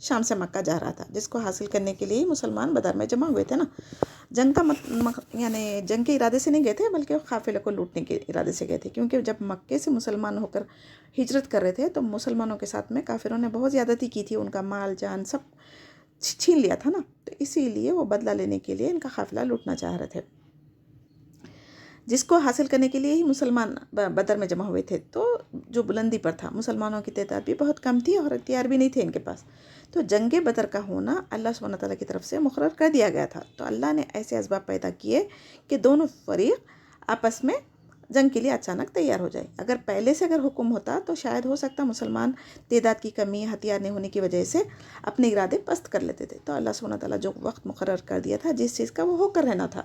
شام سے مکہ جا رہا تھا، جس کو حاصل کرنے کے لیے مسلمان بدر میں جمع ہوئے تھے نا. جنگ کا یعنی جنگ کے ارادے سے نہیں گئے تھے، بلکہ قافلے کو لوٹنے کے ارادے سے گئے تھے. کیونکہ جب مکے سے مسلمان ہو کر ہجرت کر رہے تھے تو مسلمانوں کے ساتھ میں کافروں نے بہت زیادتی کی تھی، ان کا مال جان سب چھین لیا تھا نا. تو اسی لیے وہ بدلہ لینے کے لیے ان کا قافلہ لوٹنا چاہ رہے تھے، جس کو حاصل کرنے کے لیے ہی مسلمان بدر میں جمع ہوئے تھے. تو جو بلندی پر تھا، مسلمانوں کی تعداد بھی بہت کم تھی اور اختیار بھی نہیں تھے ان کے پاس. تو جنگ بدر کا ہونا اللہ سبحانہ تعالیٰ کی طرف سے مقرر کر دیا گیا تھا. تو اللہ نے ایسے اسباب پیدا کیے کہ دونوں فریق آپس میں جنگ کے لیے اچانک تیار ہو جائے. اگر پہلے سے اگر حکم ہوتا تو شاید ہو سکتا مسلمان تعداد کی کمی، ہتھیار نہیں ہونے کی وجہ سے اپنے ارادے پست کر لیتے تھے. تو اللہ سبحانہ تعالیٰ جو وقت مقرر کر دیا تھا جس چیز کا، وہ ہو کر رہنا تھا.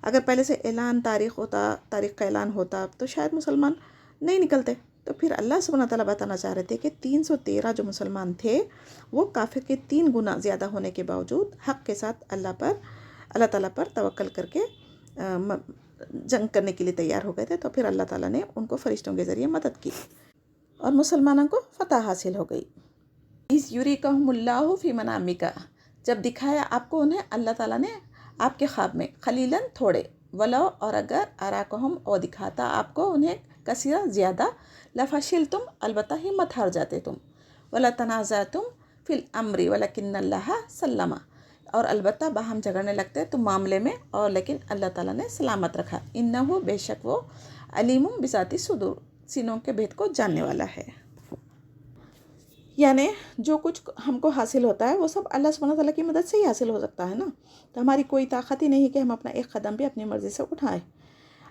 اگر پہلے سے تاریخ کا اعلان ہوتا تو شاید مسلمان نہیں نکلتے. تو پھر اللہ سبحانہ تعالیٰ بتانا چاہ رہے تھے کہ 313 جو مسلمان تھے وہ کافر کے 3 گنا زیادہ ہونے کے باوجود حق کے ساتھ اللہ تعالیٰ پر توکل کر کے جنگ کرنے کے لیے تیار ہو گئے تھے. تو پھر اللہ تعالیٰ نے ان کو فرشتوں کے ذریعے مدد کی اور مسلمانوں کو فتح حاصل ہو گئی. اس یریکہم اللہ فی منامک، جب دکھایا آپ کو انہیں اللہ تعالیٰ نے آپ کے خواب میں، قلیلاً تھوڑے، ولو اور اگر اراکہم اور دکھاتا آپ کو انہیں کثیرا زیادہ، لفشلتم البتہ ہمت ہار جاتے تم، ولتنازعتم فی الامر ولکن اللہ سلم، اور البتہ باہم جھگڑنے لگتے تم معاملے میں، اور لیکن اللہ تعالیٰ نے سلامت رکھا. انہ بے شک وہ علیم بذات الصدور، سینوں کے بھید کو جاننے والا ہے. یعنی جو کچھ ہم کو حاصل ہوتا ہے وہ سب اللہ سبحانہ تعالیٰ کی مدد سے ہی حاصل ہو سکتا ہے نا. تو ہماری کوئی طاقت ہی نہیں کہ ہم اپنا ایک قدم بھی اپنی مرضی سے اٹھائیں.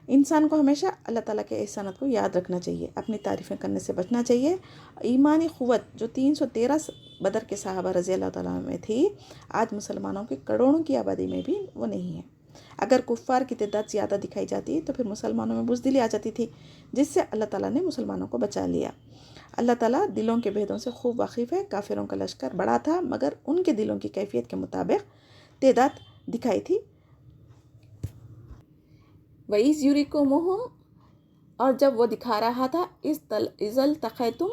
انسان کو ہمیشہ اللہ تعالیٰ کے احسانات کو یاد رکھنا چاہیے، اپنی تعریفیں کرنے سے بچنا چاہیے. ایمانی قوت جو 313 بدر کے صحابہ رضی اللہ تعالیٰ میں تھی، آج مسلمانوں کی کروڑوں کی آبادی میں بھی وہ نہیں ہے. اگر کفار کی تعداد زیادہ دکھائی جاتی تو پھر مسلمانوں میں بزدلی آ جاتی تھی، جس سے اللہ تعالیٰ نے مسلمانوں کو بچا لیا. اللہ تعالیٰ دلوں کے بھیدوں سے خوب واقف ہے. کافروں کا لشکر بڑا تھا مگر ان کے دلوں کی کیفیت کے مطابق تعداد دکھائی تھی. وَإِذْ يُرِيكُمُوهُمْ، اور جب وہ دکھا رہا تھا، اِذْ الْتَقَيْتُمْ،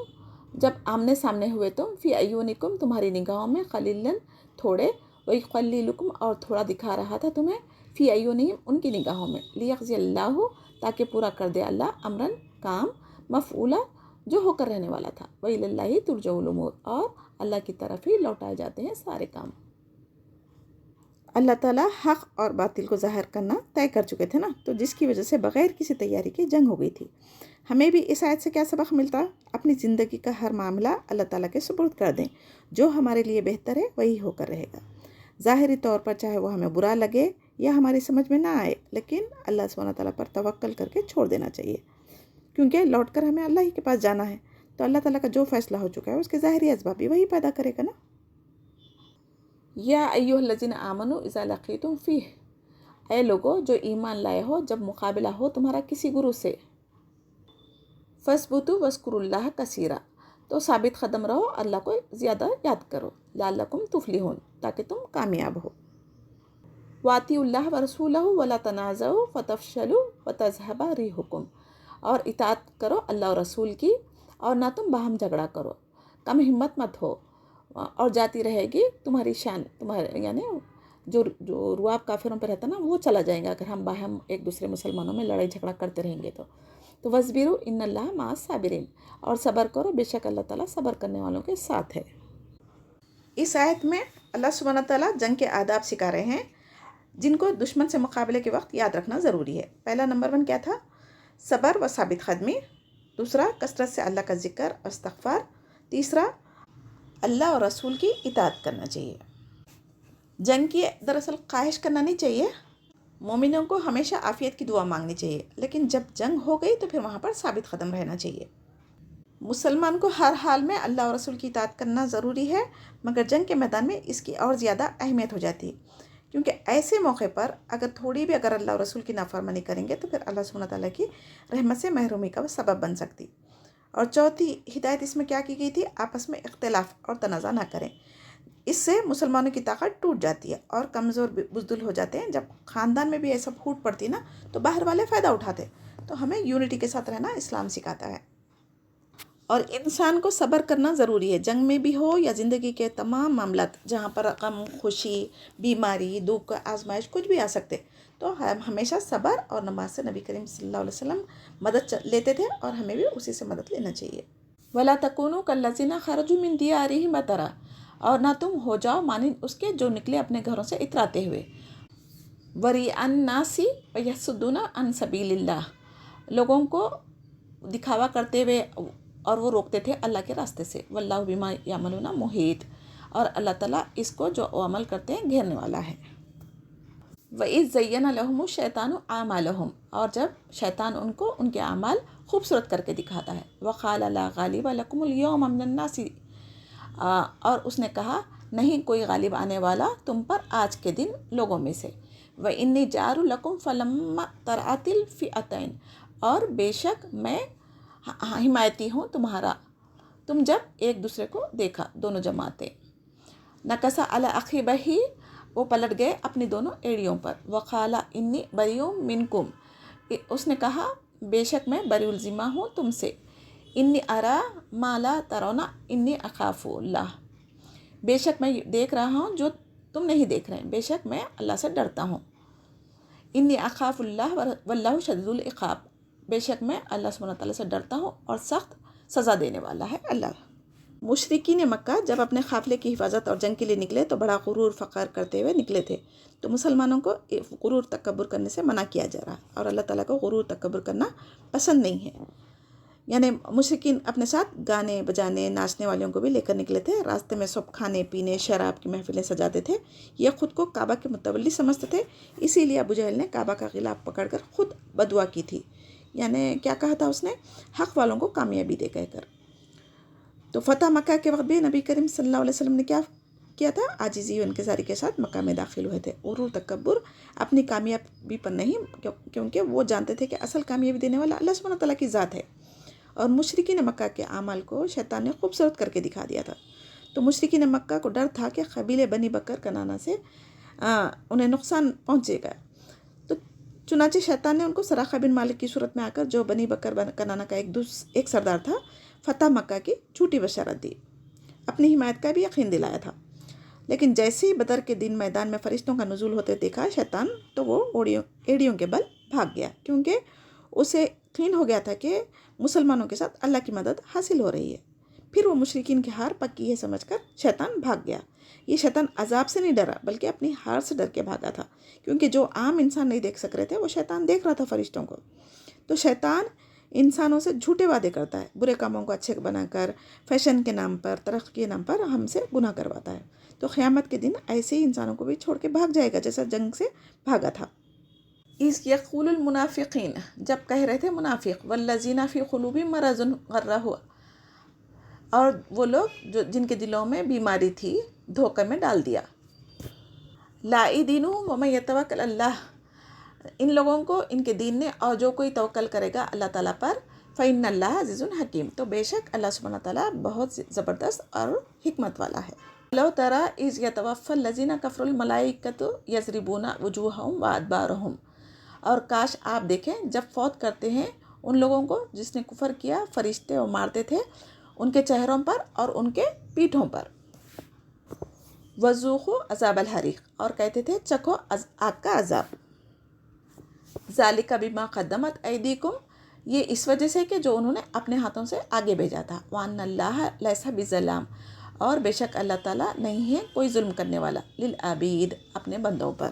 جب آمنے سامنے ہوئے تم، فِي أَعْيُنِكُمْ، تمہاری نگاہوں میں، قَلِيلًا تھوڑے، وَيُقَلِّلُكُمْ، اور تھوڑا دکھا رہا تھا تمہیں، فِي أَعْيُنِهِمْ، ان کی نگاہوں میں، لِيَقْضِيَ اللَّهُ، تاکہ پورا کر دے اللہ، امراً کام، مفعولا جو ہو کر رہنے والا تھا، وَإِلَى اللَّهِ تُرْجَعُ الْأُمُورُ، اور اللہ کی طرف ہی لوٹائے جاتے ہیں سارے کام. اللہ تعالیٰ حق اور باطل کو ظاہر کرنا طے کر چکے تھے نا، تو جس کی وجہ سے بغیر کسی تیاری کے جنگ ہو گئی تھی. ہمیں بھی اس آیت سے کیا سبق ملتا؟ اپنی زندگی کا ہر معاملہ اللہ تعالیٰ کے سپرد کر دیں. جو ہمارے لیے بہتر ہے وہی ہو کر رہے گا. ظاہری طور پر چاہے وہ ہمیں برا لگے یا ہماری سمجھ میں نہ آئے، لیکن اللہ سبحانہ تعالیٰ پر توکل کر کے چھوڑ دینا چاہیے، کیونکہ لوٹ کر ہمیں اللہ ہی کے پاس جانا ہے. تو اللہ تعالیٰ کا جو فیصلہ ہو چکا ہے اس کے ظاہری اسباب بھی وہی پیدا کرے گا نا. یا ایھا الذین آمنوا اذا لقیتم فیہ، اے لوگو جو ایمان لائے ہو، جب مقابلہ ہو تمہارا کسی گروہ سے، فاثبتوا واذکروا اللہ کثیرا، تو ثابت قدم رہو، اللہ کو زیادہ یاد کرو، لعلکم تفلحون، تاکہ تم کامیاب ہو. واطیعوا اللہ ورسولہ ولا تنازعوا فتفشلوا وتذھب ریحکم، اور اطاعت کرو اللہ اور رسول کی، اور نہ تم باہم جھگڑا کرو، کم ہمت مت ہو، اور جاتی رہے گی تمہاری شان، تمہارے یعنی جو رواب کافروں پہ رہتا نا وہ چلا جائے گا اگر ہم باہم ایک دوسرے مسلمانوں میں لڑائی جھگڑا کرتے رہیں گے. تو وَاصْبِرُوا إِنَّ اللَّهَ مَعَ الصَّابِرِينَ، اور صبر کرو، بے شک اللہ تعالیٰ صبر کرنے والوں کے ساتھ ہے. اس آیت میں اللہ سبحانہ تعالیٰ جنگ کے آداب سکھا رہے ہیں جن کو دشمن سے مقابلے کے وقت یاد رکھنا ضروری ہے. پہلا نمبر 1 کیا تھا؟ صبر و ثابت قدمی. دوسرا، کثرت سے اللہ کا ذکر اور استغفار. تیسرا، اللہ اور رسول کی اطاعت کرنا چاہیے. جنگ کی دراصل خواہش کرنا نہیں چاہیے. مومنوں کو ہمیشہ عافیت کی دعا مانگنی چاہیے، لیکن جب جنگ ہو گئی تو پھر وہاں پر ثابت قدم رہنا چاہیے. مسلمان کو ہر حال میں اللہ اور رسول کی اطاعت کرنا ضروری ہے، مگر جنگ کے میدان میں اس کی اور زیادہ اہمیت ہو جاتی ہے، کیونکہ ایسے موقع پر اگر تھوڑی بھی اگر اللہ اور رسول کی نافرمانی کریں گے تو پھر اللہ سبحانہ تعالیٰ کی رحمت سے محرومی کا سبب بن سکتی. اور چوتھی ہدایت اس میں کیا کی گئی تھی؟ آپس میں اختلاف اور تنازع نہ کریں. اس سے مسلمانوں کی طاقت ٹوٹ جاتی ہے اور کمزور بزدل ہو جاتے ہیں. جب خاندان میں بھی ایسا پھوٹ پڑتی نا تو باہر والے فائدہ اٹھاتے. تو ہمیں یونٹی کے ساتھ رہنا اسلام سکھاتا ہے. اور انسان کو صبر کرنا ضروری ہے، جنگ میں بھی ہو یا زندگی کے تمام معاملات جہاں پر غم، خوشی، بیماری، دکھ، آزمائش کچھ بھی آ سکتے، تو ہم ہمیشہ صبر اور نماز سے نبی کریم صلی اللہ علیہ وسلم مدد لیتے تھے، اور ہمیں بھی اسی سے مدد لینا چاہیے۔ وَلَا تَكُونُوا كَالَّذِينَ خَرَجُوا مِن دِيَارِهِمْ بَطَرًا، اور نہ تم ہو جاؤ مانند اس کے جو نکلے اپنے گھروں سے اتراتے ہوئے، وَرِئَاءَ النَّاسِ وَيَصُدُّونَ عَن سَبِيلِ اللَّهِ، لوگوں کو دکھاوا کرتے ہوئے، اور وہ روکتے تھے اللہ کے راستے سے، وَاللَّهُ بِمَا يَعْمَلُونَ مُحِيطٌ، اور اللہ تعالیٰ اس کو جو وہ عمل کرتے ہیں گھیرنے والا ہے۔ وَإِذْ زَيَّنَ لَهُمُ الشَّيْطَانُ أَعْمَالَهُمْ، اور جب شیطان ان کو ان کے اعمال خوبصورت کر کے دکھاتا ہے، وَقَالَ لَا غَالِبَ لَكُمُ الْيَوْمَ مِنَ النَّاسِ، اور اس نے کہا نہیں کوئی غالب آنے والا تم پر آج کے دن لوگوں میں سے، وَإِنِّي جَارٌ لَكُمْ فَلَمَّا تَرَأَتِ الْفِئَتَيْنِ، اور بے شک میں حمایتی ہوں تمہارا، تم جب ایک دوسرے کو دیکھا دونوں جماعتیں، نَكَصَ عَلَىٰ عَقِبَيْهِ، وہ پلٹ گئے اپنی دونوں ایڑیوں پر، وَقَالَ إِنِّي بَرِيءٌ مِّنكُمْ، اس نے کہا بے شک میں بری الذمہ ہوں تم سے، إِنِّي أَرَىٰ مَا لَا تَرَوْنَ إِنِّي أَخَافُ اللَّهَ، بے شک میں دیکھ رہا ہوں جو تم نہیں دیکھ رہے، بے شک میں اللہ سے ڈرتا ہوں، إِنِّي أَخَافُ اللَّهَ وَاللَّهُ شَدِيدُ الْعِقَابِ، بے شک میں اللہ سبحانہ تعالیٰ سے ڈرتا ہوں اور سخت سزا دینے والا ہے اللہ۔ مشرکین مکہ جب اپنے قافلے کی حفاظت اور جنگ کے لیے نکلے تو بڑا غرور فخر کرتے ہوئے نکلے تھے، تو مسلمانوں کو غرور تکبر کرنے سے منع کیا جا رہا، اور اللہ تعالیٰ کو غرور تکبر کرنا پسند نہیں ہے۔ یعنی مشرکین اپنے ساتھ گانے بجانے ناچنے والوں کو بھی لے کر نکلے تھے، راستے میں سب کھانے پینے شراب کی محفلیں سجاتے تھے، یہ خود کو کعبہ کے متولی سمجھتے تھے، اسی لیے ابو جہل نے کعبہ کا غلاف پکڑ کر خود بدعا کی تھی، یعنی کیا کہا تھا اس نے، حق والوں کو کامیابی دے کہہ کر۔ تو فتح مکہ کے وقت بھی نبی کریم صلی اللہ علیہ وسلم نے کیا کیا تھا، عاجزی و انکساری کے ساتھ مکہ میں داخل ہوئے تھے، غرور تکبر اپنی کامیابی پر نہیں، کیونکہ وہ جانتے تھے کہ اصل کامیابی دینے والا اللہ سبحانہ تعالیٰ کی ذات ہے، اور مشرکین مکہ کے اعمال کو شیطان نے خوبصورت کر کے دکھا دیا تھا، تو مشرکین مکہ کو ڈر تھا کہ قبیلے بنی بکر کنانہ سے انہیں نقصان پہنچے گا، تو چنانچہ شیطان نے ان کو سراقہ بن مالک کی صورت میں آ کر، جو بنی بکر کنانہ کا ایک سردار تھا، فتح مکہ کی جھوٹی بشارت دی، اپنی حمایت کا بھی یقین دلایا تھا، لیکن جیسے ہی بدر کے دن میدان میں فرشتوں کا نزول ہوتے دیکھا شیطان، تو وہ ایڑیوں کے بل بھاگ گیا، کیونکہ اسے یقین ہو گیا تھا کہ مسلمانوں کے ساتھ اللہ کی مدد حاصل ہو رہی ہے۔ پھر وہ مشرکین کی ہار پکی ہے سمجھ کر شیطان بھاگ گیا۔ یہ شیطان عذاب سے نہیں ڈرا بلکہ اپنی ہار سے ڈر کے بھاگا تھا، کیونکہ جو عام انسان نہیں دیکھ سک رہے تھے وہ شیطان دیکھ رہا تھا فرشتوں کو۔ تو شیطان انسانوں سے جھوٹے وعدے کرتا ہے، برے کاموں کو اچھے بنا کر، فیشن کے نام پر، ترقی کے نام پر ہم سے گناہ کرواتا ہے، تو قیامت کے دن ایسے ہی انسانوں کو بھی چھوڑ کے بھاگ جائے گا جیسا جنگ سے بھاگا تھا۔ اِذْ یقول المنافقین، جب کہہ رہے تھے منافق، والذین فی قلوبہم مرض غرہ، اور وہ لوگ جن کے دلوں میں بیماری تھی دھوکے میں ڈال دیا، لا دینہم ومن یتوکل اللہ، ان لوگوں کو ان کے دین نے، اور جو کوئی توکل کرے گا اللہ تعالیٰ پر، فإن اللہ عزیز حکیم، تو بے شک اللہ سبحانہ تعالیٰ بہت زبردست اور حکمت والا ہے۔ لو تری اذ یتوفی الذین کفروا الملائکۃ یضربون وجوہہم وادبارہم، اور کاش آپ دیکھیں جب فوت کرتے ہیں ان لوگوں کو جس نے کفر کیا، فرشتے وہ مارتے تھے ان کے چہروں پر اور ان کے پیٹھوں پر، وذوقوا عذاب الحریق، اور کہتے تھے چکھو آگ کا عذاب، ذالک بما قدمت ایدیکم، یہ اس وجہ سے کہ جو انہوں نے اپنے ہاتھوں سے آگے بھیجا تھا، وان اللہ لیس بظلام، اور بے شک اللہ تعالیٰ نہیں ہے کوئی ظلم کرنے والا، للعبید اپنے بندوں پر،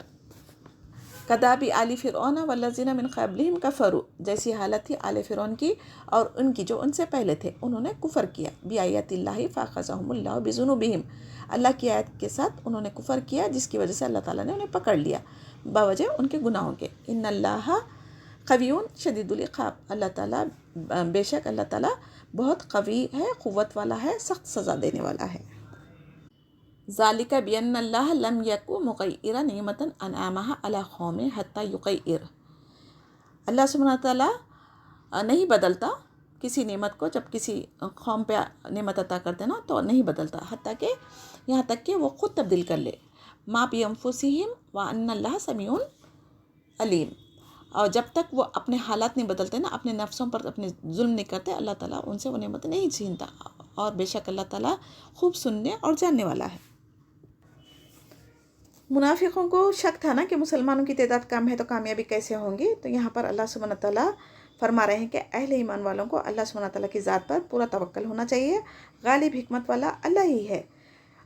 کداب آل فرعون والذین من قبلہم کفروا، جیسی حالت تھی آل فرعون کی اور ان کی جو ان سے پہلے تھے، انہوں نے کفر کیا، بآیات اللہ فاخذہم اللہ بذنوبہم، اللہ کی آیت کے ساتھ انہوں نے کفر کیا جس کی وجہ سے اللہ تعالیٰ نے انہیں پکڑ لیا باوجہ ان کے گناہوں کے، ان اللہ قوی شدید العقاب، اللہ تعالیٰ بے شک اللہ تعالیٰ بہت قوی ہے، قوت والا ہے، سخت سزا دینے والا ہے۔ ذالک بأن اللہ لم یک مغیرا نعمتا انعمہا علی قوم حتی یغیر، اللہ سبحانہ تعالیٰ نہیں بدلتا کسی نعمت کو، جب کسی قوم پہ نعمت عطا کرتے نا تو نہیں بدلتا، حتیٰ کہ یہاں تک کہ وہ خود تبدیل کر لے، ما بانفسہم وان اللہ سمیع علیم، اور جب تک وہ اپنے حالات نہیں بدلتے نا، اپنے نفسوں پر اپنے ظلم نہیں کرتے، اللہ تعالیٰ ان سے وہ نعمت نہیں چھینتا، اور بے شک اللہ تعالیٰ خوب سننے اور جاننے والا ہے۔ منافقوں کو شک تھا نا کہ مسلمانوں کی تعداد کم ہے تو کامیابی کیسے ہوں گی، تو یہاں پر اللہ سبحانہ تعالیٰ فرما رہے ہیں کہ اہل ایمان والوں کو اللہ سبحانہ تعالیٰ کی ذات پر پورا توکل ہونا چاہیے۔ غالب حکمت والا اللہ ہی ہے،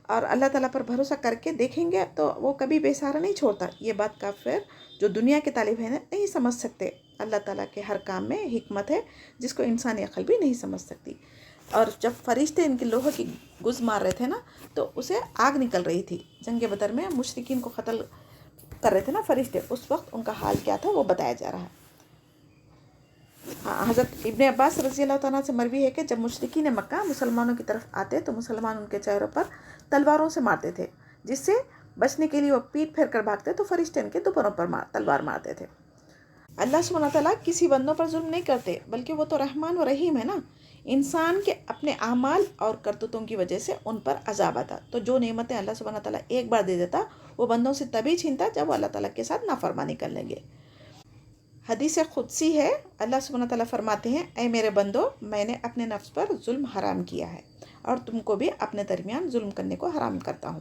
اور اللہ تعالیٰ پر بھروسہ کر کے دیکھیں گے تو وہ کبھی بے سہارا نہیں چھوڑتا۔ یہ بات کافر جو دنیا کے طالب ہیں نہیں سمجھ سکتے۔ اللہ تعالیٰ کے ہر کام میں حکمت ہے جس کو انسانی عقل بھی نہیں سمجھ سکتی۔ اور جب فرشتے ان کے لوہے کی گز مار رہے تھے نا تو اسے آگ نکل رہی تھی۔ جنگ بدر میں مشرکین کو قتل کر رہے تھے نا فرشتے، اس وقت ان کا حال کیا تھا وہ بتایا جا رہا ہے۔ حضرت ابن عباس رضی اللہ تعالیٰ سے مروی ہے کہ جب مشرکین مکہ مسلمانوں کی طرف آتے تو مسلمان ان کے چہروں پر تلواروں سے مارتے تھے، جس سے بچنے کے لیے وہ پیٹ پھیر کر بھاگتے تو فرشتے ان کے دوپہروں پر تلوار مارتے تھے۔ اللہ سبحانہ تعالیٰ کسی بندوں پر ظلم نہیں کرتے، بلکہ وہ تو رحمان و رحیم ہے نا۔ انسان کے اپنے اعمال اور کرتوتوں کی وجہ سے ان پر عذاب آتا، تو جو نعمتیں اللہ سبحانہ تعالیٰ ایک بار دے دیتا وہ بندوں سے تبھی چھینتا جب وہ اللہ تعالیٰ کے ساتھ نافرمانی کر لیں گے۔ حدیث قدسی ہے، اللہ سبحانہ تعالیٰ فرماتے ہیں، اے میرے بندو، میں نے اپنے نفس پر ظلم حرام کیا ہے اور تم کو بھی اپنے درمیان ظلم کرنے کو حرام کرتا ہوں۔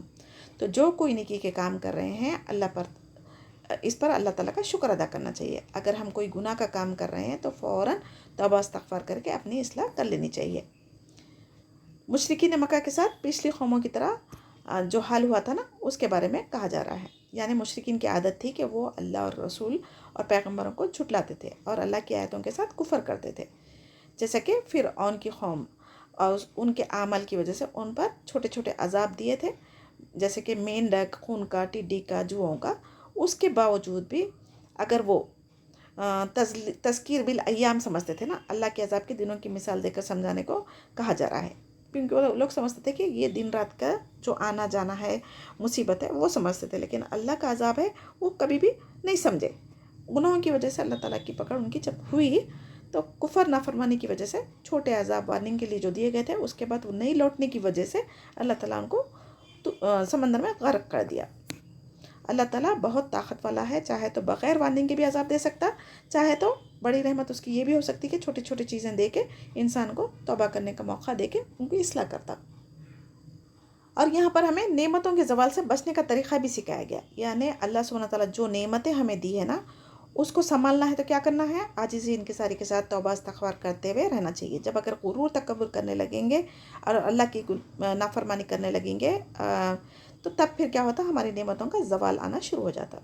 تو جو کوئی نیکی کے کام کر رہے ہیں اس پر اللہ تعالیٰ کا شکر ادا کرنا چاہیے۔ اگر ہم کوئی گناہ کا کام کر رہے ہیں تو فوراً توبہ استغفار کر کے اپنی اصلاح کر لینی چاہیے۔ مشرکین مکہ کے ساتھ پچھلی قوموں کی طرح جو حال ہوا تھا نا اس کے بارے میں کہا جا رہا ہے، یعنی مشرکین کی عادت تھی کہ وہ اللہ اور رسول اور پیغمبروں کو جھٹلاتے تھے اور اللہ کی آیتوں کے ساتھ کفر کرتے تھے، جیسا کہ فرعون کی قوم، اور ان کے اعمال کی وجہ سے ان پر چھوٹے چھوٹے عذاب دیے تھے، جیسے کہ مینڈک، خون کا، ٹڈی کا، جوؤں کا۔ اس کے باوجود بھی اگر وہ تذکیر بالایام سمجھتے تھے نا، اللہ کے عذاب کے دنوں کی مثال دے کر سمجھانے کو کہا جا رہا ہے، کیونکہ وہ لوگ سمجھتے تھے کہ یہ دن رات کا جو آنا جانا ہے، مصیبت ہے، وہ سمجھتے تھے، لیکن اللہ کا عذاب ہے وہ کبھی بھی نہیں سمجھے۔ گناہوں کی وجہ سے اللہ تعالیٰ کی پکڑ ان کی جب ہوئی تو کفر نافرمانی کی وجہ سے چھوٹے عذاب وارننگ کے لیے جو دیے گئے تھے، اس کے بعد وہ نہیں لوٹنے کی وجہ سے اللہ تعالیٰ ان کو سمندر میں غرق کر دیا۔ اللہ تعالیٰ بہت طاقت والا ہے، چاہے تو بغیر وارننگ کے بھی عذاب دے سکتا، چاہے تو بڑی رحمت اس کی یہ بھی ہو سکتی کہ چھوٹی چھوٹی چیزیں دے کے انسان کو توبہ کرنے کا موقع دے کے ان کی اصلاح کرتا۔ اور یہاں پر ہمیں نعمتوں کے زوال سے بچنے کا طریقہ بھی سکھایا گیا، یعنی اللہ سبحانہ تعالیٰ جو نعمتیں ہمیں دی ہے نا اس کو سنبھالنا ہے تو کیا کرنا ہے، عاجزی انکساری کے ساتھ توبہ استغفار کرتے ہوئے رہنا چاہیے۔ جب اگر غرور تکبر کرنے لگیں گے اور اللہ کی نافرمانی کرنے لگیں گے تو تب پھر کیا ہوتا، ہماری نعمتوں کا زوال آنا شروع ہو جاتا۔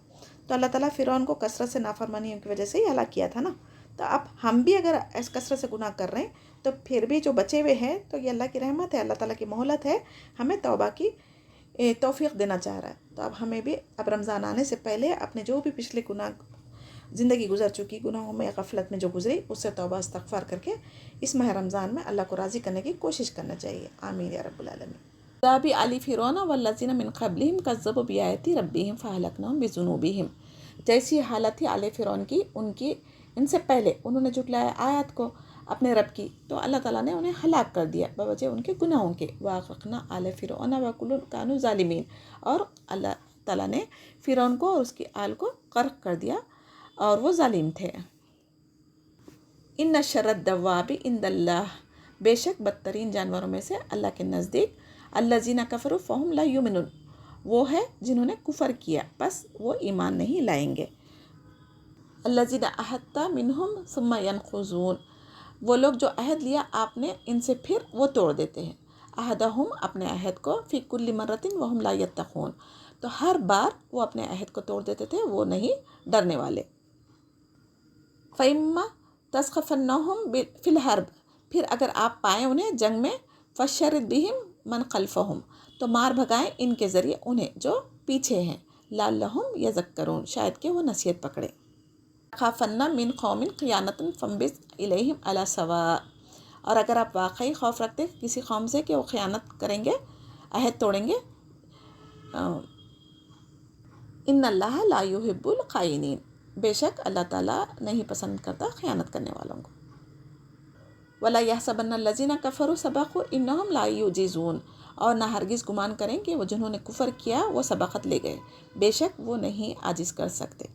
تو اللہ تعالیٰ فرعون کو کثرت سے نافرمانیوں کی وجہ سے ہی ہلاک کیا تھا نا، تو اب ہم بھی اگر اس کثرت سے گناہ کر رہے ہیں تو پھر بھی جو بچے ہوئے ہیں تو یہ اللہ کی رحمت ہے، اللہ تعالیٰ کی مہلت ہے، ہمیں توبہ کی توفیق دینا چاہ رہا ہے۔ تو اب ہمیں بھی اب رمضان آنے سے پہلے اپنے جو بھی پچھلے گناہ زندگی گزر چکی، گناہوں میں غفلت میں جو گزری، اس سے توبہ استغفار کر کے اس ماہ رمضان میں اللہ کو راضی کرنے کی کوشش کرنا چاہیے۔ آمین یا رب العالمین۔ دابی آل فرعون والذین من قبلہم کذبوا بآیات ربہم فاہلکناہم بذنوبہم، جیسی حالت تھی آل فرعون کی ان سے پہلے انہوں نے جھٹلایا آیات کو اپنے رب کی، تو اللہ تعالیٰ نے انہیں ہلاک کر دیا بوجہ ان کے گناہوں کے۔ واغرقنا آل فرعون وکل کانوا ظالمین، اور اللہ تعالیٰ نے فرعون کو اور اس کی آل کو غرق کر دیا اور وہ ظالم تھے۔ ان شر الدواب عند اللہ، بے شک بدترین جانوروں میں سے اللہ کے نزدیک، الذین کفروا فہم لا یؤمنون، وہ ہے جنہوں نے کفر کیا بس وہ ایمان نہیں لائیں گے۔ الذین عاہدت منہم ثم ینقضون، وہ لوگ جو عہد لیا آپ نے ان سے پھر وہ توڑ دیتے ہیں۔ عہدہم، اپنے عہد کو، فی کل مرۃ وہم لا یتقون، تو ہر بار وہ اپنے عہد کو توڑ دیتے تھے، وہ نہیں ڈرنے والے۔ فَإِمَّا تَثْقَفَنَّهُمْ فِي الْحَرْبِ، پھر اگر آپ پائیں انہیں جنگ میں، فَشَرِّدْ بِهِمْ مَنْ خَلْفَهُمْ، تو مار بھگائیں ان کے ذریعے انہیں جو پیچھے ہیں، لَعَلَّهُمْ يَذَكَّرُونَ، شاید کہ وہ نصیحت پکڑیں۔ خَافَنَّ مِنْ قَوْمٍ خِيَانَةً فَانبِذْ إِلَيْهِمْ عَلَى سَوَاءٍ، اور اگر آپ واقعی خوف رکھتے کسی قوم سے کہ وہ خیانت کریں گے، عہد توڑیں گے، ان اللہ لا یحب الخائنین، بے شک اللہ تعالیٰ نہیں پسند کرتا خیانت کرنے والوں کو۔ وَلَا يَحْسَبَنَّ الَّذِينَ كَفَرُوا سَبَقُوا إِنَّهُمْ لَا يُعْجِزُونَ، اور نہ ہرگز گمان کریں کہ وہ جنہوں نے کفر کیا وہ سبقت لے گئے، بے شک وہ نہیں عاجز کر سکتے۔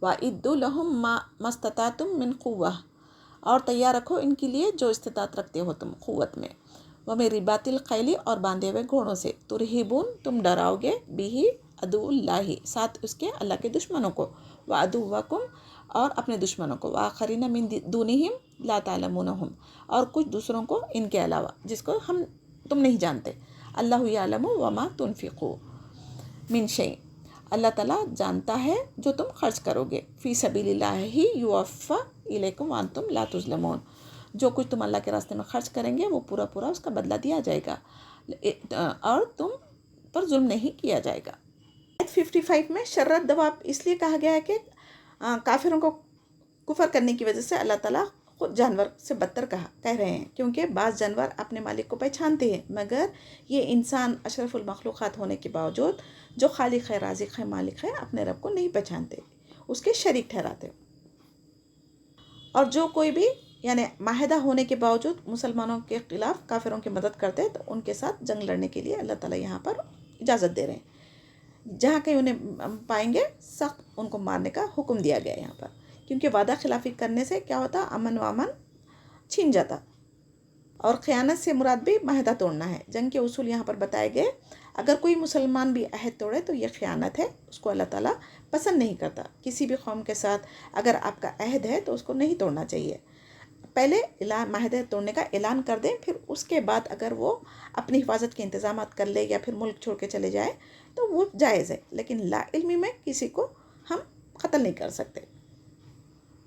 وَأَعِدُّوا لَهُم مَّا اسْتَطَعْتُم مِّن قُوَّةٍ، اور تیار رکھو ان کے لیے جو استطاعت رکھتے ہو تم قوت میں، وَمِن رِبَاطِ الْخَيْلِ، اور باندھے ہوئے گھوڑوں سے، تُرْہِبُونَ تم ڈراؤ گے، بِہِ عَدُوَّ اللَّہِ ساتھ اس کے اللہ کے دشمنوں کو، وَعَدُوَّکُمْ اور اپنے دشمنوں کو، وَآخَرِینَ مِن دُونِہِمْ لَا تَعْلَمُونَهُمْ اور کچھ دوسروں کو ان کے علاوہ جس کو تم نہیں جانتے، اللہ یعلم وما تنفقوا من شیء، اللہ تعالیٰ جانتا ہے جو تم خرچ کرو گے، فی سبیل اللہ یوفی الیکم وانتم لا تظلمون، جو کچھ تم اللہ کے راستے میں خرچ کریں گے وہ پورا پورا اس کا بدلہ دیا جائے گا اور تم پر ظلم نہیں کیا جائے گا۔ 55 میں شرّت دواب اس لیے کہا گیا ہے کہ کافروں کو کفر کرنے کی وجہ سے اللہ تعالیٰ خود جانور سے بدتر کہہ رہے ہیں، کیونکہ بعض جانور اپنے مالک کو پہچانتے ہیں، مگر یہ انسان اشرف المخلوقات ہونے کے باوجود جو خالق ہے، رازق ہے، مالک ہے، اپنے رب کو نہیں پہچانتے، اس کے شریک ٹھہراتے۔ اور جو کوئی بھی یعنی معاہدہ ہونے کے باوجود مسلمانوں کے خلاف کافروں کی مدد کرتے تو ان کے ساتھ جنگ لڑنے کے لیے اللہ تعالیٰ یہاں پر اجازت دے رہے ہیں، جہاں کہیں انہیں پائیں گے سخت ان کو مارنے کا حکم دیا گیا ہے یہاں پر، کیونکہ وعدہ خلافی کرنے سے کیا ہوتا، امن و امن چھین جاتا، اور خیانت سے مراد بھی معاہدہ توڑنا ہے۔ جنگ کے اصول یہاں پر بتائے گئے، اگر کوئی مسلمان بھی عہد توڑے تو یہ خیانت ہے، اس کو اللہ تعالیٰ پسند نہیں کرتا۔ کسی بھی قوم کے ساتھ اگر آپ کا عہد ہے تو اس کو نہیں توڑنا چاہیے، پہلے معاہدے توڑنے کا اعلان کر دیں، پھر اس کے بعد اگر وہ اپنی حفاظت کے انتظامات کر لے یا پھر ملک چھوڑ کے چلے جائے تو وہ جائز ہے، لیکن لا علمی میں کسی کو ہم قتل نہیں کر سکتے۔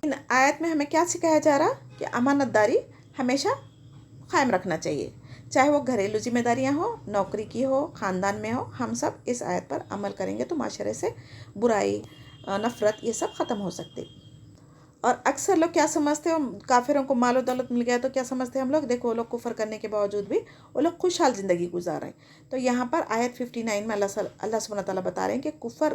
ان آیت میں ہمیں کیا سکھایا جا رہا کہ امانت داری ہمیشہ قائم رکھنا چاہیے، چاہے وہ گھریلو ذمہ داریاں ہوں، نوکری کی ہو، خاندان میں ہو، ہم سب اس آیت پر عمل کریں گے تو معاشرے سے برائی، نفرت یہ سب ختم ہو سکتے۔ اور اکثر لوگ کیا سمجھتے ہیں، کافروں کو مال و دولت مل گیا تو کیا سمجھتے ہیں ہم لوگ، دیکھو وہ لوگ کفر کرنے کے باوجود بھی وہ لوگ خوشحال زندگی گزار رہے ہیں۔ تو یہاں پر آیت 59 میں اللہ سبحانہ تعالیٰ بتا رہے ہیں کہ کفر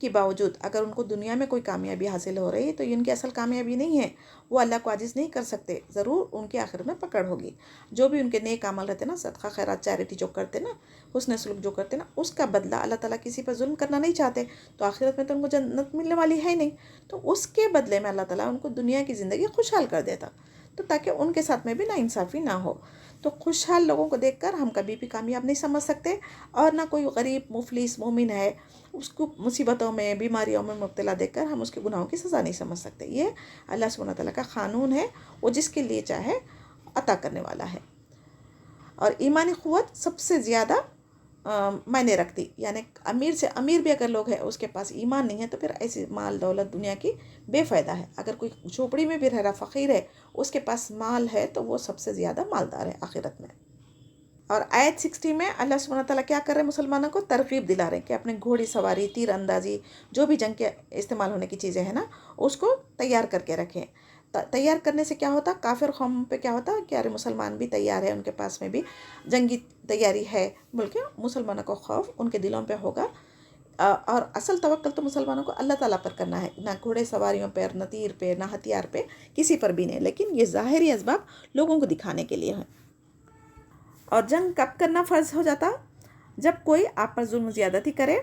کے باوجود اگر ان کو دنیا میں کوئی کامیابی حاصل ہو رہی ہے تو یہ ان کی اصل کامیابی نہیں ہے، وہ اللہ کو عاجز نہیں کر سکتے، ضرور ان کے آخرت میں پکڑ ہوگی۔ جو بھی ان کے نیک عمل رہتے نا، صدقہ خیرات، چیریٹی جو کرتے نا، حسن سلوک جو کرتے نا، اس کا بدلہ اللہ تعالیٰ کسی پر ظلم کرنا نہیں چاہتے، تو آخرت میں تو ان کو جنت ملنے والی ہے نہیں، تو اس کے بدلے میں اللہ تعالیٰ ان کو دنیا کی زندگی خوشحال کر دیتا، تو تاکہ ان کے ساتھ میں بھی ناانصافی نہ ہو۔ تو خوشحال لوگوں کو دیکھ کر ہم کبھی بھی کامیاب نہیں سمجھ سکتے، اور نہ کوئی غریب مفلس مومن ہے اس کو مصیبتوں میں، بیماریوں میں مبتلا دیکھ کر ہم اس کے گناہوں کی سزا نہیں سمجھ سکتے۔ یہ اللہ سبحانہ تعالیٰ کا قانون ہے، وہ جس کے لیے چاہے عطا کرنے والا ہے۔ اور ایمانی قوت سب سے زیادہ معنی رکھتی، یعنی امیر سے امیر بھی اگر لوگ ہیں اس کے پاس ایمان نہیں ہے تو پھر ایسی مال دولت دنیا کی بے فائدہ ہے۔ اگر کوئی جھوپڑی میں بھی رہ رہا فقیر ہے، اس کے پاس مال ہے تو وہ سب سے زیادہ مالدار ہے آخرت میں۔ اور آیت 60 میں اللہ سبحانہ تعالیٰ کیا کر رہے ہیں، مسلمانوں کو ترغیب دلا رہے ہیں کہ اپنے گھوڑی سواری، تیر اندازی، جو بھی جنگ کے استعمال ہونے کی چیزیں ہیں نا، اس کو تیار کر کے رکھیں۔ تیار کرنے سے کیا ہوتا، کافر قوم پہ کیا ہوتا کہ ارے مسلمان بھی تیار ہے، ان کے پاس میں بھی جنگی تیاری ہے، بلکہ مسلمانوں کو خوف ان کے دلوں پہ ہوگا۔ اور اصل توکل تو مسلمانوں کو اللہ تعالیٰ پر کرنا ہے، نہ گھوڑے سواریوں پہ، نہ تیر پہ، نہ ہتھیار پہ، کسی پر بھی نہیں، لیکن یہ ظاہری اسباب لوگوں کو دکھانے کے لیے ہیں۔ اور جنگ کب کرنا فرض ہو جاتا، جب کوئی آپ پر ظلم زیادتی کرے،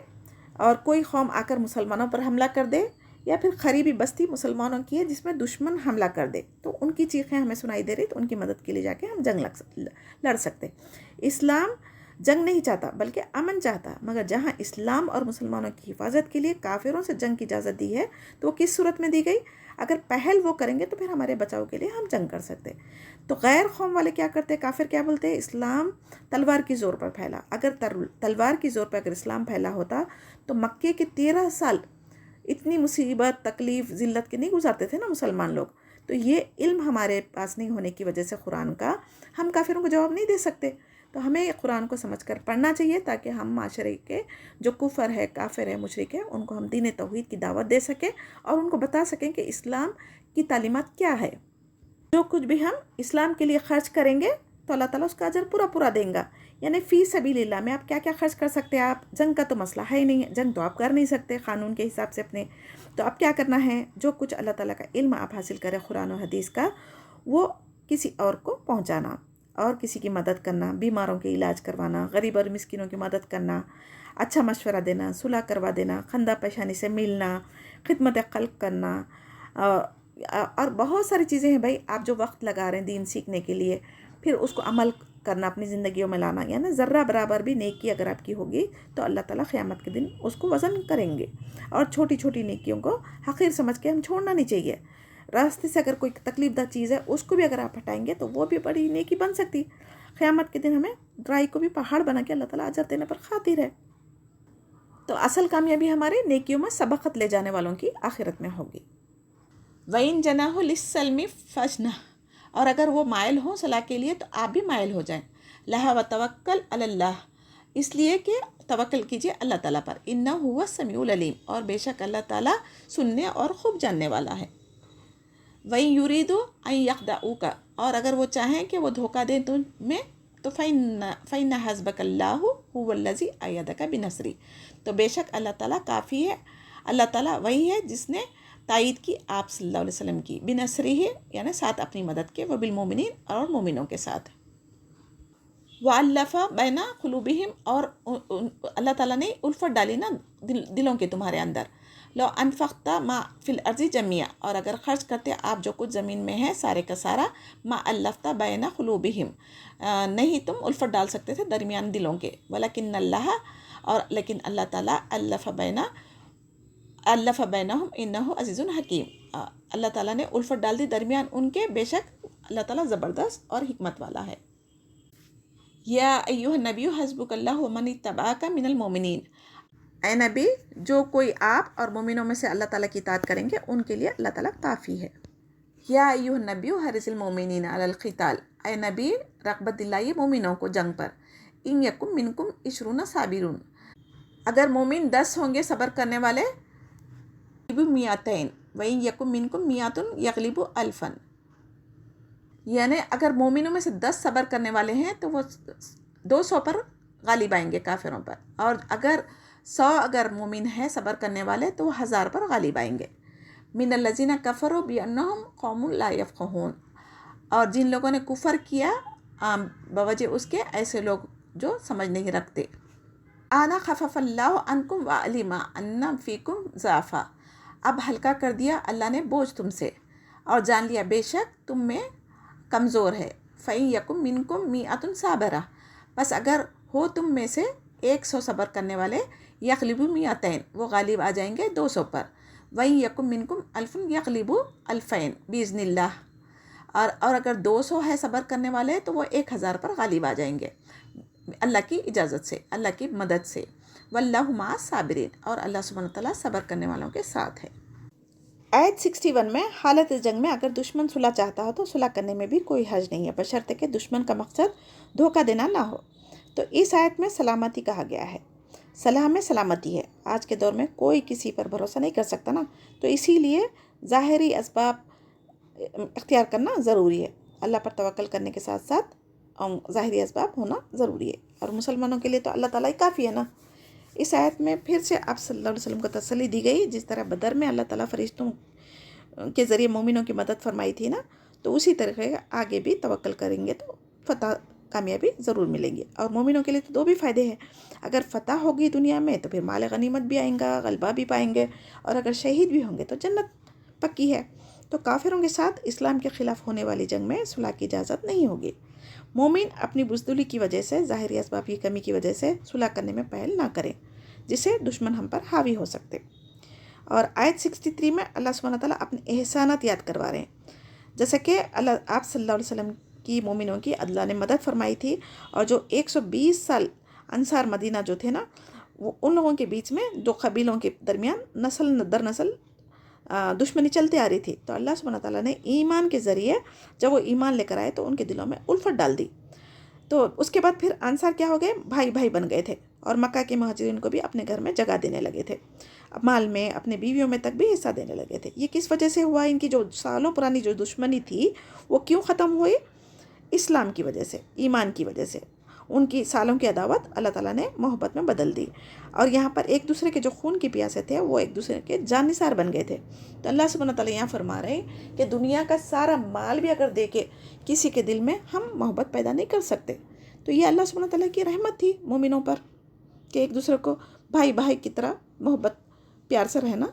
اور کوئی قوم آ کر مسلمانوں پر حملہ کر دے، یا پھر قریبی بستی مسلمانوں کی ہے جس میں دشمن حملہ کر دے، تو ان کی چیخیں ہمیں سنائی دے رہی تو ان کی مدد کے لیے جا کے ہم جنگ لڑ سکتے۔ اسلام جنگ نہیں چاہتا بلکہ امن چاہتا، مگر جہاں اسلام اور مسلمانوں کی حفاظت کے لیے کافروں سے جنگ کی اجازت دی ہے تو وہ کس صورت میں دی گئی، اگر پہل وہ کریں گے تو پھر ہمارے بچاؤ کے لیے ہم جنگ کر سکتے۔ تو غیر قوم والے کیا کرتے، کافر کیا بولتے، اسلام تلوار کی زور پر پھیلا، اگر تلوار کی زور پر اگر اسلام پھیلا ہوتا تو مکے کے 13 سال اتنی مصیبت، تکلیف، ذلت کے نہیں گزارتے تھے نا مسلمان لوگ۔ تو یہ علم ہمارے پاس نہیں ہونے کی وجہ سے قرآن کا ہم کافروں کو جواب نہیں دے سکتے، تو ہمیں قرآن کو سمجھ کر پڑھنا چاہیے تاکہ ہم معاشرے کے جو کفر ہے، کافر ہے، مشرک ہے، ان کو ہم دین توحید کی دعوت دے سکیں اور ان کو بتا سکیں کہ اسلام کی تعلیمات کیا ہے۔ جو کچھ بھی ہم اسلام کے لیے خرچ کریں گے تو اللہ تعالیٰ اس کا اجر پورا پورا دیں گا۔ یعنی فی سبیل اللہ میں آپ کیا کیا خرچ کر سکتے ہیں، آپ جنگ کا تو مسئلہ ہے ہی نہیں ہے، جنگ تو آپ کر نہیں سکتے قانون کے حساب سے اپنے، تو اب کیا کرنا ہے، جو کچھ اللہ تعالیٰ کا علم آپ حاصل کریں قرآن و حدیث کا، وہ کسی اور کو پہنچانا، اور کسی کی مدد کرنا، بیماروں کے علاج کروانا، غریب اور مسکینوں کی مدد کرنا، اچھا مشورہ دینا، صلح کروا دینا، خندہ پیشانی سے ملنا، خدمت خلق کرنا، اور بہت ساری چیزیں ہیں بھائی. آپ جو وقت لگا رہے ہیں دین سیکھنے کے لیے، پھر اس کو عمل کرنا، اپنی زندگیوں میں لانا، یعنی ذرہ برابر بھی نیکی اگر آپ کی ہوگی تو اللہ تعالیٰ قیامت کے دن اس کو وزن کریں گے. اور چھوٹی چھوٹی نیکیوں کو حقیر سمجھ کے ہم چھوڑنا نہیں چاہیے. راستے سے اگر کوئی تکلیف دہ چیز ہے اس کو بھی اگر آپ ہٹائیں گے تو وہ بھی بڑی نیکی بن سکتی. قیامت کے دن ہمیں رائی کو بھی پہاڑ بنا کے اللہ تعالیٰ اجر دینے پر قادر ہے. تو اصل کامیابی ہمارے نیکیوں میں سبقت لے جانے والوں کی آخرت میں ہوگی. وَإِن جَنَاحُوا لِلسَّلْمِ فَاجْنَحْ، اور اگر وہ مائل ہوں صلاح کے لیے تو آپ بھی مائل ہو جائیں. لہا وتوکل علی اللہ، اس لیے کہ توکل کیجیے اللہ تعالیٰ پر. انہ هو السمیع العلیم، اور بے شک اللہ تعالیٰ سننے اور خوب جاننے والا ہے. وَإِن يُرِيدُوا أَن يَخْدَعُوكَ، اور اگر وہ چاہیں کہ وہ دھوکہ دیں تمہیں تو فَإِنَّ حَسْبَكَ اللَّهُ هُوَ الَّذِي أَيَّدَكَ بِنَصْرِهِ، تو بے شک اللہ تعالیٰ کافی ہے. اللہ تعالیٰ وہی ہے جس نے تائید کی آپ صلی اللہ علیہ وسلم کی، بِنَصْرِهِ یعنی ساتھ اپنی مدد کے، وَبِالْمُؤْمِنِينَ اور مومنوں کے ساتھ. وَأَلَّفَ بَيْنَ قُلُوبِهِمْ، اور اللہ تعالیٰ نے الفت ڈالی نا دلوں کے تمہارے اندر. لو انفقت ما فی الارض جميعا، اور اگر خرچ کرتے آپ جو کچھ زمین میں ہے سارے کا سارا، ما الفت بین قلوبہم، نہیں تم الفت ڈال سکتے تھے درمیان دلوں کے. ولکن اللہ، اور لیکن اللہ تعالیٰ الف بینہم انہ عزیز حکیم، اللہ تعالیٰ نے الفت ڈال دی درمیان ان کے، بے شک اللہ تعالیٰ زبردست اور حکمت والا ہے. یا ایھا النبی حسبک اللہ ومن اتبعک من المؤمنین، اے نبی جو کوئی آپ اور مومنوں میں سے اللہ تعالیٰ کی اطاعت کریں گے ان کے لیے اللہ تعالیٰ کافی ہے. یا ایھا النبی حرص المؤمنین علی القتال، اے نبی رغبت دلائیے مومنوں کو جنگ پر. ان یکم منکم 20 صابرون، اگر مومن 10 ہوں گے صبر کرنے والے، مئتین وَإِن یکم منکم مئۃ یغلبوا الفا، یعنی اگر مومنوں میں سے 10 صبر کرنے والے ہیں تو وہ 200 پر غالب آئیں گے کافروں پر. اور اگر 100 اگر مومن ہے صبر کرنے والے تو وہ 1000 پر غالب آئیں گے. من الذین کفروا بأنہم قوم لا یفقہون، اور جن لوگوں نے کفر کیا بوجہ اس کے ایسے لوگ جو سمجھ نہیں رکھتے. آنا خفف اللہ عنکم وعلم ان فیکم ضعفا، اب ہلکا کر دیا اللہ نے بوجھ تم سے اور جان لیا بے شک تم میں کمزور ہے. فَإِن یکم منکم مئۃ صابرہ، بس اگر ہو تم میں سے 100 صبر کرنے والے، یغلبوا مئتین وہ غالب آ جائیں گے 200 پر. وَإِن یکم منکم الف یغلبوا الفین بإذن اللہ، اور اگر 200 ہے صبر کرنے والے تو وہ 1000 پر غالب آ جائیں گے اللہ کی اجازت سے، اللہ کی مدد سے. واللہ مع الصابرین، اور اللہ سبحانہ وتعالیٰ صبر کرنے والوں کے ساتھ ہے. آیت 61 میں حالت جنگ میں اگر دشمن صلح چاہتا ہو تو صلح کرنے میں بھی کوئی حرج نہیں ہے، بشرطے کہ دشمن کا مقصد دھوکہ دینا نہ ہو. تو اس آیت میں سلامتی کہا گیا ہے، صلاح میں سلامتی ہے. آج کے دور میں کوئی کسی پر بھروسہ نہیں کر سکتا نا، تو اسی لیے ظاہری اسباب اختیار کرنا ضروری ہے. اللہ پر توکل کرنے کے ساتھ ساتھ ظاہری اسباب ہونا ضروری ہے، اور مسلمانوں کے لیے تو اللہ تعالیٰ ہی کافی ہے نا. اس آیت میں پھر سے آپ صلی اللہ علیہ وسلم کو تسلی دی گئی، جس طرح بدر میں اللہ تعالیٰ فرشتوں کے ذریعے مومنوں کی مدد فرمائی تھی نا، تو اسی طریقے آگے بھی توکل کریں گے تو فتح کامیابی ضرور ملیں گی. اور مومنوں کے لیے تو 2 بھی فائدے ہیں، اگر فتح ہوگی دنیا میں تو پھر مال غنیمت بھی آئیں گا، غلبہ بھی پائیں گے، اور اگر شہید بھی ہوں گے تو جنت پکی ہے. تو کافروں کے ساتھ اسلام کے خلاف ہونے والی جنگ میں صلح کی اجازت نہیں ہوگی. مومن اپنی بزدلی کی وجہ سے، ظاہری اسباب کی کمی کی وجہ سے صلح کرنے میں پہل نہ کریں، جس سے دشمن ہم پر حاوی ہو سکتے. اور آیت 63 میں اللہ سبحانہ تعالیٰ اپنے احسانات یاد کروا رہے ہیں، جیسے کہ آپ صلی اللہ علیہ وسلم کی مومنوں کی اللہ نے مدد فرمائی تھی، اور جو 120 سال انصار مدینہ جو تھے نا، وہ ان لوگوں کے بیچ میں 2 قبیلوں کے درمیان نسل در نسل دشمنی چلتے آ رہی تھی. تو اللہ سبحانہ تعالیٰ نے ایمان کے ذریعے جب وہ ایمان لے کر آئے تو ان کے دلوں میں الفت ڈال دی. تو اس کے بعد پھر انصار کیا ہو گئے، بھائی بھائی بن گئے تھے، اور مکہ کے مہاجرین کو بھی اپنے گھر میں جگہ دینے لگے تھے، مال میں، اپنے بیویوں میں تک بھی حصہ دینے لگے تھے. یہ کس وجہ سے ہوا؟ ان کی جو سالوں پرانی جو دشمنی تھی وہ کیوں ختم ہوئی؟ اسلام کی وجہ سے، ایمان کی وجہ سے. ان کی سالوں کی عداوت اللہ تعالیٰ نے محبت میں بدل دی، اور یہاں پر ایک دوسرے کے جو خون کی پیاسے تھے وہ ایک دوسرے کے جان نثار بن گئے تھے. تو اللہ سبحانہ تعالیٰ یہاں فرما رہے ہیں کہ دنیا کا سارا مال بھی اگر دے کے کسی کے دل میں ہم محبت پیدا نہیں کر سکتے. تو یہ اللہ سبحانہ تعالیٰ کی رحمت تھی مومنوں پر کہ ایک دوسرے کو بھائی بھائی کی طرح محبت پیار سے رہنا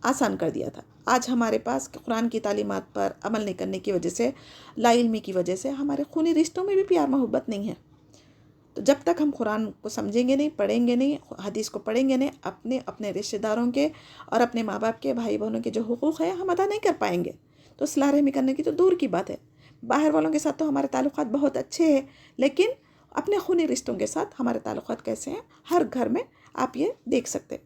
آسان کر دیا تھا. آج ہمارے پاس قرآن کی تعلیمات پر عمل نہیں کرنے کی وجہ سے، لا علمی کی وجہ سے ہمارے خونی رشتوں میں بھی پیار محبت نہیں ہے. تو جب تک ہم قرآن کو سمجھیں گے نہیں، پڑھیں گے نہیں، حدیث کو پڑھیں گے نہیں، اپنے رشتہ داروں کے اور اپنے ماں باپ کے، بھائی بہنوں کے جو حقوق ہیں ہم ادا نہیں کر پائیں گے. تو صلح رحمی کرنے کی تو دور کی بات ہے. باہر والوں کے ساتھ تو ہمارے تعلقات بہت اچھے ہیں، لیکن اپنے خونی رشتوں کے ساتھ ہمارے تعلقات کیسے ہیں ہر گھر میں آپ یہ دیکھ سکتے.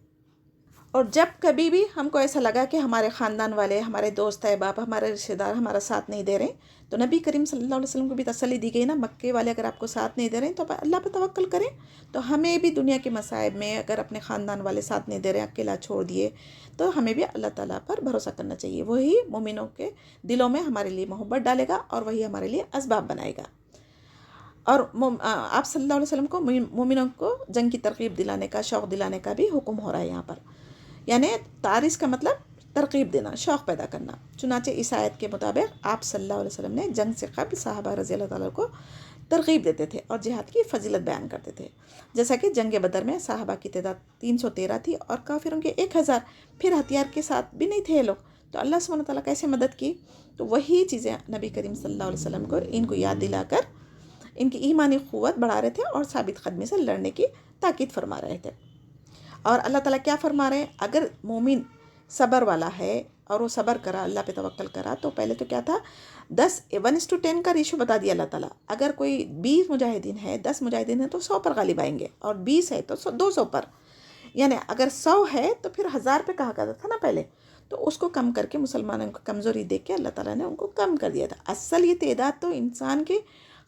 اور جب کبھی بھی ہم کو ایسا لگا کہ ہمارے خاندان والے، ہمارے دوست احباب، ہمارے رشتہ دار ہمارا ساتھ نہیں دے رہے، تو نبی کریم صلی اللہ علیہ وسلم کو بھی تسلی دی گئی نا، مکے والے اگر آپ کو ساتھ نہیں دے رہے ہیں تو اللہ پہ توکل کریں. تو ہمیں بھی دنیا کے مصائب میں اگر اپنے خاندان والے ساتھ نہیں دے رہے، اکیلا چھوڑ دیے، تو ہمیں بھی اللہ تعالیٰ پر بھروسہ کرنا چاہیے. وہی مومنوں کے دلوں میں ہمارے لیے محبت ڈالے گا اور وہی ہمارے لیے اسباب بنائے گا. اور آپ صلی اللہ علیہ وسلم کو مومنوں کو جنگ کی ترغیب دلانے کا، شوق دلانے کا بھی حکم ہو رہا ہے یہاں پر. یعنی تعریض کا مطلب ترغیب دینا، شوق پیدا کرنا. چنانچہ اس آیت کے مطابق آپ صلی اللہ علیہ وسلم نے جنگ سے قبل صحابہ رضی اللہ تعالیٰ کو ترغیب دیتے تھے اور جہاد کی فضیلت بیان کرتے تھے. جیسا کہ جنگ بدر میں صحابہ کی تعداد 313 تھی اور کافروں کے 1000، پھر ہتھیار کے ساتھ بھی نہیں تھے یہ لوگ. تو اللہ سبحانہ تعالیٰ کیسے مدد کی؟ تو وہی چیزیں نبی کریم صلی اللہ علیہ وسلم کو ان کو یاد دلا کر ان کی ایمانی قوت بڑھا رہے تھے اور ثابت قدمی سے لڑنے کی تاکید فرما رہے تھے. اور اللہ تعالیٰ کیا فرما رہے ہیں؟ اگر مومن صبر والا ہے اور وہ صبر کرا، اللہ پہ توکل کرا، تو پہلے تو کیا تھا، 1:10 کا ریشو بتا دیا اللہ تعالیٰ. اگر کوئی 20 مجاہدین ہے، 10 مجاہدین ہیں تو 100 پر غالب آئیں گے، اور 20 ہے تو 200 پر. یعنی اگر 100 ہے تو پھر 1000 پہ کہا کرتا تھا نا پہلے، تو اس کو کم کر کے مسلمانوں کو کمزوری دیکھ کے اللہ تعالیٰ نے ان کو کم کر دیا تھا. اصل یہ تعداد تو انسان کے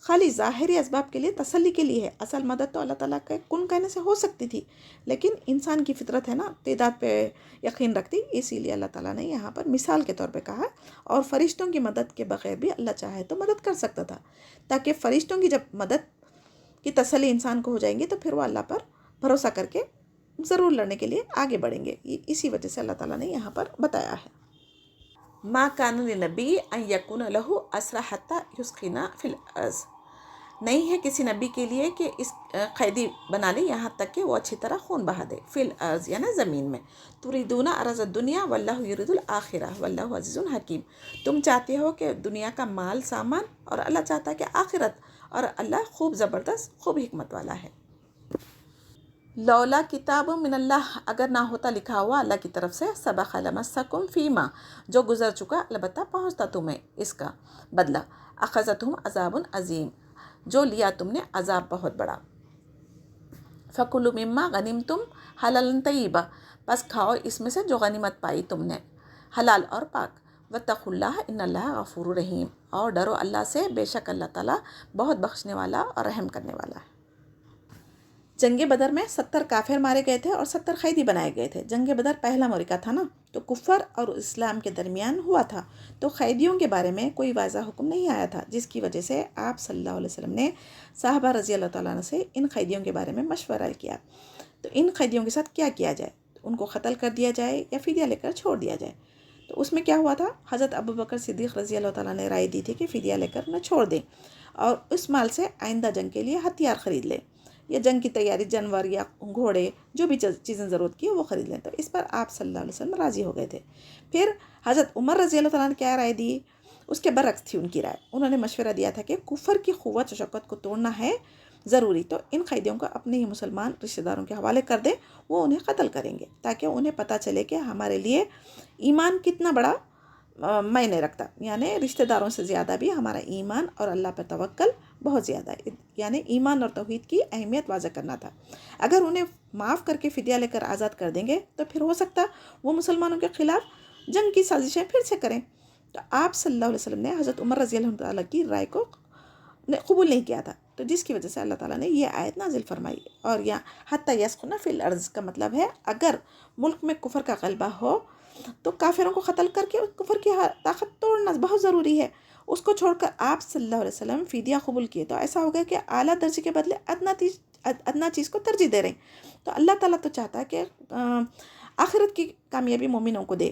خالی ظاہری اسباب کے لیے، تسلی کے لیے ہے. اصل مدد تو اللہ تعالیٰ کے کن کہنے سے ہو سکتی تھی، لیکن انسان کی فطرت ہے نا تعداد پہ یقین رکھتی، اسی لیے اللہ تعالیٰ نے یہاں پر مثال کے طور پہ کہا. اور فرشتوں کی مدد کے بغیر بھی اللہ چاہے تو مدد کر سکتا تھا، تاکہ فرشتوں کی جب مدد کی تسلی انسان کو ہو جائیں گی تو پھر وہ اللہ پر بھروسہ کر کے ضرور لڑنے کے لیے آگے بڑھیں گے. اسی وجہ سے اللہ تعالیٰ نے یہاں پر بتایا ہے. ما کان للنبی ان یکون لہ اسرا حتی یثخن فی الارض. نہیں ہے کسی نبی کے لیے کہ اس قیدی بنا لے یہاں تک کہ وہ اچھی طرح خون بہا دے. فی الارض یعنی زمین میں. تریدون عرض الدنیا واللہ یرید الآخرہ واللہ عزیز حکیم. تم چاہتے ہو کہ دنیا کا مال سامان، اور اللہ چاہتا ہے کہ آخرت، اور اللہ خوب زبردست، خوب حکمت والا ہے. لولا کتاب من اللہ، اگر نہ ہوتا لکھا ہوا اللہ کی طرف سے، سبق لمسکم فیما، جو گزر چکا البتہ پہنچتا تمہیں اس کا بدلہ. اخذتہم عذاب عظیم، جو لیا تم نے عذاب بہت بڑا. فکلوا مما غنمتم حلالا طیبا، پس کھاؤ اس میں سے جو غنیمت پائی تم نے حلال اور پاک. واتقوا اللہ ان اللہ غفور رحیم، اور ڈرو اللہ سے، بے شک اللہ تعالیٰ بہت بخشنے والا اور رحم کرنے والا ہے. جنگ بدر میں 70 کافر مارے گئے تھے اور 70 قیدی بنائے گئے تھے. جنگ بدر پہلا معرکہ تھا نا، تو کفر اور اسلام کے درمیان ہوا تھا، تو قیدیوں کے بارے میں کوئی واضح حکم نہیں آیا تھا، جس کی وجہ سے آپ صلی اللہ علیہ وسلم نے صحابہ رضی اللہ تعالیٰ عنہ سے ان قیدیوں کے بارے میں مشورہ کیا. تو ان قیدیوں کے ساتھ کیا کیا جائے؟ ان کو قتل کر دیا جائے یا فدیہ لے کر چھوڑ دیا جائے؟ تو اس میں کیا ہوا تھا، حضرت ابوبکر صدیق رضی اللہ تعالیٰ نے رائے دی تھی کہ فدیہ لے کر نہ چھوڑ دیں، اور اس مال سے آئندہ جنگ کے لیے ہتھیار خرید لیں، یا جنگ کی تیاری، جانور یا گھوڑے، جو بھی چیزیں ضرورت کی وہ خرید لیں. تو اس پر آپ صلی اللہ علیہ وسلم راضی ہو گئے تھے. پھر حضرت عمر رضی اللہ تعالیٰ نے کیا رائے دی؟ اس کے برعکس تھی ان کی رائے. انہوں نے مشورہ دیا تھا کہ کفر کی قوت و شوکت کو توڑنا ہے ضروری، تو ان قیدیوں کو اپنے ہی مسلمان رشتہ داروں کے حوالے کر دیں، وہ انہیں قتل کریں گے، تاکہ انہیں پتہ چلے کہ ہمارے لیے ایمان کتنا بڑا معنی رکھتا. یعنی رشتہ داروں سے زیادہ بھی ہمارا ایمان اور اللہ پر توکل بہت زیادہ ہے. یعنی ایمان اور توحید کی اہمیت واضح کرنا تھا. اگر انہیں معاف کر کے فدیہ لے کر آزاد کر دیں گے تو پھر ہو سکتا وہ مسلمانوں کے خلاف جنگ کی سازشیں پھر سے کریں. تو آپ صلی اللہ علیہ وسلم نے حضرت عمر رضی اللہ تعالیٰ کی رائے کو قبول نہیں کیا تھا، تو جس کی وجہ سے اللہ تعالیٰ نے یہ آیت نازل فرمائی. اور یہاں حتی یسخن فی الارض کا مطلب ہے اگر ملک میں کفر کا غلبہ ہو تو کافروں کو قتل کر کے کفر کی طاقت توڑنا بہت ضروری ہے. اس کو چھوڑ کر آپ صلی اللہ علیہ وسلم فدیہ قبول کیے، تو ایسا ہو گیا کہ اعلیٰ درجے کے بدلے ادنا چیز کو ترجیح دے رہے ہیں. تو اللہ تعالیٰ تو چاہتا ہے کہ آخرت کی کامیابی مومنوں کو دے.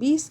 20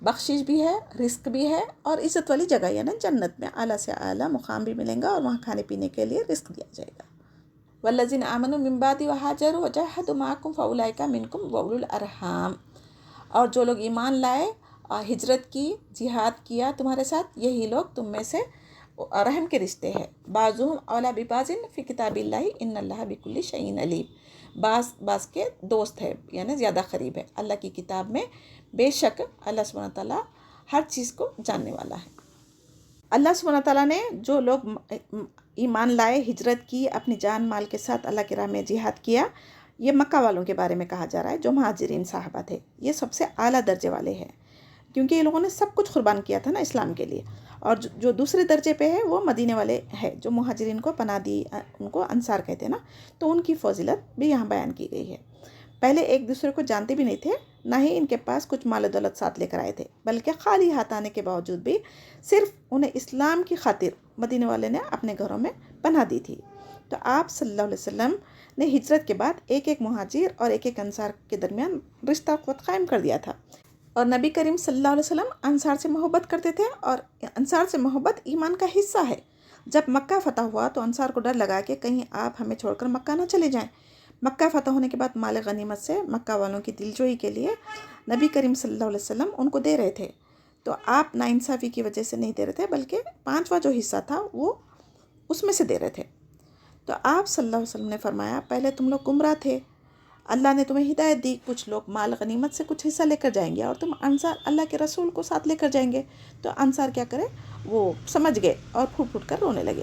بخشش بھی ہے، رزق بھی ہے، اور عزت والی جگہ یعنی جنت میں اعلیٰ سے اعلیٰ مقام بھی ملیں گا، اور وہاں کھانے پینے کے لیے رزق دیا جائے گا۔ والذین آمنوا من بعد وہاجروا وجاہدوا معکم فاولئک منکم واولو الارحام، اور جو لوگ ایمان لائے اور ہجرت کی، جہاد کیا تمہارے ساتھ، یہی لوگ تم میں سے رحم کے رشتے ہیں۔ بعضهم اولی ببعض فی کتاب اللہ ان اللہ بکل شیء علیم، بعض کے دوست ہے یعنی زیادہ قریب ہے اللہ کی کتاب میں، بے شک اللہ سبحانہ تعالیٰ ہر چیز کو جاننے والا ہے۔ اللہ سبحانہ تعالیٰ نے جو لوگ ایمان لائے، ہجرت کی، اپنی جان مال کے ساتھ اللہ کی راہ میں جہاد کیا، یہ مکہ والوں کے بارے میں کہا جا رہا ہے جو مہاجرین صحابہ تھے، یہ سب سے اعلیٰ درجے والے ہیں، کیونکہ یہ لوگوں نے سب کچھ قربان کیا تھا نا اسلام کے لیے۔ اور جو دوسرے درجے پہ ہے وہ مدینے والے ہیں جو مہاجرین کو پناہ دی، ان کو انصار کہتے ہیں نا، تو ان کی فضیلت بھی یہاں بیان کی گئی ہے۔ پہلے ایک دوسرے کو جانتے بھی نہیں تھے، نہ ہی ان کے پاس کچھ مال و دولت ساتھ لے کر آئے تھے، بلکہ خالی ہاتھ آنے کے باوجود بھی صرف انہیں اسلام کی خاطر مدینے والے نے اپنے گھروں میں پناہ دی تھی۔ تو آپ صلی اللہ علیہ وسلم نے ہجرت کے بعد ایک ایک مہاجر اور ایک ایک انصار کے درمیان رشتہ خود قائم کر دیا تھا، اور نبی کریم صلی اللہ علیہ وسلم انصار سے محبت کرتے تھے، اور انصار سے محبت ایمان کا حصہ ہے۔ جب مکہ فتح ہوا تو انصار کو ڈر لگا کہ کہیں آپ ہمیں چھوڑ کر مکہ نہ چلے جائیں۔ مکہ فتح ہونے کے بعد مال غنیمت سے مکہ والوں کی دلجوئی کے لیے نبی کریم صلی اللہ علیہ وسلم ان کو دے رہے تھے، تو آپ ناانصافی کی وجہ سے نہیں دے رہے تھے، بلکہ 5واں جو حصہ تھا وہ اس میں سے دے رہے تھے۔ تو آپ صلی اللہ علیہ وسلم نے فرمایا پہلے تم لوگ گمراہ تھے، اللہ نے تمہیں ہدایت دی، کچھ لوگ مال غنیمت سے کچھ حصہ لے کر جائیں گے اور تم انصار اللہ کے رسول کو ساتھ لے کر جائیں گے۔ تو انصار کیا کرے، وہ سمجھ گئے اور پھوٹ پھوٹ کر رونے لگے،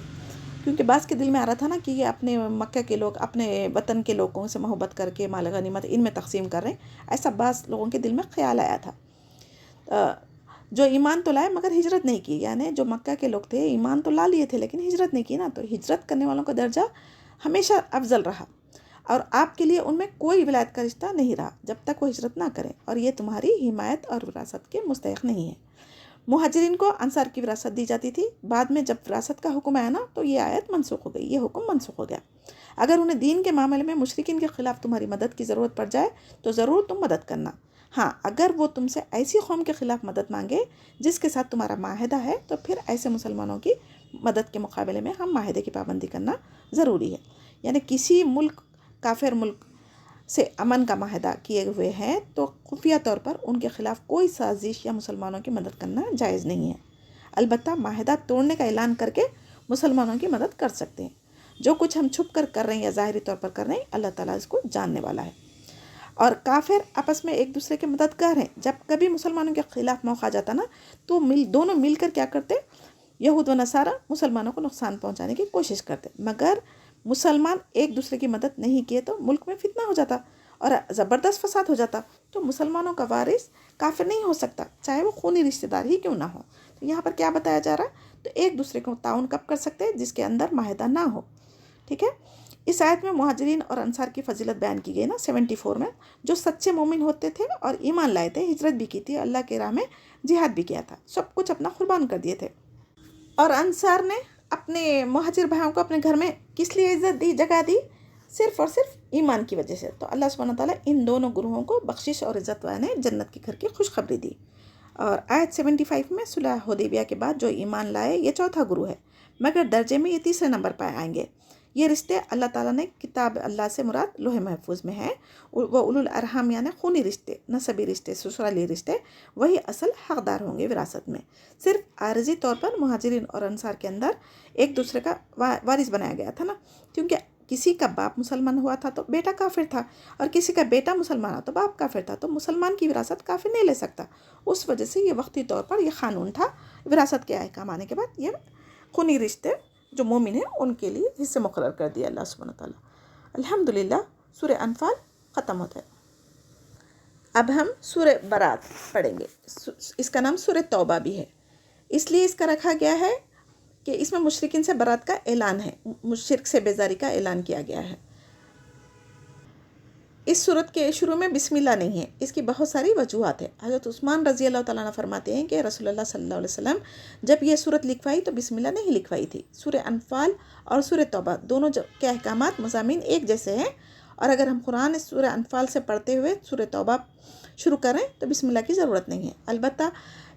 کیونکہ بعض کے دل میں آ رہا تھا نا کہ یہ اپنے مکہ کے لوگ اپنے وطن کے لوگوں سے محبت کر کے مال غنیمت ان میں تقسیم کر رہے ہیں، ایسا بعض لوگوں کے دل میں خیال آیا تھا۔ جو ایمان تو لائے مگر ہجرت نہیں کی، یعنی جو مکہ کے لوگ تھے ایمان تو لا لیے تھے لیکن ہجرت نہیں کی نا، تو ہجرت کرنے والوں کا درجہ ہمیشہ افضل رہا، اور آپ کے لیے ان میں کوئی ولایت کا رشتہ نہیں رہا جب تک وہ ہجرت نہ کریں، اور یہ تمہاری حمایت اور وراثت کے مستحق نہیں ہے۔ مہاجرین کو انصار کی وراثت دی جاتی تھی، بعد میں جب وراثت کا حکم آیا نا تو یہ آیت منسوخ ہو گئی، یہ حکم منسوخ ہو گیا۔ اگر انہیں دین کے معاملے میں مشرکین کے خلاف تمہاری مدد کی ضرورت پڑ جائے تو ضرور تم مدد کرنا، ہاں اگر وہ تم سے ایسی قوم کے خلاف مدد مانگے جس کے ساتھ تمہارا معاہدہ ہے تو پھر ایسے مسلمانوں کی مدد کے مقابلے میں ہم معاہدے کی پابندی کرنا ضروری ہے۔ یعنی کسی ملک، کافر ملک سے امن کا معاہدہ کیے ہوئے ہیں تو خفیہ طور پر ان کے خلاف کوئی سازش یا مسلمانوں کی مدد کرنا جائز نہیں ہے، البتہ معاہدہ توڑنے کا اعلان کر کے مسلمانوں کی مدد کر سکتے ہیں۔ جو کچھ ہم چھپ کر کر رہے ہیں یا ظاہری طور پر کر رہے ہیں اللہ تعالیٰ اس کو جاننے والا ہے۔ اور کافر آپس میں ایک دوسرے کے مددگار ہیں، جب کبھی مسلمانوں کے خلاف موقع جاتا نا تو دونوں مل کر کیا کرتے، یہود و نصارہ مسلمانوں کو نقصان پہنچانے کی کوشش کرتے، مگر مسلمان ایک دوسرے کی مدد نہیں کیے تو ملک میں فتنہ ہو جاتا اور زبردست فساد ہو جاتا، تو مسلمانوں کا وارث کافر نہیں ہو سکتا چاہے وہ خونی رشتہ دار ہی کیوں نہ ہو۔ تو یہاں پر کیا بتایا جا رہا ہے، تو ایک دوسرے کو تعاون کب کر سکتے جس کے اندر معاہدہ نہ ہو، ٹھیک ہے۔ اس آیت میں مہاجرین اور انصار کی فضیلت بیان کی گئی نا 74 میں، جو سچے مومن ہوتے تھے اور ایمان لائے تھے، ہجرت بھی کی تھی، اللہ کے راہ میں جہاد بھی کیا تھا، سب کچھ اپنا قربان کر دیے تھے۔ اور انصار نے اپنے مہاجر بھائیوں کو اپنے گھر میں کس لیے عزت دی، جگہ دی، صرف اور صرف ایمان کی وجہ سے، تو اللہ سبحانہ تعالیٰ ان دونوں گروہوں کو بخشش اور عزت والے نے جنت کے گھر کی خوشخبری دی۔ اور آیت 75 میں صلح حدیبیہ کے بعد جو ایمان لائے یہ چوتھا گروہ ہے، مگر درجے میں یہ تیسرے نمبر پر آئیں گے۔ یہ رشتے اللہ تعالیٰ نے کتاب اللہ سے مراد لوح محفوظ میں ہیں، وہ اولو الارحام یعنی خونی رشتے، نسبی رشتے، سسرالی رشتے، وہی اصل حقدار ہوں گے وراثت میں۔ صرف عارضی طور پر مہاجرین اور انصار کے اندر ایک دوسرے کا وارث بنایا گیا تھا نا، کیونکہ کسی کا باپ مسلمان ہوا تھا تو بیٹا کافر تھا، اور کسی کا بیٹا مسلمان ہوا تو باپ کافر تھا، تو مسلمان کی وراثت کافر نہیں لے سکتا، اس وجہ سے یہ وقتی طور پر یہ قانون تھا، وراثت کے احکام آنے کے بعد یہ خونی رشتے جو مومن ہیں ان کے لیے حصے مقرر کر دیا اللہ سبحانہ تعالیٰ۔ الحمدللہ سورہ انفال ختم ہوتا ہے۔ اب ہم سورہ برات پڑھیں گے، اس کا نام سورہ توبہ بھی ہے، اس لیے اس کا رکھا گیا ہے کہ اس میں مشرکین سے برات کا اعلان ہے، شرک سے بیزاری کا اعلان کیا گیا ہے۔ اس سورت کے شروع میں بسم اللہ نہیں ہے، اس کی بہت ساری وجوہات ہیں۔ حضرت عثمان رضی اللہ تعالیٰ عنہ فرماتے ہیں کہ رسول اللہ صلی اللہ علیہ وسلم جب یہ سورت لکھوائی تو بسم اللہ نہیں لکھوائی تھی۔ سورہ انفال اور سورہ توبہ دونوں کے احکامات مضامین ایک جیسے ہیں، اور اگر ہم قرآن سورہ انفال سے پڑھتے ہوئے سورہ توبہ شروع کریں تو بسم اللہ کی ضرورت نہیں ہے. البتہ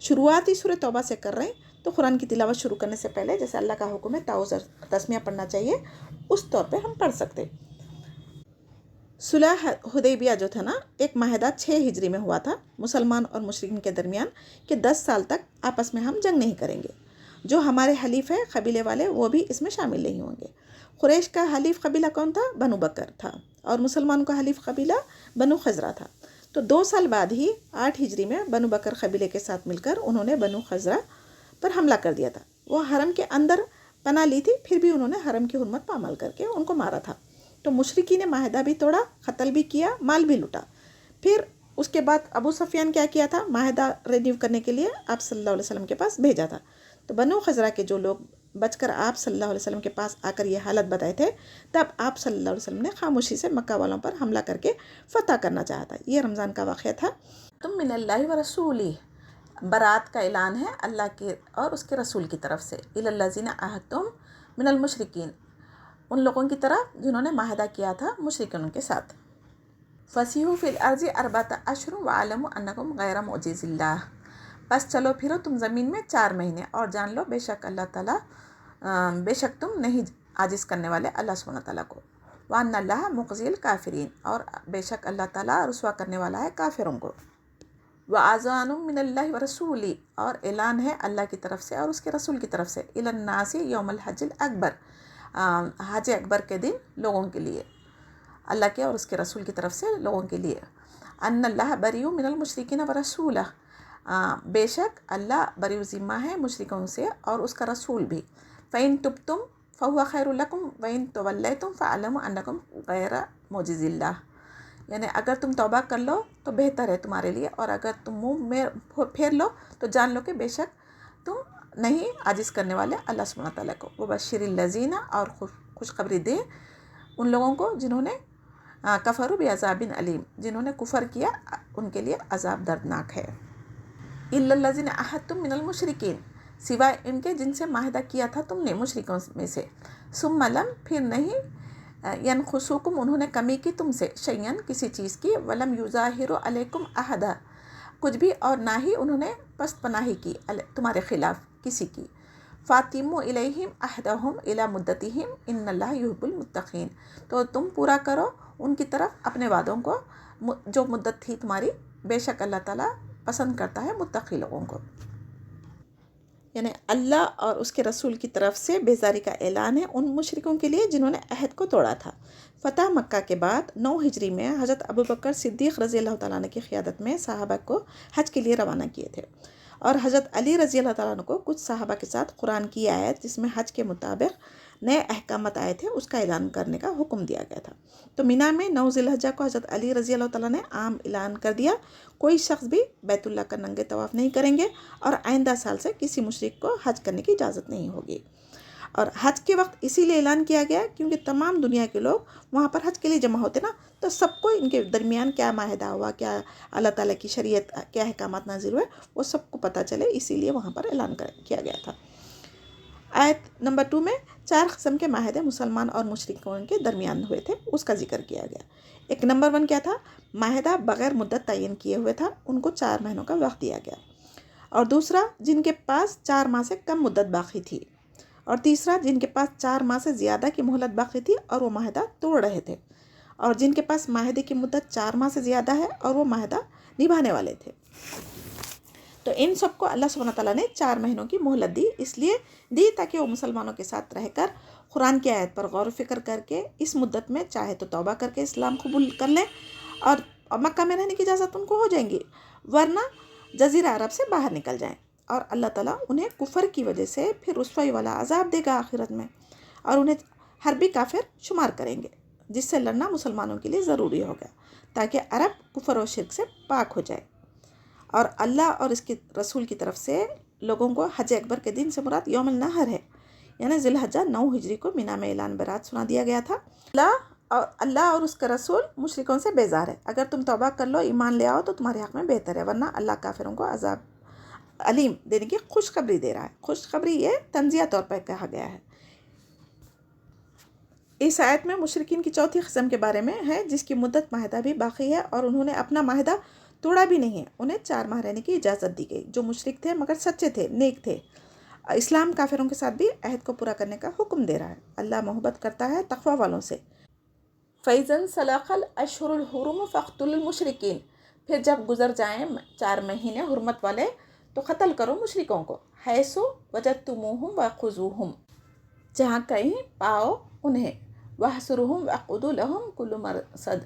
شروعات ہی سورہ توبہ سے کر رہے ہیں تو قرآن کی تلاوت شروع کرنے سے پہلے جیسے اللہ کا حکم ہے تعوذ تسمیہ پڑھنا چاہیے، اس طور پہ ہم پڑھ سکتے. صلح حدیبیہ جو تھا نا، ایک معاہدہ 6 ہجری میں ہوا تھا مسلمان اور مشرکین کے درمیان کہ 10 سال تک آپس میں ہم جنگ نہیں کریں گے. جو ہمارے حلیف ہے قبیلے والے وہ بھی اس میں شامل نہیں ہوں گے. قریش کا حلیف قبیلہ کون تھا؟ بنو بکر تھا، اور مسلمان کا حلیف قبیلہ بنو خزرہ تھا. تو 2 سال بعد ہی 8 ہجری میں بنو بکر قبیلے کے ساتھ مل کر انہوں نے بنو خزرہ پر حملہ کر دیا تھا. وہ حرم کے اندر پناہ لی تھی، پھر بھی انہوں نے حرم کی حرمت پامال کر کے ان کو مارا تھا. تو مشرکین نے معاہدہ بھی توڑا، قتل بھی کیا، مال بھی لوٹا. پھر اس کے بعد ابو سفیان کیا کیا تھا؟ معاہدہ رینیو کرنے کے لیے آپ صلی اللہ علیہ وسلم کے پاس بھیجا تھا. تو بنو خزرہ کے جو لوگ بچ کر آپ صلی اللہ علیہ وسلم کے پاس آ کر یہ حالت بتائے تھے، تب آپ صلی اللہ علیہ وسلم نے خاموشی سے مکہ والوں پر حملہ کر کے فتح کرنا چاہا تھا. یہ رمضان کا واقعہ تھا. تم من اللہ و رسولی، برات کا اعلان ہے اللہ کے اور اس کے رسول کی طرف سے. الی الذین عاہدتم من المشرکین، ان لوگوں کی طرف جنہوں نے معاہدہ کیا تھا مشرکین کے ساتھ. فسیحوا فی الارض اربعۃ اشہر واعلموا انکم غیر معجز اللہ، بس چلو پھرو تم زمین میں 4 مہینے اور جان لو بے شک اللہ تعالیٰ بے شک تم نہیں عاجز کرنے والے اللہ سبحانہ تعالیٰ کو. وان اللہ مخزی الکافرین، اور بے شک اللہ تعالیٰ رسوا کرنے والا ہے کافروں کو. وَأَذَانٌ مِّنَ اللَّهِ وَرَسُولِهِ، اور اعلان ہے اللہ کی طرف سے اور اس کے رسول کی طرف سے. إِلَى النَّاسِ يَوْمَ الْحَجِّ الْأَكْبَرِ، حج اکبر کے دن لوگوں کے لیے، اللہ کے اور اس کے رسول کی طرف سے لوگوں کے لیے. أَنَّ اللَّهَ بَرِيءٌ مِّنَ الْمُشْرِكِينَ وَرَسُولُهُ، بے شک اللہ بری ذمہ ہے مشرکوں سے اور اس کا رسول بھی. فَإِن تُبْتُمْ فَهُوَ خَيْرٌ لَكُمْ وَإِن تَوَلَّيْتُمْ فَاعْلَمُوا أَنَّكُمْ غَيْرَ مُعْجِزِي اللَّهِ، یعنی اگر تم توبہ کر لو تو بہتر ہے تمہارے لیے، اور اگر تم منہ پھیر لو تو جان لو کہ بے شک تم نہیں عاجز کرنے والے اللہ سبحانہ تعالیٰ کو. وَبَشِّرِ الَّذِينَ، اور خوشخبری دے ان لوگوں کو جنہوں نے کفروا بعذاب علیم، جنہوں نے کفر کیا ان کے لیے عذاب دردناک ہے. إِلَّا الَّذِينَ عَاهَدتُّم مِّنَ الْمُشْرِكِينَ، سوائے ان کے جن سے معاہدہ کیا تھا تم نے مشرکوں میں سے. ثُمَّ لَمْ، پھر نہیں، يَنْقُصُوكُمْ، انہوں نے کمی کی تم سے، شیئاً کسی چیز کی، وَلَمْ يُظَاهِرُوا عَلَيْكُمْ أَحَدًا، کچھ بھی، اور نہ ہی انہوں نے پست پناہی کی تمہارے خلاف کسی کی. فَأَتِمُّوا إِلَيْهِمْ عَهْدَهُمْ إِلَى مُدَّتِهِمْ إِنَّ اللَّهَ يُحِبُّ الْمُتَّقِينَ، تو تم پورا کرو ان کی طرف اپنے وعدوں کو، جو مدت تھی تمہاری، بے شک اللہ تعالیٰ پسند کرتا ہے متقی لوگوں کو. یعنی اللہ اور اس کے رسول کی طرف سے بیزاری کا اعلان ہے ان مشرکوں کے لیے جنہوں نے عہد کو توڑا تھا. فتح مکہ کے بعد 9 ہجری میں حضرت ابوبکر صدیق رضی اللہ تعالیٰ عنہ کی قیادت میں صحابہ کو حج کے لیے روانہ کیے تھے، اور حضرت علی رضی اللہ تعالیٰ عنہ کو کچھ صحابہ کے ساتھ قرآن کی آیت جس میں حج کے مطابق نئے احکامات آئے تھے اس کا اعلان کرنے کا حکم دیا گیا تھا. تو مینا میں 9 ذی الحجہ کو حضرت علی رضی اللہ تعالیٰ نے عام اعلان کر دیا، کوئی شخص بھی بیت اللہ کا ننگے طواف نہیں کریں گے، اور آئندہ سال سے کسی مشرک کو حج کرنے کی اجازت نہیں ہوگی. اور حج کے وقت اسی لیے اعلان کیا گیا کیونکہ تمام دنیا کے لوگ وہاں پر حج کے لیے جمع ہوتے نا، تو سب کو ان کے درمیان کیا معاہدہ ہوا، کیا اللہ تعالیٰ کی شریعت، کیا احکامات نازل ہوئے، وہ سب کو پتہ چلے، اسی لیے وہاں پر اعلان کیا گیا تھا. آیت نمبر 2 میں 4 قسم کے معاہدے مسلمان اور مشرکوں کے درمیان ہوئے تھے، اس کا ذکر کیا گیا. ایک نمبر 1 کیا تھا؟ معاہدہ بغیر مدت تعین کیے ہوئے تھا، ان کو 4 مہینوں کا وقت دیا گیا. اور دوسرا، جن کے پاس 4 ماہ سے کم مدت باقی تھی. اور تیسرا، جن کے پاس 4 ماہ سے زیادہ کی مہلت باقی تھی اور وہ معاہدہ توڑ رہے تھے. اور جن کے پاس معاہدے کی مدت 4 ماہ سے زیادہ ہے اور وہ معاہدہ نبھانے والے تھے. تو ان سب کو اللہ سبحانہ تعالیٰ نے 4 مہینوں کی مہلت دی، اس لیے دی تاکہ وہ مسلمانوں کے ساتھ رہ کر قرآن کی آیت پر غور و فکر کر کے اس مدت میں چاہے تو توبہ کر کے اسلام قبول کر لیں، اور مکہ میں رہنے کی اجازت ان کو ہو جائیں گی، ورنہ جزیرہ عرب سے باہر نکل جائیں، اور اللہ تعالیٰ انہیں کفر کی وجہ سے پھر رسوائی والا عذاب دے گا آخرت میں، اور انہیں حربی کافر شمار کریں گے، جس سے لڑنا مسلمانوں کے لیے ضروری ہوگا تاکہ عرب کفر و شرک سے پاک ہو جائے. اور اللہ اور اس کے رسول کی طرف سے لوگوں کو حج اکبر کے دن سے مراد یوم النحر ہے، یعنی ذی الحجہ 9 ہجری کو مینا میں اعلان برات سنا دیا گیا تھا. اللہ اور اس کا رسول مشرکوں سے بیزار ہے، اگر تم توبہ کر لو، ایمان لے آؤ تو تمہارے حق میں بہتر ہے، ورنہ اللہ کافروں کو عذاب علیم دینے کی خوشخبری دے رہا ہے. خوشخبری یہ تنزیہ طور پر کہا گیا ہے. اس آیت میں مشرکین کی چوتھی قسم کے بارے میں ہے جس کی مدت معاہدہ بھی باقی ہے اور انہوں نے اپنا معاہدہ توڑا بھی نہیں ہے. انہیں 4 ماہ رہنے کی اجازت دی گئی. جو مشرک تھے مگر سچے تھے، نیک تھے. اسلام کافروں کے ساتھ بھی عہد کو پورا کرنے کا حکم دے رہا ہے. اللہ محبت کرتا ہے تقوی والوں سے. فَإِذَا انْسَلَخَ الْأَشْهُرُ الْحُرُمُ فَاقْتُلُوا الْمُشْرِكِينَ. پھر جب گزر جائیں 4 مہینے حرمت والے تو قتل کرو مشرکوں کو. حَيْثُ وَجَدْتُمُوهُمْ وَخُذُوهُمْ. جہاں کہیں پاؤ انہیں. وَاحْصُرُوهُمْ وَاقْعُدُوا لَهُمْ كُلَّ مَرْصَدٍ.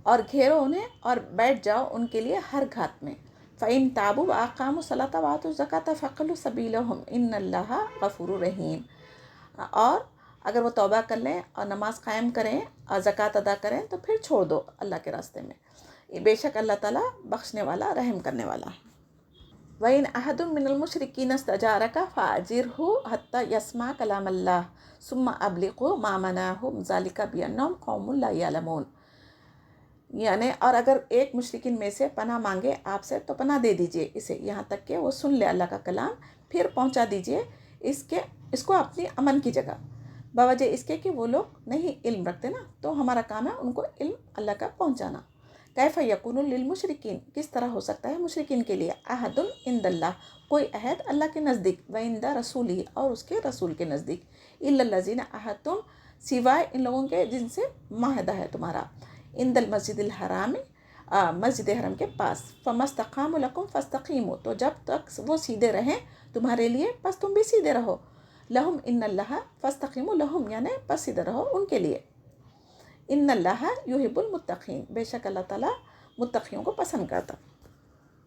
اور گھیرو انہیں اور بیٹھ جاؤ ان کے لیے ہر گھات میں. فَإِن تَابُوا وَأَقَامُوا الصَّلَاةَ وَآتُوا الزَّكَاةَ فَخَلُّوا سَبِيلَهُمْ إِنَّ اللَّهَ غَفُورٌ رَحِيمٌ. اور اگر وہ توبہ کر لیں اور نماز قائم کریں اور زکوٰۃ ادا کریں تو پھر چھوڑ دو اللہ کے راستے میں. بے شک اللہ تعالیٰ بخشنے والا رحم کرنے والا ہے. وَإِنْ أَحَدٌ مِّنَ الْمُشْرِكِينَ اسْتَجَارَكَ فَأَجِرْهُ حَتَّى يَسْمَعَ كَلَامَ اللَّهِ ثُمَّ أَبْلِغْهُ مَا مَنَعَهُمْ ذَلِكَ بِأَنَّهُمْ قَوْمٌ لَا يَعْلَمُونَ. یعنی اور اگر ایک مشرکین میں سے پناہ مانگے آپ سے تو پناہ دے دیجئے اسے یہاں تک کہ وہ سن لے اللہ کا کلام، پھر پہنچا دیجئے اس کو اپنی امن کی جگہ، بوجہ اس کے کہ وہ لوگ نہیں علم رکھتے نا، تو ہمارا کام ہے ان کو علم اللہ کا پہنچانا. کیف یکون للمشرکین، کس طرح ہو سکتا ہے مشرکین کے لیے، عہد عند اللہ، کوئی عہد اللہ کے نزدیک، وعند رسولہ، اور اس کے رسول کے نزدیک، الا الذین عہدتم، سوائے ان لوگوں کے جن سے معاہدہ ہے تمہارا، عند المسجد الحرام، مسجد حرم کے پاس. فما استقاموا لکم فاستقیموا، تو جب تک وہ سیدھے رہیں تمہارے لیے پس تم بھی سیدھے رہو. لہم ان اللہ، فاستقیموا لہم یعنی پس سیدھے رہو ان کے لیے. ان اللہ یحب المتقین، بے شک اللہ تعالیٰ متقیوں کو پسند کرتا.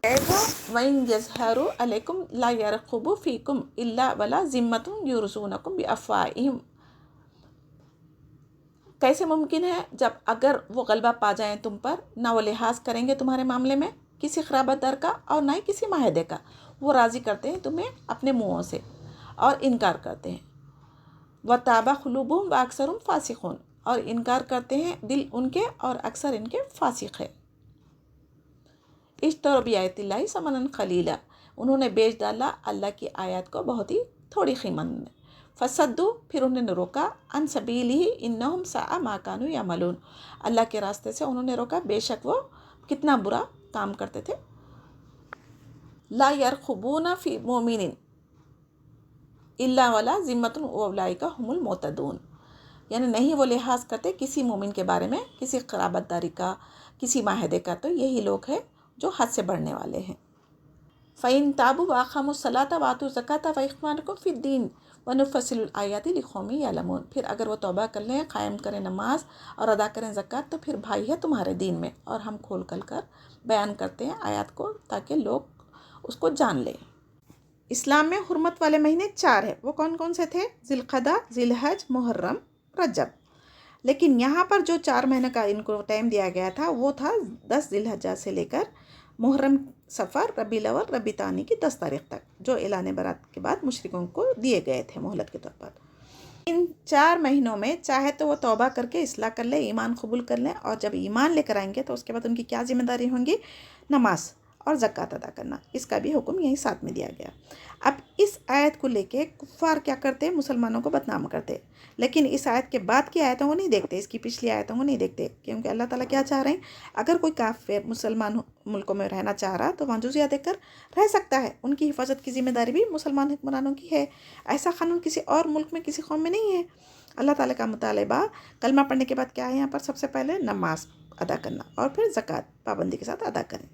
وَإِنْ يَظْهَرُوا عَلَيْكُمْ لَا يَرْقُبُوا فِيكُمْ إِلَّا وَلَا ذِمَّةٌ يُرْضُونَكُمْ بِأَفْوَاهِهِمْ. کیسے ممکن ہے جب اگر وہ غلبہ پا جائیں تم پر، نہ وہ لحاظ کریں گے تمہارے معاملے میں کسی قرابت دار کا اور نہ ہی کسی معاہدے کا. وہ راضی کرتے ہیں تمہیں اپنے منہوں سے اور انکار کرتے ہیں. وَتَابَ قُلُوبُهُمْ وَأَكْثَرُهُمْ فَاسِقُونَ، اور انکار کرتے ہیں دل ان کے اور اکثر ان کے فاسق ہے. اشتروا بآیات اللہ ثمنا قلیلا، انہوں نے بیچ ڈالا اللہ کی آیات کو بہت ہی تھوڑی قیمت میں. فصدوا، پھر انہوں نے روکا، عن سبیلہ انہم ساء ما کانوا یعملون، اللہ کے راستے سے انہوں نے روکا، بے شک وہ کتنا برا کام کرتے تھے. لا یرقبون فی مؤمن الا ولا ذمۃ واولئک هم المعتدون، یعنی نہیں وہ لحاظ کرتے کسی مومن کے بارے میں کسی قرابت داری کا، کسی معاہدے کا، تو یہی لوگ ہیں جو حد سے بڑھنے والے ہیں. فَإِن تَابُوا وَأَقَامُوا الصَّلَاةَ وَآتُوا الزَّكَاةَ فَإِخْوَانُكُمْ فِي الدِّينِ وَنُفَصِّلُ الْآيَاتِ لِقَوْمٍ يَعْلَمُونَ. پھر اگر وہ توبہ کر لیں، قائم کریں نماز اور ادا کریں زکوٰۃ تو پھر بھائی ہے تمہارے دین میں، اور ہم کھول کر بیان کرتے ہیں آیات کو تاکہ لوگ اس کو جان لیں. اسلام میں حرمت والے مہینے 4 ہیں. وہ کون کون سے تھے؟ ذی القعدہ، ذی الحج، محرم، رجب. لیکن یہاں پر جو 4 مہینے کا ان کو ٹائم دیا گیا تھا وہ تھا 10 ذی الحجہ سے لے کر محرم، صفر، ربیع الاول، ربیع ثانی کی 10 تاریخ تک، جو اعلان برات کے بعد مشرکوں کو دیے گئے تھے مہلت کے طور پر. ان 4 مہینوں میں چاہے تو وہ توبہ کر کے اصلاح کر لیں، ایمان قبول کر لیں، اور جب ایمان لے کر آئیں گے تو اس کے بعد ان کی کیا ذمہ داری ہوں گی؟ نماز اور زکوٰۃ ادا کرنا. اس کا بھی حکم یہیں ساتھ میں دیا گیا. اب اس آیت کو لے کے کفار کیا کرتے؟ مسلمانوں کو بدنام کرتے، لیکن اس آیت کے بعد کی آیتوں کو نہیں دیکھتے، اس کی پچھلی آیتوں کو نہیں دیکھتے، کیونکہ اللہ تعالیٰ کیا چاہ رہے ہیں؟ اگر کوئی کافر مسلمان ملکوں میں رہنا چاہ رہا تو وہاں جزیہ دے کر رہ سکتا ہے. ان کی حفاظت کی ذمہ داری بھی مسلمان حکمرانوں کی ہے. ایسا قانون کسی اور ملک میں، کسی قوم میں نہیں ہے. اللہ تعالیٰ کا مطالبہ کلمہ پڑھنے کے بعد کیا ہے؟ یہاں پر سب سے پہلے نماز ادا کرنا اور پھر زکوٰۃ پابندی کے ساتھ ادا کریں.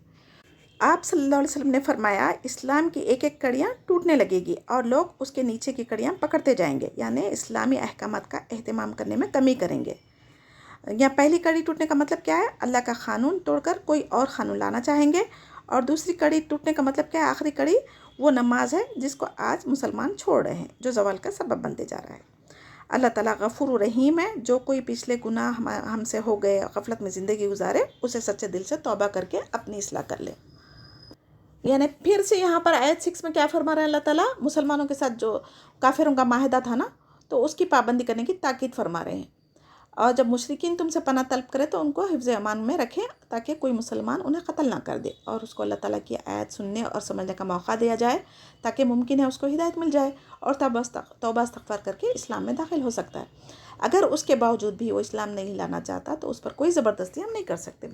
آپ صلی اللہ علیہ وسلم نے فرمایا اسلام کی ایک ایک کڑیاں ٹوٹنے لگے گی اور لوگ اس کے نیچے کی کڑیاں پکڑتے جائیں گے، یعنی اسلامی احکامات کا اہتمام کرنے میں کمی کریں گے. یہاں پہلی کڑی ٹوٹنے کا مطلب کیا ہے؟ اللہ کا قانون توڑ کر کوئی اور قانون لانا چاہیں گے. اور دوسری کڑی ٹوٹنے کا مطلب کیا ہے؟ آخری کڑی وہ نماز ہے جس کو آج مسلمان چھوڑ رہے ہیں، جو زوال کا سبب بنتے جا رہا ہے. اللہ تعالیٰ غفور رحیم ہے. جو کوئی پچھلے گناہ ہم سے ہو گئے، غفلت میں زندگی گزارے، اسے سچے دل سے توبہ کر کے اپنی اصلاح کر لے. یعنی پھر سے یہاں پر آیت 6 میں کیا فرما رہے ہیں اللہ تعالیٰ؟ مسلمانوں کے ساتھ جو کافروں کا معاہدہ تھا نا، تو اس کی پابندی کرنے کی تاکید فرما رہے ہیں. اور جب مشرکین تم سے پناہ طلب کرے تو ان کو حفظ امان میں رکھیں تاکہ کوئی مسلمان انہیں قتل نہ کر دے، اور اس کو اللہ تعالیٰ کی آیت سننے اور سمجھنے کا موقع دیا جائے تاکہ ممکن ہے اس کو ہدایت مل جائے اور توبہ استغفار کر کے اسلام میں داخل ہو سکتا ہے. اگر اس کے باوجود بھی وہ اسلام نہیں لانا چاہتا تو اس پر کوئی زبردستی ہم نہیں کر سکتے،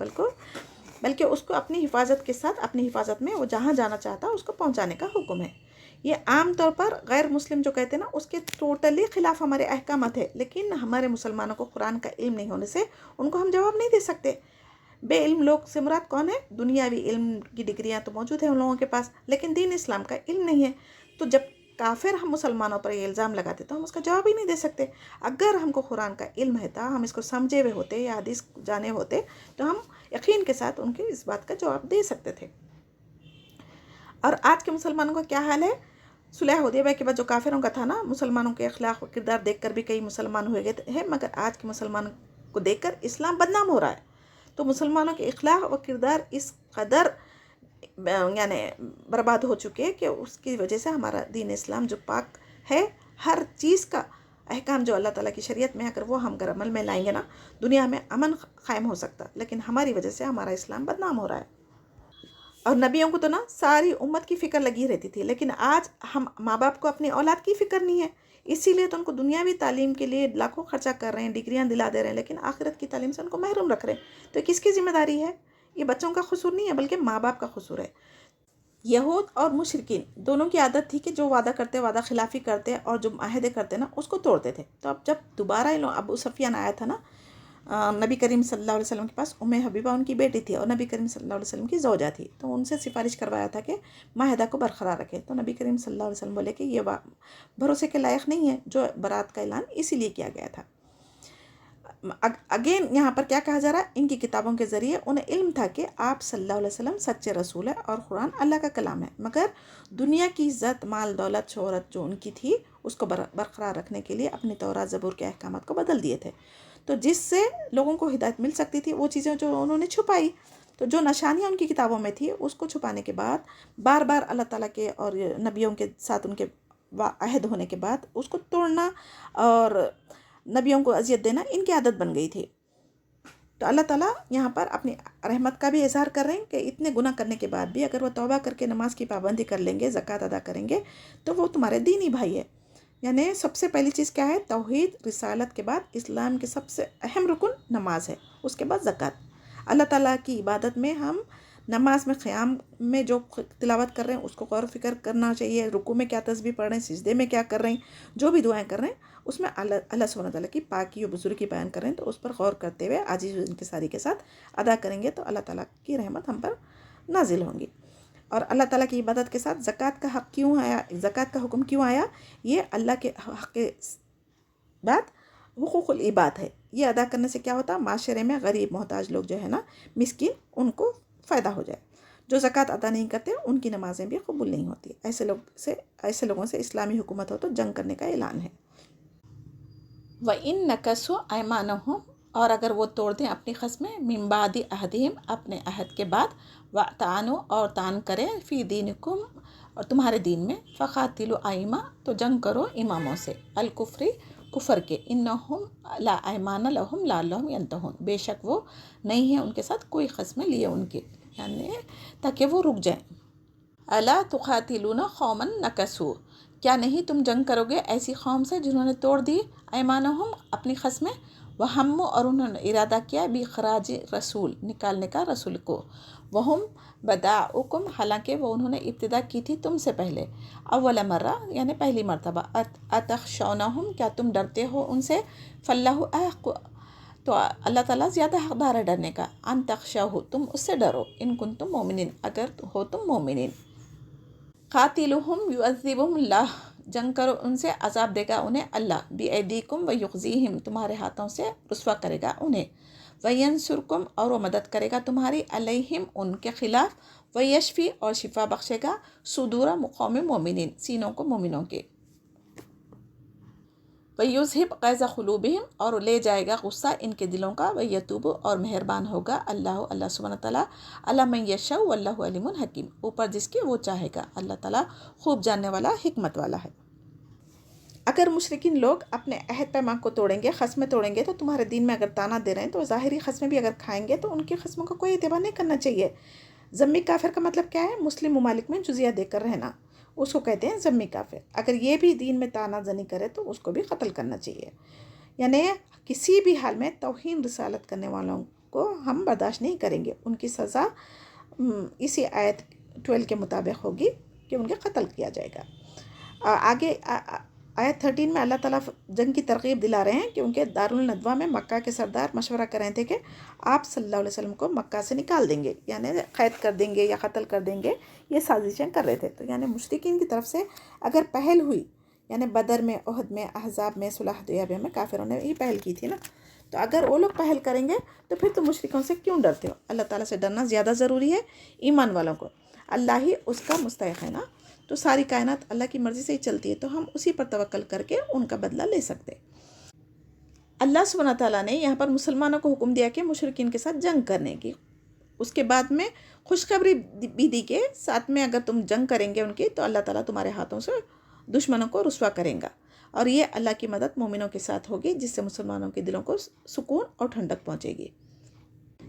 بلکہ اس کو اپنی حفاظت کے ساتھ، اپنی حفاظت میں وہ جہاں جانا چاہتا اس کو پہنچانے کا حکم ہے۔ یہ عام طور پر غیر مسلم جو کہتے ہیں نا، اس کے ٹوٹلی خلاف ہمارے احکامات ہے، لیکن ہمارے مسلمانوں کو قرآن کا علم نہیں ہونے سے ان کو ہم جواب نہیں دے سکتے۔ بے علم لوگ سے مراد کون ہے؟ دنیاوی علم کی ڈگریاں تو موجود ہیں ان لوگوں کے پاس، لیکن دین اسلام کا علم نہیں ہے۔ تو جب کافر ہم مسلمانوں پر یہ الزام لگاتے تو ہم اس کا جواب ہی نہیں دے سکتے۔ اگر ہم کو قرآن کا علم ہے تھا، ہم اس کو سمجھے ہوئے ہوتے یا حدیث جانے ہوتے تو ہم یقین کے ساتھ ان کے اس بات کا جواب دے سکتے تھے۔ اور آج کے مسلمانوں کا کیا حال ہے؟ صلح حدیبیہ کے بعد جو کافروں کا تھا نا، مسلمانوں کے اخلاق و کردار دیکھ کر بھی کئی مسلمان ہوئے گئے ہیں، مگر آج کے مسلمانوں کو دیکھ کر اسلام بدنام ہو رہا ہے۔ تو مسلمانوں کے اخلاق و کردار اس قدر یعنی برباد ہو چکے کہ اس کی وجہ سے ہمارا دین اسلام جو پاک ہے، ہر چیز کا احکام جو اللہ تعالیٰ کی شریعت میں اگر وہ ہم اگر عمل میں لائیں گے نا، دنیا میں امن قائم ہو سکتا، لیکن ہماری وجہ سے ہمارا اسلام بدنام ہو رہا ہے۔ اور نبیوں کو تو نا ساری امت کی فکر لگی رہتی تھی، لیکن آج ہم ماں باپ کو اپنی اولاد کی فکر نہیں ہے، اسی لیے تو ان کو دنیاوی تعلیم کے لیے لاکھوں خرچہ کر رہے ہیں، ڈگریاں دلا دے رہے ہیں، لیکن آخرت کی تعلیم سے ان کو محروم رکھ رہے ہیں۔ تو کس کی ذمہ داری ہے؟ یہ بچوں کا قصور نہیں ہے، بلکہ ماں باپ کا قصور ہے۔ یہود اور مشرکین دونوں کی عادت تھی کہ جو وعدہ کرتے، وعدہ خلافی کرتے اور جو معاہدے کرتے نا، اس کو توڑتے تھے۔ تو اب جب دوبارہ ابو سفیان آیا تھا نا نبی کریم صلی اللہ علیہ وسلم کے پاس، ام حبیبہ ان کی بیٹی تھی اور نبی کریم صلی اللہ علیہ وسلم کی زوجہ تھی، تو ان سے سفارش کروایا تھا کہ معاہدہ کو برقرار رکھے۔ تو نبی کریم صلی اللہ علیہ وسلم بولے کہ یہ بھروسے کے لائق نہیں ہے، جو برات کا اعلان اسی لیے کیا گیا تھا۔ اگین یہاں پر کیا کہا جا رہا ہے؟ ان کی کتابوں کے ذریعے انہیں علم تھا کہ آپ صلی اللہ علیہ وسلم سچے رسول ہے اور قرآن اللہ کا کلام ہے، مگر دنیا کی عزت، مال، دولت، شہرت جو ان کی تھی اس کو برقرار رکھنے کے لیے اپنی تورات زبور کے احکامات کو بدل دیے تھے۔ تو جس سے لوگوں کو ہدایت مل سکتی تھی وہ چیزیں جو انہوں نے چھپائی، تو جو نشانیاں ان کی کتابوں میں تھی اس کو چھپانے کے بعد بار بار اللہ تعالیٰ کے اور نبیوں کے ساتھ ان کے عہد ہونے کے بعد اس کو توڑنا اور نبیوں کو اذیت دینا ان کی عادت بن گئی تھی۔ تو اللہ تعالیٰ یہاں پر اپنی رحمت کا بھی اظہار کر رہے ہیں کہ اتنے گناہ کرنے کے بعد بھی اگر وہ توبہ کر کے نماز کی پابندی کر لیں گے، زکوٰۃ ادا کریں گے، تو وہ تمہارے دینی بھائی ہے۔ یعنی سب سے پہلی چیز کیا ہے؟ توحید، رسالت کے بعد اسلام کے سب سے اہم رکن نماز ہے، اس کے بعد زکوٰۃ۔ اللہ تعالیٰ کی عبادت میں ہم نماز میں قیام میں جو تلاوت کر رہے ہیں اس کو غور و فکر کرنا چاہیے، رکوع میں کیا تسبیح پڑھ رہے ہیں، سجدے میں کیا کر رہے ہیں، جو بھی دعائیں کر رہے ہیں اس میں اللہ سبحانہ تعالیٰ کی پاکی و بزرگی بیان کر رہے ہیں، تو اس پر غور کرتے ہوئے عاجزی و انکساری کے ساتھ ادا کریں گے تو اللہ تعالیٰ کی رحمت ہم پر نازل ہوں گی۔ اور اللہ تعالیٰ کی عبادت کے ساتھ زکوٰۃ کا حق کیوں آیا، زکوٰۃ کا حکم کیوں آیا؟ یہ اللہ کے حق کے بعد حقوق العباد ہے، یہ ادا کرنے سے کیا ہوتا؟ معاشرے میں غریب محتاج لوگ جو ہے نا، مسکین، ان کو فائدہ ہو جائے۔ جو زکوٰۃ ادا نہیں کرتے ان کی نمازیں بھی قبول نہیں ہوتی۔ ایسے لوگوں سے اسلامی حکومت ہو تو جنگ کرنے کا اعلان ہے۔ وَإِن نَكَثُوا أَيْمَانَهُمْ، اور اگر وہ توڑ دیں اپنی قسمیں، مِن بَعْدِ عَهْدِهِمْ، اپنے عہد کے بعد، وَاعْتَنُوا، اور طعن کریں، فی دینکم، اور تمہارے دین میں، فَقَاتِلُوا أَئِمَّةَ، تو جنگ کرو اماموں سے، الکفری، کفر کے، انہم لا ایمان لہم لعلہم ینتہون، بے شک وہ نہیں ہیں ان کے ساتھ کوئی قسمیں لیے ان کے، یعنی تاکہ وہ رک جائیں۔ الا تقاتلون قوما نکثوا، کیا نہیں تم جنگ کرو گے ایسی قوم سے جنہوں نے توڑ دی ایمانہم، اپنی قسمیں، وہموا، اور انہوں نے ارادہ کیا، باخراج رسول، نکالنے کا رسول کو، وہم بداؤکم، حالانکہ وہ انہوں نے ابتدا کی تھی تم سے پہلے، اول مرہ، یعنی پہلی مرتبہ، اتخشونہم، کیا تم ڈرتے ہو ان سے، فاللہ احق، تو اللہ تعالیٰ زیادہ حقدار ہے ڈرنے کا، ان تخشوہ، تم اس سے ڈرو، ان کنتم مومنین، اگر ہو تم مومنین۔ قاتلہم یعذبہم اللہ، جنگ کرو ان سے، عذاب دے گا انہیں اللہ، بِأَیْدِیکم وَیُخْزِیہم، تمہارے ہاتھوں سے رسوا کرے گا انہیں، وَینصُرکم، اور وہ مدد کرے گا تمہاری، علیہم، ان کے خلاف، وَیَشْفِی، اور شفا بخشے گا، صدور قوم مومنین، سینوں کو مومنوں کے، وَیُذْہِبْ غیظ قلوبہم، اور لے جائے گا غصہ ان کے دلوں کا، وَیَتُوبُ، اور مہربان ہوگا اللہ سبحانہ تعالیٰ، علی من یشاء واللہ علیم حکیم، اوپر جس کے وہ چاہے گا، اللہ تعالیٰ خوب جاننے والا، حکمت والا ہے۔ اگر مشرکین لوگ اپنے عہد پیمان کو توڑیں گے، قسمیں توڑیں گے، تو تمہارے دین میں اگر طعنہ دے رہے ہیں تو ظاہری قسمیں بھی اگر کھائیں گے تو ان کی قسموں کا کوئی اعتبار نہیں کرنا چاہیے۔ ذمی کافر کا مطلب کیا ہے؟ مسلم ممالک میں جزیہ دے کر رہنا، اس کو کہتے ہیں ذمی کافر۔ اگر یہ بھی دین میں طعنہ زنی کرے تو اس کو بھی قتل کرنا چاہیے، یعنی کسی بھی حال میں توہین رسالت کرنے والوں کو ہم برداشت نہیں کریں گے. ان کی سزا اسی آیت 12 کے مطابق ہوگی کہ ان کے قتل کیا جائے گا. آگے آیت 13 میں اللہ تعالیٰ جنگ کی ترغیب دلا رہے ہیں کیونکہ دارالندوہ میں مکہ کے سردار مشورہ کر رہے تھے کہ آپ صلی اللہ علیہ وسلم کو مکہ سے نکال دیں گے، یعنی قید کر دیں گے یا قتل کر دیں گے، یہ سازشیں کر رہے تھے. تو یعنی مشرکین کی طرف سے اگر پہل ہوئی، یعنی بدر میں، احد میں، احزاب میں، صلح حدیبیہ میں کافروں نے یہ پہل کی تھی نا، تو اگر وہ لوگ پہل کریں گے تو پھر تم مشرکوں سے کیوں ڈرتے ہو؟ اللہ تعالیٰ سے ڈرنا زیادہ ضروری ہے ایمان والوں کو. اللہ ہی اس کا مستحق ہے نا، تو ساری کائنات اللہ کی مرضی سے ہی چلتی ہے، تو ہم اسی پر توکل کر کے ان کا بدلہ لے سکتے. اللہ سبحانہ تعالیٰ نے یہاں پر مسلمانوں کو حکم دیا کہ مشرکین کے ساتھ جنگ کرنے کی. اس کے بعد میں خوشخبری بھی دی کہ ساتھ میں اگر تم جنگ کریں گے ان کی تو اللہ تعالیٰ تمہارے ہاتھوں سے دشمنوں کو رسوا کریں گا، اور یہ اللہ کی مدد مومنوں کے ساتھ ہوگی، جس سے مسلمانوں کے دلوں کو سکون اور ٹھنڈک پہنچے گی.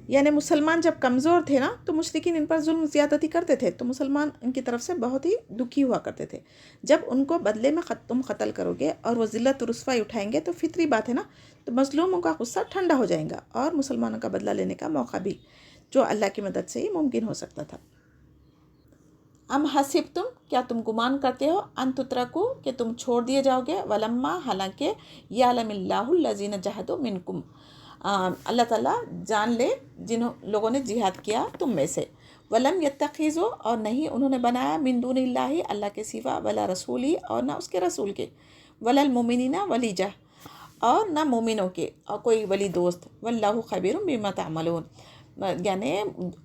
یعنی مسلمان جب کمزور تھے نا تو مشرکین ان پر ظلم زیادتی کرتے تھے، تو مسلمان ان کی طرف سے بہت ہی دکھی ہوا کرتے تھے. جب ان کو بدلے میں تم قتل کرو گے اور وہ ذلت و رسوائی اٹھائیں گے تو فطری بات ہے نا، تو مظلوموں کا غصہ ٹھنڈا ہو جائے گا اور مسلمانوں کا بدلہ لینے کا موقع بھی، جو اللہ کی مدد سے ہی ممکن ہو سکتا تھا. ام حسبتم، کیا تم گمان کرتے ہو، ان تترکو، کہ تم چھوڑ دیے جاؤ گے، ولما، حالانکہ یعلم اللہ الذین جاہدوا منکم، اللہ تعالیٰ جان لے جن لوگوں نے جہاد کیا تم میں سے، ولم یتخذوا، اور نہیں انہوں نے بنایا، من دون اللہ، اللہ کے سوا، ولا رسولی، اور نہ اس کے رسول کے، ولا المؤمنین ولیجہ، اور نہ مومنوں کے اور کوئی ولی دوست، واللہ خبیر بما تعملون، یعنی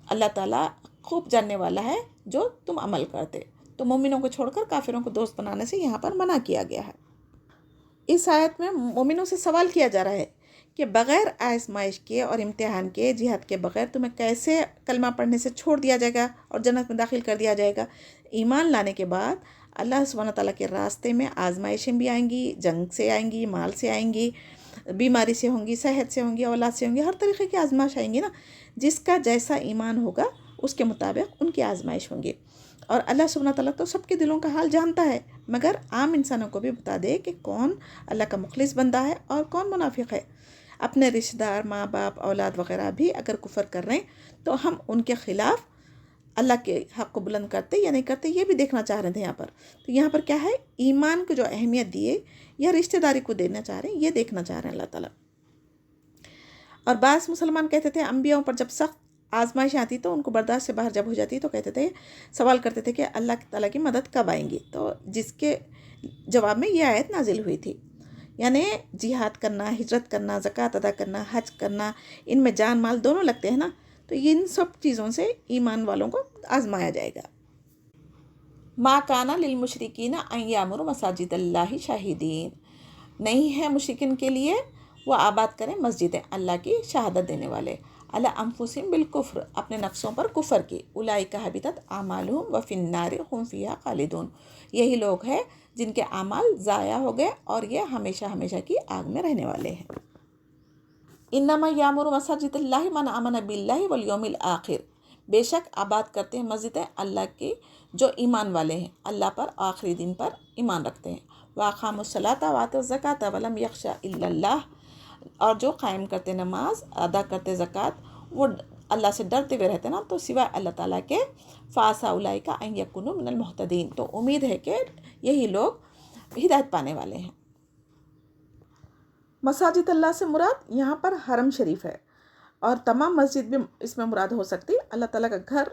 اللہ تعالیٰ خوب جاننے والا ہے جو تم عمل کرتے. تو مومنوں کو چھوڑ کر کافروں کو دوست بنانے سے یہاں پر منع کیا گیا ہے. اس آیت میں مومنوں سے سوال کیا جا رہا ہے کہ بغیر آزمائش کے اور امتحان کے، جہاد کے بغیر تمہیں کیسے کلمہ پڑھنے سے چھوڑ دیا جائے گا اور جنت میں داخل کر دیا جائے گا؟ ایمان لانے کے بعد اللہ سبحانہ تعالیٰ کے راستے میں آزمائشیں بھی آئیں گی، جنگ سے آئیں گی، مال سے آئیں گی، بیماری سے ہوں گی، صحت سے ہوں گی، اولاد سے ہوں گی، ہر طریقے کی آزمائش آئیں گی نا. جس کا جیسا ایمان ہوگا اس کے مطابق ان کی آزمائش ہوں گی. اور اللہ سبحانہ تعالیٰ تو سب کے دلوں کا حال جانتا ہے، مگر عام انسانوں کو بھی بتا دے کہ کون اللہ کا مخلص بندہ ہے اور کون منافق ہے. اپنے رشتہ دار، ماں باپ، اولاد وغیرہ بھی اگر کفر کر رہے ہیں تو ہم ان کے خلاف اللہ کے حق کو بلند کرتے یا نہیں کرتے، یہ بھی دیکھنا چاہ رہے تھے یہاں پر. تو یہاں پر کیا ہے، ایمان کو جو اہمیت دیے یا رشتہ داری کو دینا چاہ رہے ہیں، یہ دیکھنا چاہ رہے ہیں اللہ تعالیٰ. اور بعض مسلمان کہتے تھے انبیاءوں پر جب سخت آزمائش آتی تو ان کو برداشت سے باہر جب ہو جاتی تو کہتے تھے، سوال کرتے تھے کہ اللہ تعالیٰ کی مدد کب آئیں گی؟ تو جس کے جواب میں یہ آیت نازل ہوئی تھی. یعنی جہاد کرنا، ہجرت کرنا، زکوٰۃ ادا کرنا، حج کرنا، ان میں جان مال دونوں لگتے ہیں نا، تو ان سب چیزوں سے ایمان والوں کو آزمایا جائے گا. ما کان للمشرکین ان یعمروا مساجد اللہ شاہدین، نہیں ہے مشرکین کے لیے وہ آباد کریں مسجدیں اللہ کی شہادت دینے والے، علی انفسہم بالکفر، اپنے نفسوں پر کفر کی، اولئک حبطت اعمالہم وفی النار ھم فیہا خالدون، یہی لوگ ہیں جن کے اعمال ضائع ہو گئے اور یہ ہمیشہ ہمیشہ کی آگ میں رہنے والے ہیں. انما یعمر مساجد اللہ من آمن باللہ والیوم الآخر، بے شک آباد کرتے ہیں مسجدیں اللہ کی جو ایمان والے ہیں، اللہ پر، آخری دن پر ایمان رکھتے ہیں. واقاموا الصلاۃ وآتوا الزکاۃ ولم یخش الا اللہ، اور جو قائم کرتے نماز، ادا کرتے زکوٰۃ، وہ اللہ سے ڈرتے ہوئے رہتے نا، تو سوائے اللہ تعالیٰ کے، فعسیٰ اولئک ان یکونوا من المہتدین، تو امید ہے کہ یہی لوگ ہدایت پانے والے ہیں. مساجد اللہ سے مراد یہاں پر حرم شریف ہے، اور تمام مسجد بھی اس میں مراد ہو سکتی. اللہ تعالیٰ کا گھر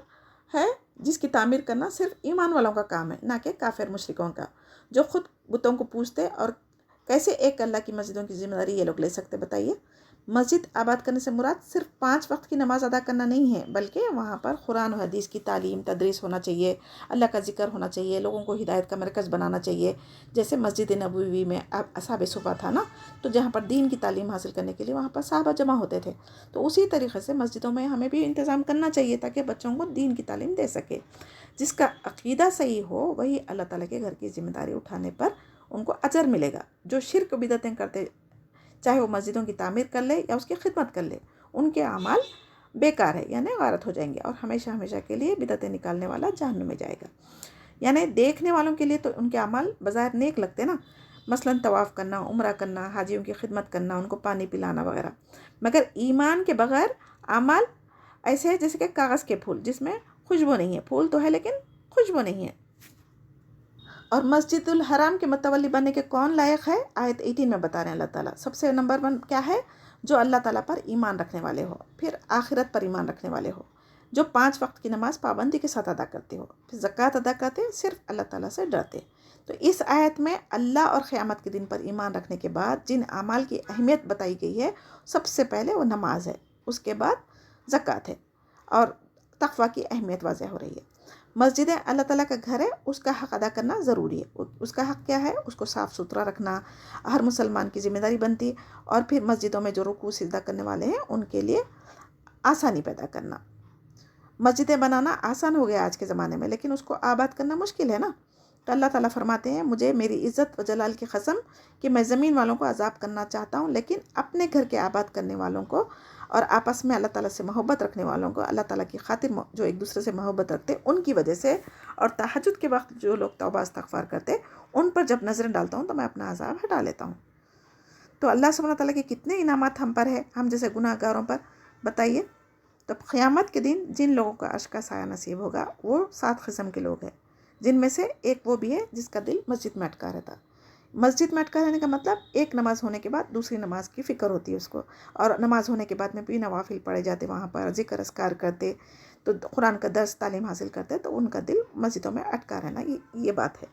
ہے جس کی تعمیر کرنا صرف ایمان والوں کا کام ہے، نہ کہ کافر مشرکوں کا جو خود بتوں کو پوجتے. اور کیسے ایک اللہ کی مسجدوں کی ذمہ داری یہ لوگ لے سکتے بتائیے؟ مسجد آباد کرنے سے مراد صرف 5 وقت کی نماز ادا کرنا نہیں ہے، بلکہ وہاں پر قرآن و حدیث کی تعلیم تدریس ہونا چاہیے، اللہ کا ذکر ہونا چاہیے، لوگوں کو ہدایت کا مرکز بنانا چاہیے. جیسے مسجد نبوی میں اصحاب صفہ تھا نا، تو جہاں پر دین کی تعلیم حاصل کرنے کے لیے وہاں پر صحابہ جمع ہوتے تھے، تو اسی طریقے سے مسجدوں میں ہمیں بھی انتظام کرنا چاہیے تاکہ بچوں کو دین کی تعلیم دے سکے. جس کا عقیدہ صحیح ہو وہی اللہ تعالیٰ کے گھر کی ذمہ داری اٹھانے پر ان کو اجر ملے گا. جو شرک و بدعتیں کرتے، چاہے وہ مسجدوں کی تعمیر کر لے یا اس کی خدمت کر لے، ان کے اعمال بیکار ہے، یعنی غارت ہو جائیں گے، اور ہمیشہ ہمیشہ کے لیے بدعتیں نکالنے والا جہنم میں جائے گا. یعنی دیکھنے والوں کے لیے تو ان کے اعمال بظاہر نیک لگتے نا، مثلاً طواف کرنا، عمرہ کرنا، حاجیوں کی خدمت کرنا، ان کو پانی پلانا وغیرہ. مگر ایمان کے بغیر اعمال ایسے ہے جیسے کہ کاغذ کے پھول جس میں خوشبو نہیں ہے. پھول تو ہے لیکن خوشبو نہیں ہے. اور مسجد الحرام کے متولی بننے کے کون لائق ہے؟ آیت 18 میں بتا رہے ہیں اللہ تعالیٰ. سب سے نمبر 1 کیا ہے؟ جو اللہ تعالیٰ پر ایمان رکھنے والے ہو، پھر آخرت پر ایمان رکھنے والے ہو، جو 5 وقت کی نماز پابندی کے ساتھ ادا کرتے ہو، پھر زکوٰۃ ادا کرتے، صرف اللہ تعالیٰ سے ڈرتے. تو اس آیت میں اللہ اور قیامت کے دن پر ایمان رکھنے کے بعد جن اعمال کی اہمیت بتائی گئی ہے، سب سے پہلے وہ نماز ہے، اس کے بعد زکوٰۃ ہے، اور تقویٰ کی اہمیت واضح ہو رہی ہے. مسجدیں اللہ تعالیٰ کا گھر ہے، اس کا حق ادا کرنا ضروری ہے. اس کا حق کیا ہے؟ اس کو صاف ستھرا رکھنا ہر مسلمان کی ذمہ داری بنتی. اور پھر مسجدوں میں جو رکوع سجدہ کرنے والے ہیں ان کے لیے آسانی پیدا کرنا. مسجدیں بنانا آسان ہو گیا آج کے زمانے میں، لیکن اس کو آباد کرنا مشکل ہے نا. تو اللہ تعالیٰ فرماتے ہیں مجھے میری عزت و جلال کی قسم کہ میں زمین والوں کو عذاب کرنا چاہتا ہوں، لیکن اپنے گھر کے آباد کرنے والوں کو اور آپس میں اللہ تعالیٰ سے محبت رکھنے والوں کو، اللہ تعالیٰ کی خاطر جو ایک دوسرے سے محبت رکھتے ان کی وجہ سے، اور تہجد کے وقت جو لوگ توبہ استغفار کرتے ان پر جب نظریں ڈالتا ہوں تو میں اپنا عذاب ہٹا لیتا ہوں. تو اللہ سبحانہ تعالیٰ کے کتنے انعامات ہم پر ہے، ہم جیسے گناہ گاروں پر، بتائیے. تو قیامت کے دن جن لوگوں کا عرش کا سایہ نصیب ہوگا وہ 7 قسم کے لوگ ہیں، جن میں سے ایک وہ بھی ہے جس کا دل مسجد میں اٹکا رہتا. مسجد میں اٹکا رہنے کا مطلب ایک نماز ہونے کے بعد دوسری نماز کی فکر ہوتی ہے اس کو، اور نماز ہونے کے بعد میں بھی نوافل پڑھے جاتے، وہاں پر ذکر اذکار کرتے، تو قرآن کا درس تعلیم حاصل کرتے، تو ان کا دل مسجدوں میں اٹکا رہنا یہ بات ہے.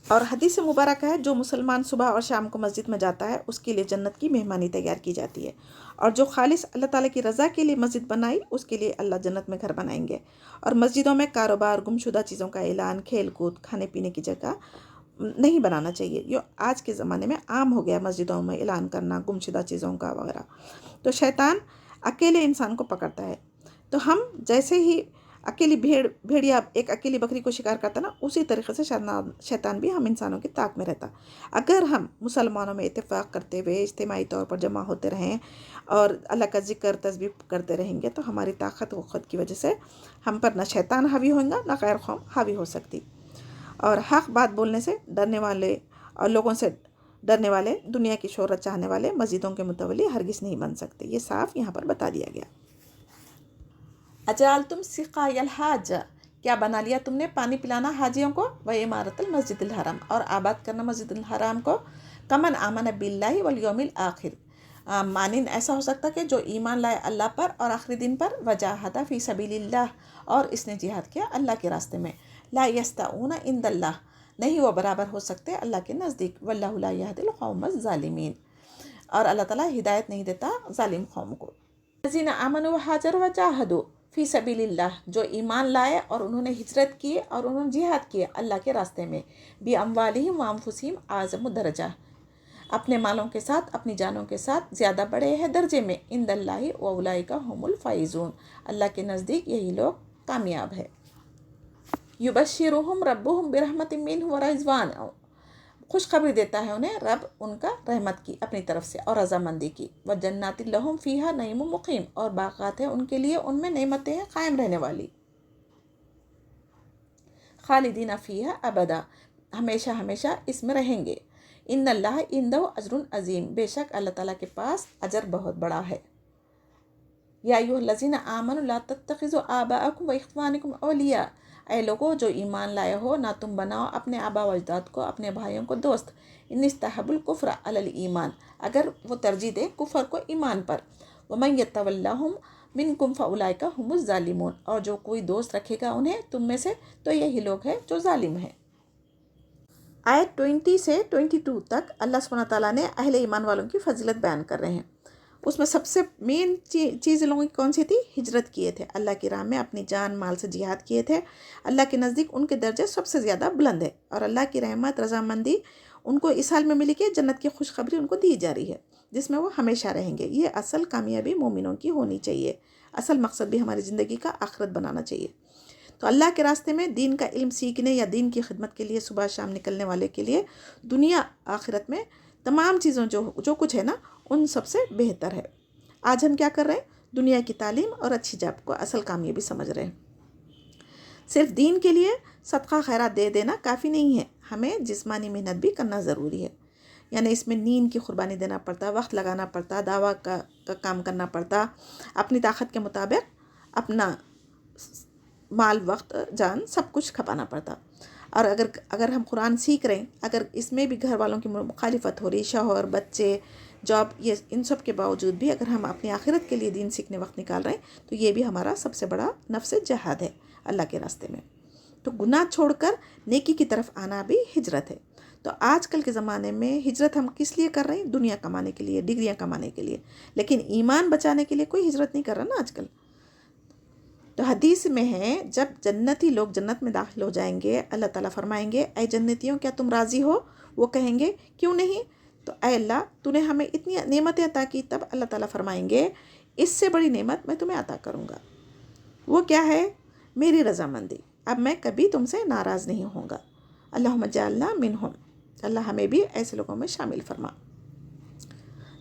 اور حدیث مبارکہ ہے جو مسلمان صبح اور شام کو مسجد میں جاتا ہے اس کے لیے جنت کی مہمانی تیار کی جاتی ہے، اور جو خالص اللہ تعالیٰ کی رضا کے لیے مسجد بنائی اس کے لیے اللہ جنت میں گھر بنائیں گے. اور مسجدوں میں کاروبار، گمشدہ چیزوں کا اعلان، کھیل کود، کھانے پینے کی جگہ نہیں بنانا چاہیے. یہ آج کے زمانے میں عام ہو گیا مسجدوں میں اعلان کرنا گمشدہ چیزوں کا وغیرہ. تو شیطان اکیلے انسان کو پکڑتا ہے. تو ہم جیسے ہی اکیلی بھیڑیا ایک اکیلی بکری کو شکار کرتا نا، اسی طریقے سے شیطان بھی ہم انسانوں کی طاق میں رہتا. اگر ہم مسلمانوں میں اتفاق کرتے ہوئے اجتماعی طور پر جمع ہوتے رہیں اور اللہ کا ذکر تسبیح کرتے رہیں گے، تو ہماری طاقت و قوت کی وجہ سے ہم پر نہ شیطان حاوی ہوگا نہ غیر قوم حاوی ہو سکتی. اور حق بات بولنے سے ڈرنے والے اور لوگوں سے ڈرنے والے، دنیا کی شہرت چاہنے والے مسجدوں کے متولی ہرگز نہیں بن سکتے. یہ صاف یہاں پر بتا دیا گیا. اجعلتم سقای الحاج، کیا بنا لیا تم نے پانی پلانا حاجیوں کو، و عمارت المسجد الحرام، اور آباد کرنا مسجد الحرام کو، کمن آمن باللہ والیوم الآخر، مانند ایسا ہو سکتا کہ جو ایمان لائے اللہ پر اور آخری دن پر، وجاہد فی سبیل اللہ، اور اس نے جہاد کیا اللہ کے راستے میں. لا یستعون عند اللہ، نہیں وہ برابر ہو سکتے اللہ کے نزدیک. واللہ لا یہدی القوم الظالمین، اور اللہ تعالیٰ ہدایت نہیں دیتا ظالم قوم کو. الذین آمنوا وہاجروا وجاہدوا فی سبیل اللہ، جو ایمان لائے اور انہوں نے ہجرت کی اور انہوں نے جہاد کیے اللہ کے راستے میں، باموالہم وانفسہم اعظم درجہ، اپنے مالوں کے ساتھ اپنی جانوں کے ساتھ زیادہ بڑے ہیں درجے میں، عند اللہ واولئک هم الفائزون، اللہ کے نزدیک یہی لوگ کامیاب ہے. یبشرہم ربہم برحمت منہ ورضوان، خوشخبری دیتا ہے انہیں رب ان کا رحمت کی اپنی طرف سے اور رضامندی کی. وجنات لہم فیہا نعیم مقیم، اور باغات ہیں ان کے لیے ان میں نعمتیں ہیں قائم رہنے والی. خالدین فیہا ابدا، ہمیشہ ہمیشہ اس میں رہیں گے. ان اللہ عندہ اجر عظیم، بے شک اللہ تعالیٰ کے پاس اجر بہت بڑا ہے. یا ایھا الذین آمنوا لا تتخذوا آباءکم واخوانکم اولیاء، اے لوگو جو ایمان لائے ہو نہ تم بناؤ اپنے آبا و اجداد کو، اپنے بھائیوں کو دوست. ان استحبوا الکفر علی الایمان، اگر وہ ترجیح دیں کفر کو ایمان پر. ومن یتولہم منکم فاولئک هم الظالمون، اور جو کوئی دوست رکھے گا انہیں تم میں سے تو یہی لوگ ہیں جو ظالم ہیں. آیت 20 سے 22 تک اللہ سبحانہ تعالیٰ نے اہل ایمان والوں کی فضیلت بیان کر رہے ہیں. اس میں سب سے مین چیز لوگوں کی کون سی تھی؟ ہجرت کیے تھے اللہ کی راہ میں، اپنی جان مال سے جہاد کیے تھے. اللہ کے نزدیک ان کے درجے سب سے زیادہ بلند ہے، اور اللہ کی رحمت رضامندی ان کو اس حال میں ملی کہ جنت کی خوشخبری ان کو دی جا رہی ہے جس میں وہ ہمیشہ رہیں گے. یہ اصل کامیابی مومنوں کی ہونی چاہیے. اصل مقصد بھی ہماری زندگی کا آخرت بنانا چاہیے. تو اللہ کے راستے میں دین کا علم سیکھنے یا دین کی خدمت کے لیے صبح شام نکلنے والے کے لیے دنیا آخرت میں تمام چیزوں جو کچھ ہے نا ان سب سے بہتر ہے. آج ہم کیا کر رہے ہیں؟ دنیا کی تعلیم اور اچھی جاب کو اصل کامیابی سمجھ رہے ہیں. صرف دین کے لیے صدقہ خیرات دے دینا کافی نہیں ہے، ہمیں جسمانی محنت بھی کرنا ضروری ہے. یعنی اس میں نیند کی قربانی دینا پڑتا، وقت لگانا پڑتا، دعویٰ کا کام کرنا پڑتا، اپنی طاقت کے مطابق اپنا مال، وقت، جان سب کچھ کھپانا پڑتا. اور اگر ہم قرآن سیکھ رہے ہیں، اگر اس میں بھی گھر والوں کی مخالفت ہو رہی، شوہر، بچے، جاب، یہ ان سب کے باوجود بھی اگر ہم اپنی آخرت کے لیے دین سیکھنے وقت نکال رہے ہیں، تو یہ بھی ہمارا سب سے بڑا نفس جہاد ہے اللہ کے راستے میں. تو گناہ چھوڑ کر نیکی کی طرف آنا بھی ہجرت ہے. تو آج کل کے زمانے میں ہجرت ہم کس لیے کر رہے ہیں؟ دنیا کمانے کے لیے، ڈگریاں کمانے کے لیے. لیکن ایمان بچانے کے لیے کوئی ہجرت نہیں کر رہا نا آج کل. تو حدیث میں ہے، جب جنتی لوگ جنت میں داخل ہو جائیں گے، اللہ تعالیٰ فرمائیں گے اے جنتیوں کیا تم راضی ہو؟ وہ کہیں گے کیوں نہیں. تو اے اللہ تو نے ہمیں اتنی نعمتیں عطا کی. تب اللہ تعالیٰ فرمائیں گے اس سے بڑی نعمت میں تمہیں عطا کروں گا. وہ کیا ہے؟ میری رضامندی. اب میں کبھی تم سے ناراض نہیں ہوں گا. اللہم اجعلنا منہم. اللہ ہمیں بھی ایسے لوگوں میں شامل فرما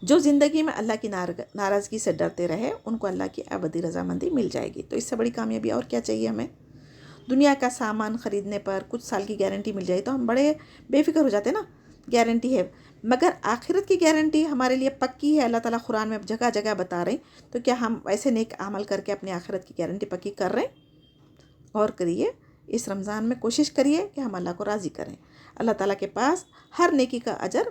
جو زندگی میں اللہ کی ناراضگی سے ڈرتے رہے. ان کو اللہ کی ابدی رضامندی مل جائے گی. تو اس سے بڑی کامیابی اور کیا چاہیے ہمیں؟ دنیا کا سامان خریدنے پر کچھ سال کی گارنٹی مل جائے تو ہم بڑے بے فکر ہو جاتے نا، گارنٹی ہے. مگر آخرت کی گارنٹی ہمارے لیے پکی ہے. اللہ تعالیٰ قرآن میں جگہ جگہ بتا رہے ہیں. تو کیا ہم ایسے نیک عمل کر کے اپنی آخرت کی گارنٹی پکی کر رہے ہیں؟ اور کریے، اس رمضان میں کوشش کریے کہ ہم اللہ کو راضی کریں. اللہ تعالیٰ کے پاس ہر نیکی کا اجر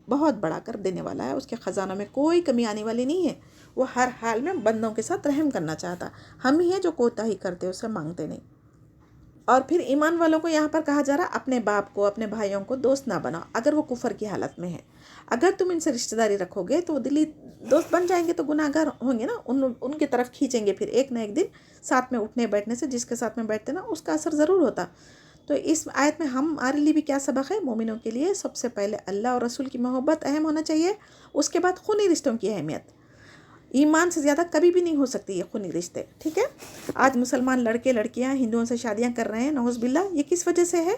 بہت بڑا کر دینے والا ہے. اس کے خزانوں میں کوئی کمی آنے والی نہیں ہے. وہ ہر حال میں بندوں کے ساتھ رحم کرنا چاہتا. ہم ہی ہیں جو کوتاہی کرتے، اسے مانگتے نہیں. اور پھر ایمان والوں کو یہاں پر کہا جا رہا اپنے باپ کو، اپنے بھائیوں کو دوست نہ بناؤ اگر وہ کفر کی حالت میں ہے. اگر تم ان سے رشتہ داری رکھو گے تو دلی دوست بن جائیں گے تو گناہ گار ہوں گے نا. ان کی طرف کھینچیں گے پھر ایک نہ ایک دن. ساتھ میں اٹھنے بیٹھنے سے جس کے ساتھ میں بیٹھتے نا اس کا اثر ضرور ہوتا. تو اس آیت میں ہمارے لیے بھی کیا سبق ہے؟ مومنوں کے لیے سب سے پہلے اللہ اور رسول کی محبت اہم ہونا چاہیے. اس کے بعد خونی رشتوں کی اہمیت ایمان سے زیادہ کبھی بھی نہیں ہو سکتی. یہ خونی رشتے، ٹھیک ہے. آج مسلمان لڑکے لڑکیاں ہندوؤں سے شادیاں کر رہے ہیں، نعوذ باللہ. یہ کس وجہ سے ہے؟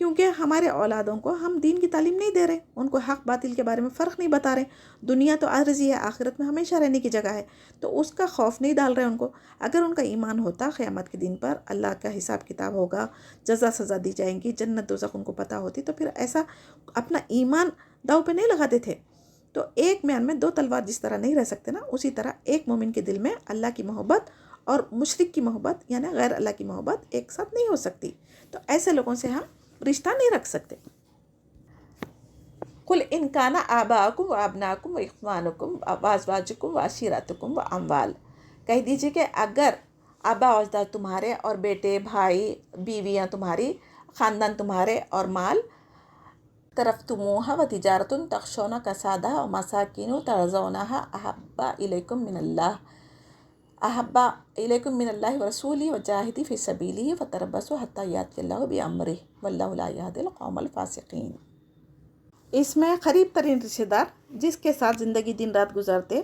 کیونکہ ہمارے اولادوں کو ہم دین کی تعلیم نہیں دے رہے، ان کو حق باطل کے بارے میں فرق نہیں بتا رہے. دنیا تو عارضی ہے، آخرت میں ہمیشہ رہنے کی جگہ ہے. تو اس کا خوف نہیں ڈال رہے ان کو. اگر ان کا ایمان ہوتا، قیامت کے دن پر اللہ کا حساب کتاب ہوگا، جزا سزا دی جائیں گی، جنت دوزخ ان کو پتہ ہوتی، تو پھر ایسا اپنا ایمان داؤ پہ نہیں لگاتے تھے. تو ایک میان میں دو تلوار جس طرح نہیں رہ سکتے نا، اسی طرح ایک مومن کے دل میں اللہ کی محبت اور مشرک کی محبت یعنی غیر اللہ کی محبت ایک ساتھ نہیں ہو سکتی. تو ایسے لوگوں سے ہم رشتہ نہیں رکھ سکتے. قل ان کان آباؤکم و ابناؤکم و اخوانکم و ازواجکم و عشیرتکم و اموال. کہہ دیجئے کہ اگر آبا و اجداد تمہارے اور بیٹے، بھائی، بیویاں تمہاری، خاندان تمہارے اور مال، ترفتموها و تجارت تخشون کسادها و مساکین ترضونها احب الیکم من اللہ و رسولہ و جاہدوا فی سبیلہ فتربصوا حتی یأتی اللہ بامرہ واللہ لا یہدی القوم الفاسقین. اس میں قریب ترین رشتہ دار جس کے ساتھ زندگی دن رات گزارتے،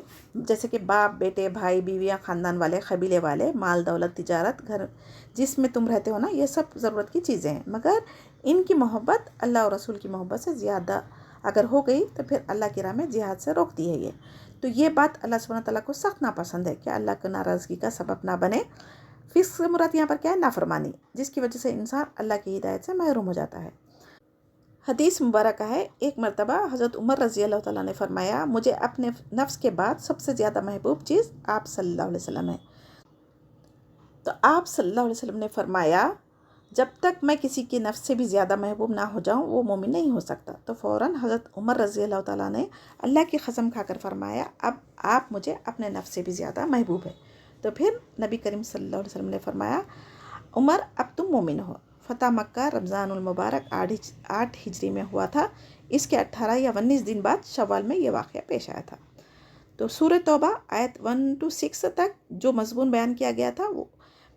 جیسے کہ باپ، بیٹے، بھائی، بیویاں، خاندان والے، قبیلے والے، مال دولت، تجارت، گھر جس میں تم رہتے ہو نا، یہ سب ضرورت کی چیزیں ہیں. مگر ان کی محبت اللہ اور رسول کی محبت سے زیادہ اگر ہو گئی تو پھر اللہ کی راہ میں جہاد سے روکتی ہے یہ. تو یہ بات اللہ سبحانہ تعالیٰ کو سخت ناپسند ہے کہ اللہ کو ناراضگی کا سبب نہ بنے. فسق سے مراد یہاں پر کیا ہے؟ نافرمانی، جس کی وجہ سے انسان اللہ کی ہدایت سے محروم ہو جاتا ہے. حدیث مبارکہ ہے، ایک مرتبہ حضرت عمر رضی اللہ تعالیٰ نے فرمایا مجھے اپنے نفس کے بعد سب سے زیادہ محبوب چیز آپ صلی اللہ علیہ وسلم ہے. تو آپ صلی اللہ علیہ وسلم نے فرمایا جب تک میں کسی کے نفس سے بھی زیادہ محبوب نہ ہو جاؤں وہ مومن نہیں ہو سکتا. تو فوراً حضرت عمر رضی اللہ تعالیٰ نے اللہ کی قسم کھا کر فرمایا اب آپ مجھے اپنے نفس سے بھی زیادہ محبوب ہے. تو پھر نبی کریم صلی اللہ علیہ وسلم نے فرمایا عمر اب تم مومن ہو. فتح مکہ رمضان المبارک 8 ہجری میں ہوا تھا. اس کے 18 یا 19 دن بعد شوال میں یہ واقعہ پیش آیا تھا. تو سورہ توبہ آیت 1 to 6 تک جو مضمون بیان کیا گیا تھا وہ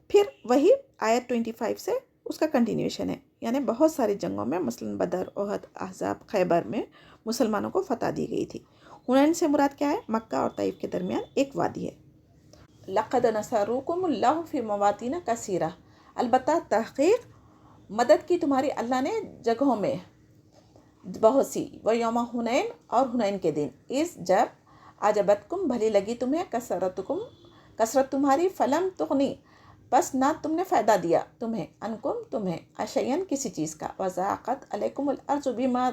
پھر وہی آیت 25 سے اس کا کنٹینیوشن ہے. یعنی بہت ساری جنگوں میں مثلاً بدر، احد، احزاب، خیبر میں مسلمانوں کو فتح دی گئی تھی. حنین سے مراد کیا ہے؟ مکہ اور طائف کے درمیان ایک وادی ہے. لقد نصرکم اللہ فی مواطن کثیرہ. البتہ تحقیق مدد کی تمہاری اللہ نے جگہوں میں بہت سی. وہ یوم حنین اور حنین کے دن، اس جب عجبتکم بھلی لگی تمہیں کثرت تمہاری، فلم تغنی بس نہ تم نے فائدہ دیا تمہیں انکم تمہیں اشیئن کسی چیز کا، وضاقت علیکم الارض بما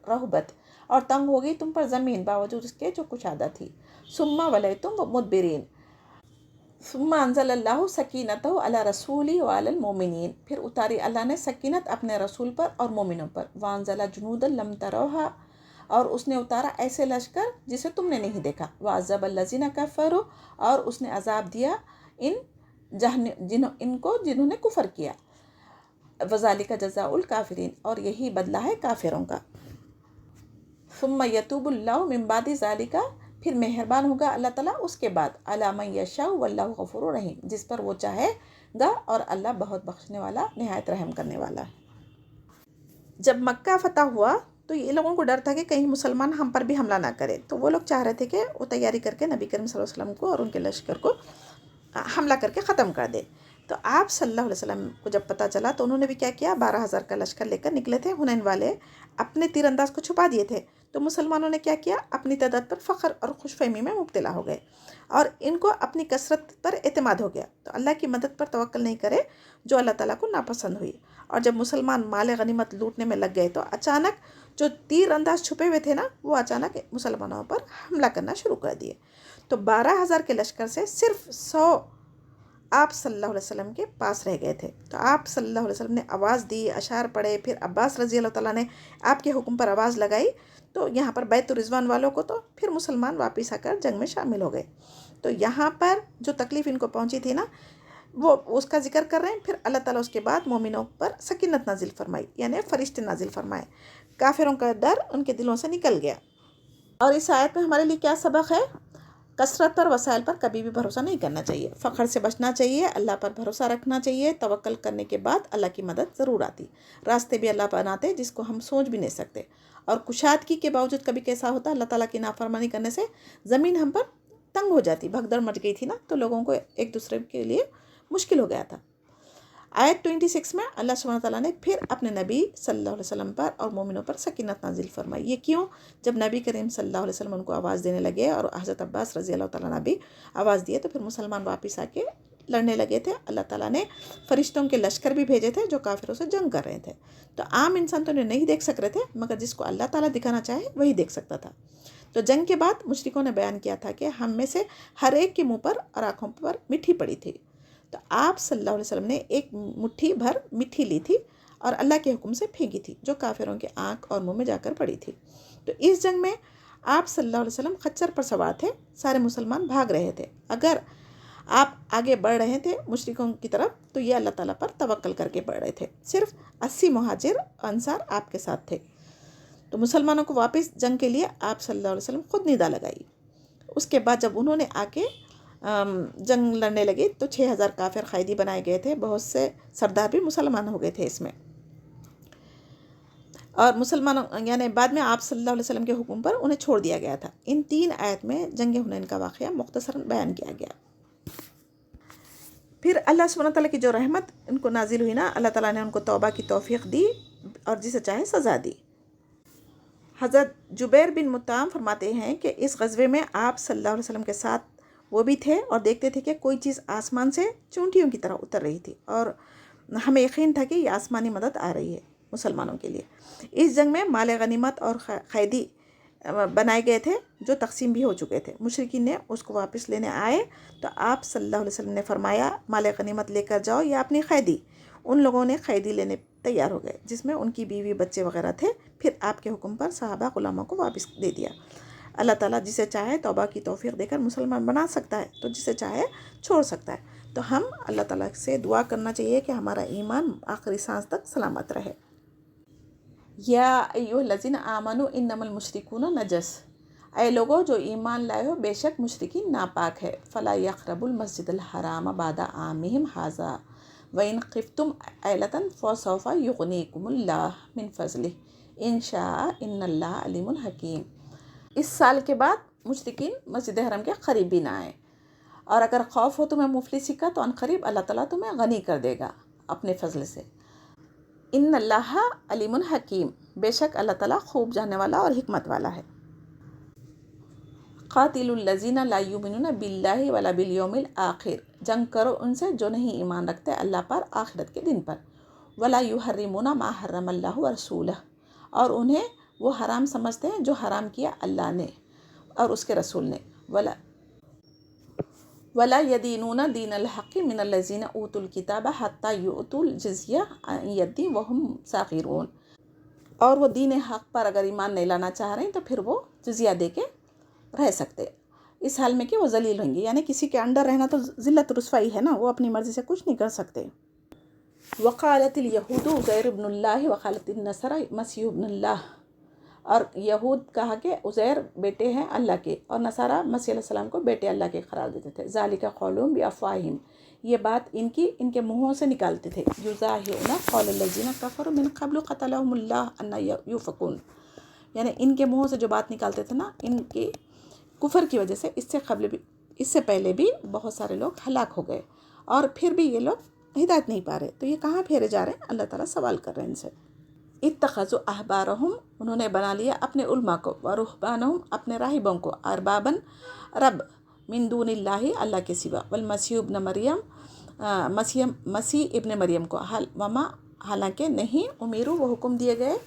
رحبت اور تنگ ہوگی تم پر زمین باوجود اس کے جو کشادہ تھی، ثم ولیتم مدبرین، ثم انزل اللہ سکینتہ علی رسولی وعلی المومنین، پھر اتاری اللہ نے سکینت اپنے رسول پر اور مومنوں پر، وانزل جنودا لم تروہا، اور اس نے اتارا ایسے لشکر جسے تم نے نہیں دیکھا، وعذب الذین کفروا، اور اس نے عذاب دیا ان کو جنہوں نے کفر کیا، وذالک جزاء الکافرین، اور یہی بدلہ ہے کافروں کا، ثم یتوب اللہ من بعد ذالک، پھر مہربان ہوگا اللہ تعالیٰ اس کے بعد، علی من یشاء واللہ غفور رحیم، جس پر وہ چاہے گا اور اللہ بہت بخشنے والا نہایت رحم کرنے والا ہے۔ جب مکہ فتح ہوا تو یہ لوگوں کو ڈر تھا کہ کہیں مسلمان ہم پر بھی حملہ نہ کرے، تو وہ لوگ چاہ رہے تھے کہ وہ تیاری کر کے نبی کریم صلی اللہ علیہ وسلم کو اور ان کے لشکر کو حملہ کر کے ختم کر دے۔ تو آپ صلی اللہ علیہ وسلم کو جب پتہ چلا تو انہوں نے بھی کیا کیا، 12,000 کا لشکر لے کر نکلے تھے۔ حنین والے اپنے تیر انداز کو چھپا دیے تھے، تو مسلمانوں نے کیا کیا، اپنی تعداد پر فخر اور خوش فہمی میں مبتلا ہو گئے اور ان کو اپنی کثرت پر اعتماد ہو گیا، تو اللہ کی مدد پر توکل نہیں کرے جو اللہ تعالیٰ کو ناپسند ہوئی۔ اور جب مسلمان مال غنیمت لوٹنے میں لگ گئے تو اچانک جو تیر انداز چھپے ہوئے تھے نا، وہ اچانک مسلمانوں پر حملہ کرنا شروع کر دیے۔ تو 12,000 کے لشکر سے صرف 100 آپ صلی اللہ علیہ وسلم کے پاس رہ گئے تھے۔ تو آپ صلی اللہ علیہ وسلم نے آواز دی، اشعار پڑھے، پھر عباس رضی اللہ تعالیٰ نے آپ کے حکم پر آواز لگائی، تو یہاں پر بیت الرضوان والوں کو، تو پھر مسلمان واپس آ کر جنگ میں شامل ہو گئے۔ تو یہاں پر جو تکلیف ان کو پہنچی تھی نا، وہ اس کا ذکر کر رہے ہیں۔ پھر اللہ تعالیٰ اس کے بعد مومنوں پر سکینت نازل فرمائی، یعنی فرشتے نازل فرمائے، کافروں کا ڈر ان کے دلوں سے نکل گیا۔ اور اس آیت میں ہمارے لیے کیا سبق ہے؟ کثرت پر، وسائل پر کبھی بھی بھروسہ نہیں کرنا چاہیے، فخر سے بچنا چاہیے، اللہ پر بھروسہ رکھنا چاہیے، توکل کرنے کے بعد اللہ کی مدد ضرور آتی، راستے بھی اللہ بناتے جس کو ہم سوچ بھی نہیں سکتے۔ اور کشادگی کے باوجود کبھی کیسا ہوتا، اللہ تعالیٰ کی نافرمانی کرنے سے زمین ہم پر تنگ ہو جاتی، بھگدڑ مچ گئی تھی نا، تو لوگوں کو ایک دوسرے کے لیے مشکل ہو گیا تھا۔ آیت 26 میں اللہ سبحانہ تعالیٰ نے پھر اپنے نبی صلی اللہ علیہ وسلم پر اور مومنوں پر سکینت نازل فرمائی۔ یہ کیوں؟ جب نبی کریم صلی اللہ علیہ وسلم ان کو آواز دینے لگے اور حضرت عباس رضی اللہ تعالیٰ نے بھی آواز دیے، تو پھر مسلمان واپس آ کے لڑنے لگے تھے۔ اللہ تعالیٰ نے فرشتوں کے لشکر بھی بھیجے تھے جو کافروں سے جنگ کر رہے تھے۔ تو عام انسان تو انہیں نہیں دیکھ سک رہے تھے، مگر جس کو اللہ تعالیٰ دکھانا چاہے وہی دیکھ سکتا تھا۔ تو جنگ کے بعد مشرکوں نے بیان کیا تھا کہ ہم میں سے ہر ایک کے منہ پر اور آنکھوں پر مٹھی پڑی تھی۔ تو آپ صلی اللہ علیہ وسلم نے ایک مٹھی بھر مٹھی لی تھی اور اللہ کے حکم سے پھینکی تھی، جو کافروں کے آنکھ اور منہ میں جا کر پڑی تھی۔ تو اس جنگ میں آپ صلی اللہ علیہ وسلم خچر پر سوار تھے، سارے مسلمان بھاگ رہے تھے۔ اگر آپ آگے بڑھ رہے تھے مشرکوں کی طرف، تو یہ اللہ تعالیٰ پر توکل کر کے بڑھ رہے تھے۔ صرف 80 مہاجر انصار آپ کے ساتھ تھے۔ تو مسلمانوں کو واپس جنگ کے لیے آپ صلی اللہ علیہ وسلم خود ندا لگائی۔ اس کے بعد جب انہوں نے آ کے جنگ لڑنے لگے تو 6,000 کافر قیدی بنائے گئے تھے، بہت سے سردار بھی مسلمان ہو گئے تھے اس میں۔ اور مسلمانوں یعنی بعد میں آپ صلی اللہ علیہ وسلم کے حکم پر انہیں چھوڑ دیا گیا تھا۔ ان 3 آیت میں جنگ حنین کا واقعہ مختصراً بیان کیا گیا۔ پھر اللہ سبحانہ تعالیٰ کی جو رحمت ان کو نازل ہوئی نا، اللہ تعالیٰ نے ان کو توبہ کی توفیق دی اور جسے چاہے سزا دی۔ حضرت جبیر بن مطعم فرماتے ہیں کہ اس غزوے میں آپ صلی اللہ علیہ وسلم کے ساتھ وہ بھی تھے اور دیکھتے تھے کہ کوئی چیز آسمان سے چونٹیوں کی طرح اتر رہی تھی، اور ہمیں یقین تھا کہ یہ آسمانی مدد آ رہی ہے مسلمانوں کے لیے۔ اس جنگ میں مال غنیمت اور قیدی بنائے گئے تھے جو تقسیم بھی ہو چکے تھے۔ مشرکین نے اس کو واپس لینے آئے تو آپ صلی اللہ علیہ وسلم نے فرمایا مال غنیمت لے کر جاؤ یا اپنی قیدی۔ ان لوگوں نے قیدی لینے تیار ہو گئے، جس میں ان کی بیوی بچے وغیرہ تھے۔ پھر آپ کے حکم پر صحابہ غلاموں کو واپس دے دیا۔ اللہ تعالیٰ جسے چاہے توبہ کی توفیق دے کر مسلمان بنا سکتا ہے، تو جسے چاہے چھوڑ سکتا ہے۔ تو ہم اللہ تعالیٰ سے دعا کرنا چاہیے کہ ہمارا ایمان آخری سانس تک سلامت رہے۔ یا ایھا الذین آمنوا انما المشرکون نجس، اے لوگو جو ایمان لائے ہو، بے شک مشرکین ناپاک ہے۔ فلا یقربوا المسجد الحرام بعد عامہم ھذا وإن خفتم عیلۃ فسوف یغنیکم اللہ من فضلہ ان شاء ان اللہ علیم حکیم۔ اس سال کے بعد مشرکین مسجد حرم کے قریب بھی نہ آئیں، اور اگر خوف ہو تمہیں مفلسی کا تو عنقریب اللہ تعالیٰ تمہیں غنی کر دے گا اپنے فضل سے۔ ان اللہ علیم حکیم، بے شک اللہ تعالیٰ خوب جاننے والا اور حکمت والا ہے۔ قاتل الذین لا یؤمنون باللہ ولا بالیوم الآخر، جنگ کرو ان سے جو نہیں ایمان رکھتے اللہ پر آخرت کے دن پر، ولا یحرمون ما حرم اللہ ورسولہ، اور انہیں وہ حرام سمجھتے ہیں جو حرام کیا اللہ نے اور اس کے رسول نے، ولا یدینون دین الحق من الذین اوتوا الکتاب حتی یؤتوا الجزیہ عن ید وہم صاغرون، اور وہ دین حق پر اگر ایمان نہیں لانا چاہ رہے ہیں تو پھر وہ جزیہ دے کے رہ سکتے، اس حال میں کہ وہ ذلیل ہوں گے، یعنی کسی کے انڈر رہنا تو ذلت رسوائی ہے نا، وہ اپنی مرضی سے کچھ نہیں کر سکتے۔ وقالت الیہود عزیر ابن اللہ وقالت النصارى مسیح ابن اللہ، اور یہود کہا کہ عزیر بیٹے ہیں اللہ کے، اور نصارہ مسیح علیہ السلام کو بیٹے اللہ کے قرار دیتے تھے۔ ذالک قولہم بافواہہم، یہ بات ان کے منہوں سے نکالتے تھے۔ یظاہرون قول الذین کفروا من قبل قتلہم اللہ ان یؤفکون، یعنی ان کے منہوں سے جو بات نکالتے تھے نا، ان کے کفر کی وجہ سے اس سے پہلے بھی بہت سارے لوگ ہلاک ہو گئے، اور پھر بھی یہ لوگ ہدایت نہیں پا رہے، تو یہ کہاں پھیرے جا رہے ہیں؟ اللہ تعالیٰ سوال کر رہے ہیں ان سے۔ اتخذوا احبارہم، انہوں نے بنا لیا اپنے علماء کو، ورہبانہم، اپنے راہبوں کو، اربابا، رب، من دون اللہ، اللہ کے سوا، والمسیح ابن مریم، مسیح ابن مریم کو، وما، حالانکہ نہیں، امروا، وہ حکم دیے گئے،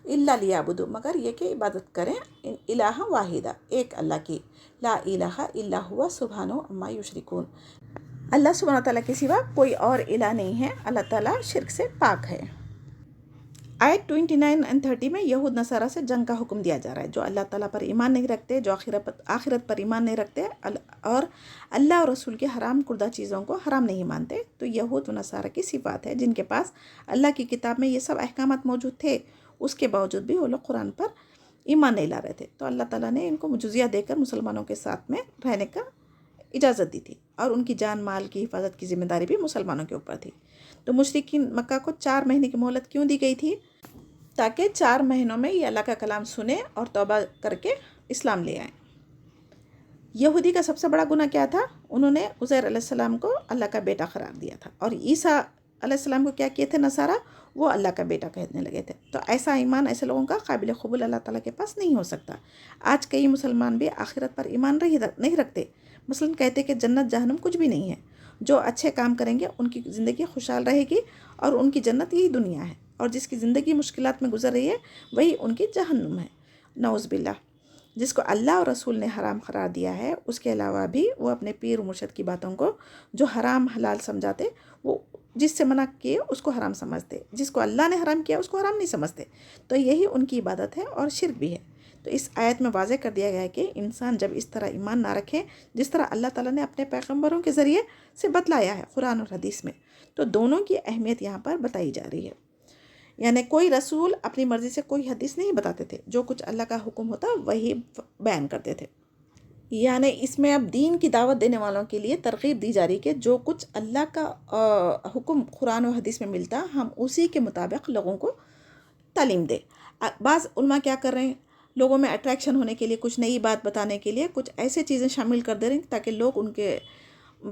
الا لیعبدوا، مگر یہ کہ عبادت کریں، الہ واحدہ، ایک اللہ کی، لا الہ الا ہوا سبحانہ عما یشرکون، اللہ سبحانہ تعالیٰ کے سوا کوئی اور الہ نہیں ہے، اللہ تعالیٰ شرک سے پاک ہے۔ آیت 29 اور 30 میں یہود نصارہ سے جنگ کا حکم دیا جا رہا ہے، جو اللہ تعالیٰ پر ایمان نہیں رکھتے، جو آخرت پر ایمان نہیں رکھتے، اور اللہ اور رسول کے حرام کردہ چیزوں کو حرام نہیں مانتے، تو یہود و نصارہ کی صفات ہے، جن کے پاس اللہ کی کتاب میں یہ سب احکامات موجود تھے، اس کے باوجود بھی وہ لوگ قرآن پر ایمان نہیں لا رہے تھے، تو اللہ تعالیٰ نے ان کو جزیہ دے کر مسلمانوں کے ساتھ میں رہنے کا اجازت دی تھی، اور ان کی جان مال کی حفاظت کی ذمہ داری بھی مسلمانوں کے اوپر تھی۔ تو مشرکین مکہ کو 4 مہینے کی مہلت کیوں دی گئی تھی؟ تاکہ 4 مہینوں میں یہ اللہ کا کلام سنیں اور توبہ کر کے اسلام لے آئیں۔ یہودی کا سب سے بڑا گناہ کیا تھا؟ انہوں نے عزیر علیہ السلام کو اللہ کا بیٹا قرار دیا تھا، اور عیسیٰ علیہ السلام کو کیا کیے تھے نصارہ؟ وہ اللہ کا بیٹا کہنے لگے تھے۔ تو ایسا ایمان ایسے لوگوں کا قابل قبول اللہ تعالیٰ کے پاس نہیں ہو سکتا۔ آج کئی مسلمان بھی آخرت پر ایمان نہیں رکھتے، مثلاً کہتے کہ جنت جہنم کچھ بھی نہیں ہے، جو اچھے کام کریں گے ان کی زندگی خوشحال رہے گی، اور ان کی جنت یہی دنیا ہے، اور جس کی زندگی مشکلات میں گزر رہی ہے وہی ان کی جہنم ہے، نعوذ باللہ۔ جس کو اللہ اور رسول نے حرام قرار دیا ہے، اس کے علاوہ بھی وہ اپنے پیر و مرشد کی باتوں کو جو حرام حلال سمجھاتے، وہ جس سے منع کیے اس کو حرام سمجھتے، جس کو اللہ نے حرام کیا اس کو حرام نہیں سمجھتے، تو یہی ان کی عبادت ہے اور شرک بھی ہے۔ تو اس آیت میں واضح کر دیا گیا ہے کہ انسان جب اس طرح ایمان نہ رکھے جس طرح اللہ تعالیٰ نے اپنے پیغمبروں کے ذریعے سے بتلایا ہے قرآن اور حدیث میں، تو دونوں کی اہمیت یہاں پر بتائی جا رہی ہے۔ یعنی کوئی رسول اپنی مرضی سے کوئی حدیث نہیں بتاتے تھے، جو کچھ اللہ کا حکم ہوتا وہی بیان کرتے تھے۔ یعنی اس میں اب دین کی دعوت دینے والوں کے لیے ترغیب دی جا رہی کہ جو کچھ اللہ کا حکم قرآن و حدیث میں ملتا، ہم اسی کے مطابق لوگوں کو تعلیم دیں۔ بعض علماء کیا کر رہے ہیں؟ لوگوں میں اٹریکشن ہونے کے لیے، کچھ نئی بات بتانے کے لیے کچھ ایسے چیزیں شامل کر دے رہے ہیں تاکہ لوگ ان کے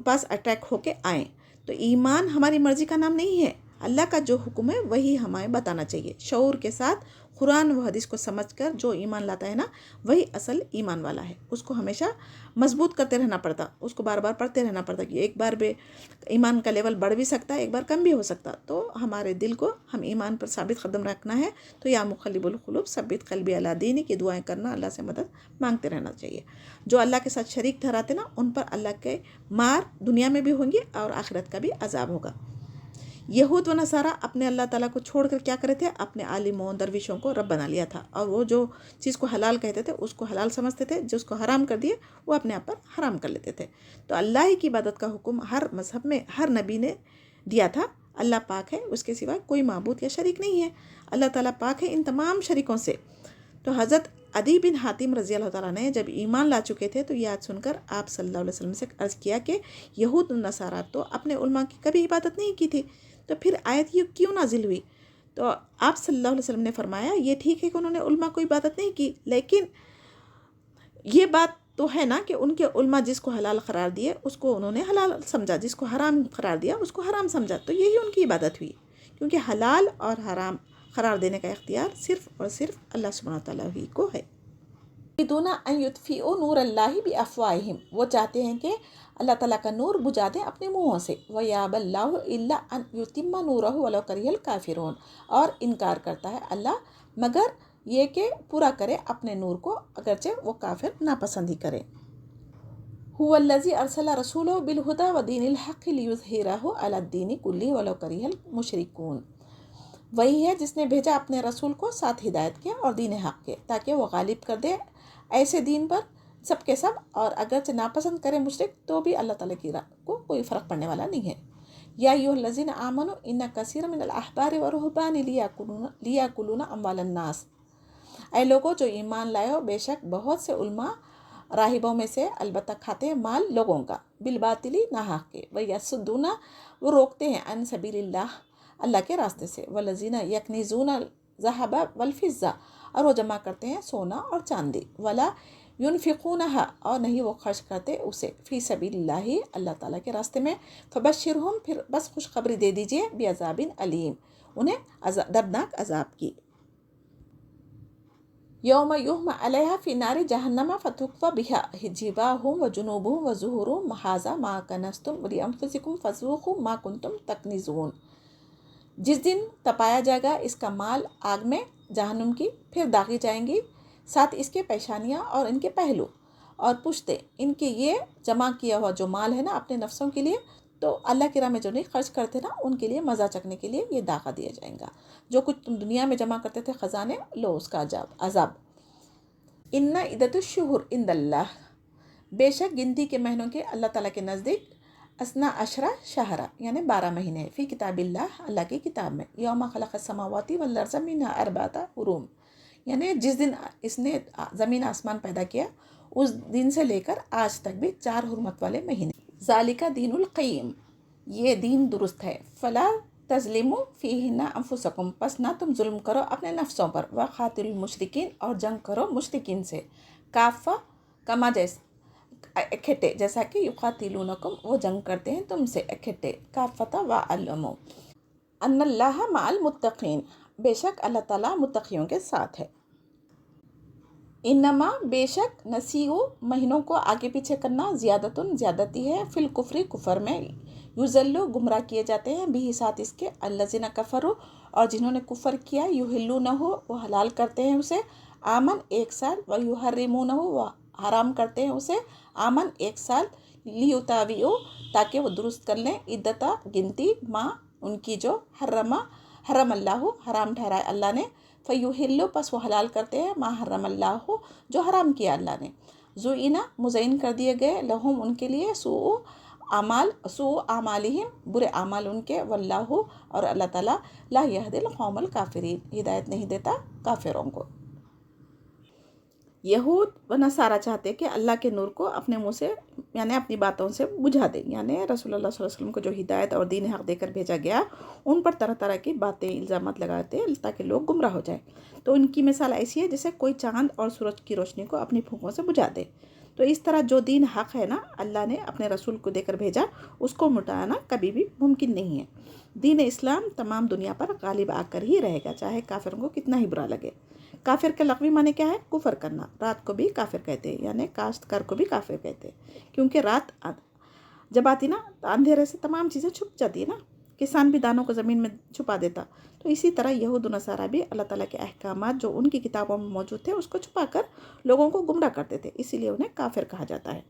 پاس اٹریکٹ ہو کے آئیں۔ تو ایمان ہماری مرضی کا نام نہیں ہے، اللہ کا جو حکم ہے وہی ہمیں بتانا چاہیے، شعور کے ساتھ قرآن و حدیث کو سمجھ کر جو ایمان لاتا ہے نا، وہی اصل ایمان والا ہے۔ اس کو ہمیشہ مضبوط کرتے رہنا پڑتا، اس کو بار بار پڑھتے رہنا پڑتا، کہ ایک بار ایمان کا لیول بڑھ بھی سکتا ہے، ایک بار کم بھی ہو سکتا، تو ہمارے دل کو ہم ایمان پر ثابت قدم رکھنا ہے۔ تو یا مقلب القلوب ثبت قلبی علی دینک کی دعائیں کرنا، اللہ سے مدد مانگتے رہنا چاہیے۔ جو اللہ کے ساتھ شریک ٹھہراتے نا، ان پر اللہ کے مار دنیا میں بھی ہوں گی اور آخرت کا بھی عذاب ہوگا۔ یہود و نصارہ اپنے اللہ تعالیٰ کو چھوڑ کر کیا کرے تھے؟ اپنے عالموں درویشوں کو رب بنا لیا تھا، اور وہ جو چیز کو حلال کہتے تھے اس کو حلال سمجھتے تھے، جس کو حرام کر دیے وہ اپنے آپ پر حرام کر لیتے تھے۔ تو اللہ ہی کی عبادت کا حکم ہر مذہب میں ہر نبی نے دیا تھا۔ اللہ پاک ہے، اس کے سوا کوئی معبود یا شریک نہیں ہے، اللہ تعالیٰ پاک ہے ان تمام شریکوں سے۔ تو حضرت عدی بن حاتم رضی اللہ تعالیٰ نے جب ایمان لا چکے تھے تو یہ آیت سن کر آپ صلی اللہ علیہ وسلم سے عرض کیا کہ یہود و نصارہ تو اپنے علماء کی کبھی عبادت نہیں کی تھی، تو پھر آیت یہ کیوں نازل ہوئی؟ تو آپ صلی اللہ علیہ وسلم نے فرمایا یہ ٹھیک ہے کہ انہوں نے علماء کو عبادت نہیں کی، لیکن یہ بات تو ہے نا کہ ان کے علماء جس کو حلال قرار دیے اس کو انہوں نے حلال سمجھا، جس کو حرام قرار دیا اس کو حرام سمجھا، تو یہی ان کی عبادت ہوئی، کیونکہ حلال اور حرام قرار دینے کا اختیار صرف اور صرف اللہ سبحانہ وتعالیٰ ہی کو ہے۔ یریدون ان یطفئوا نور اللہ بافواہہم، وہ چاہتے ہیں کہ اللہ تعالیٰ کا نور بجھا دیں اپنے منہوں سے. ویابی اللہ الا ان یتم نورہ ولو کرہ الکافرون، اور انکار کرتا ہے اللہ مگر یہ کہ پورا کرے اپنے نور کو اگرچہ وہ کافر ناپسند ہی کرے. هو الذی ارسل رسولہ بالہدی ودین الحق لیظہرہ علی الدین کلہ ولو کرہ المشرکون، وہی ہے جس نے بھیجا اپنے رسول کو ساتھ ہدایت کے اور دین حق کے، تاکہ وہ غالب کر دے ایسے دین پر سب کے سب، اور اگرچہ ناپسند کرے مشرک تو بھی اللہ تعالیٰ کی راہ کو کوئی فرق پڑنے والا نہیں ہے. یا ایھا الذین آمنوا ان کثیرا من الاحبار والرہبان لیاکلون اموال الناس، اے لوگوں جو ایمان لائے ہو، بے شک بہت سے علماء راہبوں میں سے البتہ کھاتے ہیں مال لوگوں کا بالباطل ناحق کے. ویصدون، وہ روکتے ہیں عن سبیل اللہ، اللہ کے راستے سے. والذین یکنزون الذھب والفضہ، اور وہ جمع کرتے ہیں سونا اور چاندی. ولا ینفقونھا، اور نہیں وہ خرچ کرتے اسے فی سبیل اللہ، اللہ تعالیٰ کے راستے میں. فبشرہم، پھر بس خوشخبری دے دیجئے، بعذاب علیم، انہیں دردناک عذاب کی. یوم یحمى علیہا فی نار جہنم فتکوی بہا جباہہم وجنوبہم وظہورہم ھذا ما کنزتم لانفسکم فذوقوا ما کنتم تکنزون. جس دن تپایا جائے گا اس کا مال آگ میں جہنم کی، پھر داغی جائیں گی ساتھ اس کے پیشانیاں اور ان کے پہلو اور پشتیں، ان کے یہ جمع کیا ہوا جو مال ہے نا اپنے نفسوں کے لیے، تو اللہ کی راہ میں جو نہیں خرچ کرتے نا ان کے لیے مزہ چکھنے کے لیے یہ داغا دیا جائے گا. جو کچھ تم دنیا میں جمع کرتے تھے خزانے، لو اس کا عذاب. ان عدت الشہور عند اللہ، بے شک گنتی کے مہینوں کے اللہ تعالیٰ کے نزدیک، اسنا عشرہ شہرہ یعنی 12 مہینے، فی کتاب اللہ، اللہ کی کتاب میں. یوم خلق السماوات والارض منہا اربعۃ حرم، یعنی جس دن اس نے زمین آسمان پیدا کیا اس دن سے لے کر آج تک بھی 4 حرمت والے مہینے. ذالک دین القیم، یہ دین درست ہے. فلا تظلموا فیہن انفسکم، پس نہ تم ظلم کرو اپنے نفسوں پر. وقاتلوا المشرکین، اور جنگ کرو مشرکین سے. کافہ، کما جیسے اکٹھے، جیسا کہ یقاتلونکم، وہ جنگ کرتے ہیں تم سے اکٹھے. کافۃ وعلموا ان اللہ مع المتقین، بے شک اللہ تعالیٰ متقیوں کے ساتھ ہے. انما، بے شک، نسیء، مہینوں کو آگے پیچھے کرنا، زیادتن، زیادتی ہے، فی الکفر، کفر میں. یضل، گمراہ کیے جاتے ہیں، بھی ساتھ اس کے، الذین کفروا، اور جنہوں نے کفر کیا، یحلونہ، وہ حلال کرتے ہیں اسے، عامن، 1 سال، ویحرمونہ، وہ حرام کرتے ہیں اسے، عامن، 1 سال، لیطاوعوا، تاکہ وہ درست کر لیں، عدتہ، گنتی، ما، ان کی جو حرم اللہ، حرام ٹھہرائے اللہ نے. فیحلوا، پس وہ حلال کرتے ہیں، ما حرم اللہ، جو حرام کیا اللہ نے. زُیِّنَ، مزین کر دیے گئے، لہم، ان کے لیے، سوء اعمالہم، برے اعمال ان کے. واللہ، اور اللہ تعالیٰ، لا یہدی القوم الکافرین، ہدایت نہیں دیتا کافروں کو. یہود و نصارہ چاہتے کہ اللہ کے نور کو اپنے منہ سے یعنی اپنی باتوں سے بجھا دیں، یعنی رسول اللہ صلی اللہ علیہ وسلم کو جو ہدایت اور دین حق دے کر بھیجا گیا ان پر طرح طرح کی باتیں، الزامات لگاتے تاکہ لوگ گمراہ ہو جائیں. تو ان کی مثال ایسی ہے جیسے کوئی چاند اور سورج کی روشنی کو اپنی پھونکوں سے بجھا دے. تو اس طرح جو دین حق ہے نا اللہ نے اپنے رسول کو دے کر بھیجا، اس کو مٹانا کبھی بھی ممکن نہیں ہے. دین اسلام تمام دنیا پر غالب آ کر ہی رہے گا، چاہے کافروں کو کتنا ہی برا لگے. کافر کا لغوی معنی کیا ہے؟ کفر کرنا. رات کو بھی کافر کہتے ہیں، یعنی کاشتکار کو بھی کافر کہتے ہیں، کیونکہ رات جب آتی نا تو اندھیرے سے تمام چیزیں چھپ جاتی ہے نا. کسان بھی دانوں کو زمین میں چھپا دیتا. تو اسی طرح یہود و نصارہ بھی اللہ تعالیٰ کے احکامات جو ان کی کتابوں میں موجود تھے اس کو چھپا کر لوگوں کو گمراہ کرتے تھے، اسی لیے انہیں کافر کہا جاتا ہے.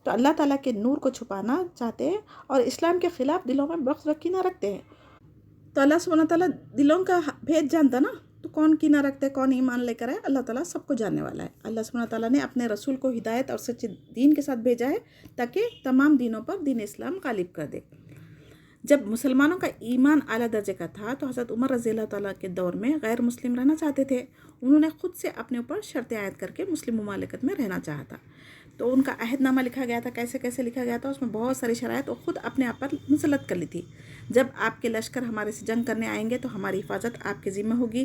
تو اللہ تعالیٰ کے نور کو چھپانا چاہتے ہیں اور اسلام کے خلاف دلوں میں بغض و کینہ رکھتے ہیں. تو اللہ سبحانہ تعالیٰ دلوں کا بھید جانتا نا، تو کون کینہ رکھتے، کون ایمان لے کر ہے، اللہ تعالیٰ سب کو جاننے والا ہے. اللہ سبحانہ تعالیٰ نے اپنے رسول کو ہدایت اور سچے دین کے ساتھ بھیجا ہے تاکہ تمام دینوں پر دین اسلام غالب کر دے. جب مسلمانوں کا ایمان اعلیٰ درجے کا تھا تو حضرت عمر رضی اللہ تعالیٰ کے دور میں غیر مسلم رہنا چاہتے تھے. انہوں نے خود سے اپنے اوپر شرطیں عائد کر کے مسلم مملکت میں رہنا چاہا تھا. تو ان کا عہد نامہ لکھا گیا تھا، کیسے کیسے لکھا گیا تھا، اس میں بہت ساری شرائط وہ خود اپنے آپ پر مسلط کر لی تھی. جب آپ کے لشکر ہمارے سے جنگ کرنے آئیں گے تو ہماری حفاظت آپ کے ذمہ ہوگی.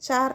4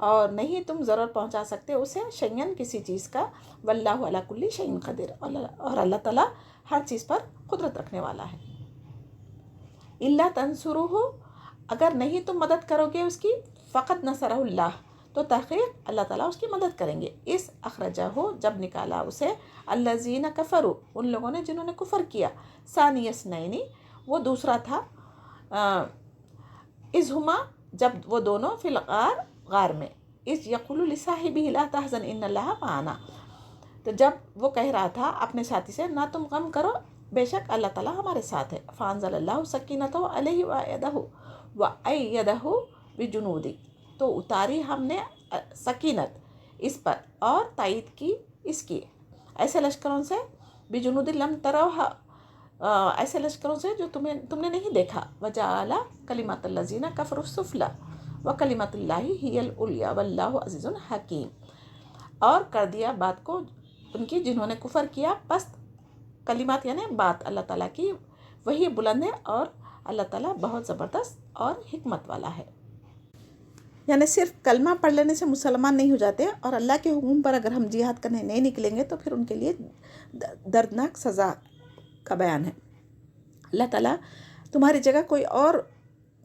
اور نہیں تم ضرور پہنچا سکتے اسے شیئن کسی چیز کا، واللہ علی کل شیء قدیر، اور اللہ تعالیٰ ہر چیز پر قدرت رکھنے والا ہے۔ الا تنصروہ، اگر نہیں تم مدد کرو گے اس کی، فقط نصرہ اللہ، تو تحقیق اللہ تعالیٰ اس کی مدد کریں گے۔ اس اخرجہ ہو، جب نکالا اسے، الذین کفروا، ان لوگوں نے جنہوں نے کفر کیا، ثانی اثنین، وہ دوسرا تھا، اذ ہما، جب وہ دونوں، فی الغار، غار میں، اذ یقول لصاحبہ لا تحزن ان اللہ معنا، تو جب وہ کہہ رہا تھا اپنے ساتھی سے نہ تم غم کرو، بے شک اللہ تعالیٰ ہمارے ساتھ ہے۔ فانزل اللہ سکینتہ علیہ وأیدہ بجنود، تو اتاری ہم نے سکینت اس پر اور تائید کی اس کی، ایسے لشکروں سے، بجنود لم تروہا، ایسے لشکروں سے جو تم نے نہیں دیکھا، وجعل کلمۃ الذین کفروا السفلی وکلمۃ اللہ ہی العلیٰ واللہ عزیز حکیم، اور کر دیا بات کو ان کی جنہوں نے کفر کیا پست، کلمات یعنی بات اللہ تعالیٰ کی، وہی بلند ہے اور اللہ تعالیٰ بہت زبردست اور حکمت والا ہے۔ یعنی صرف کلمہ پڑھ لینے سے مسلمان نہیں ہو جاتے، اور اللہ کے حکم پر اگر ہم جہاد کرنے نہیں نکلیں گے تو پھر ان کے لیے دردناک سزا کا بیان ہے۔ اللہ تعالیٰ تمہاری جگہ کوئی اور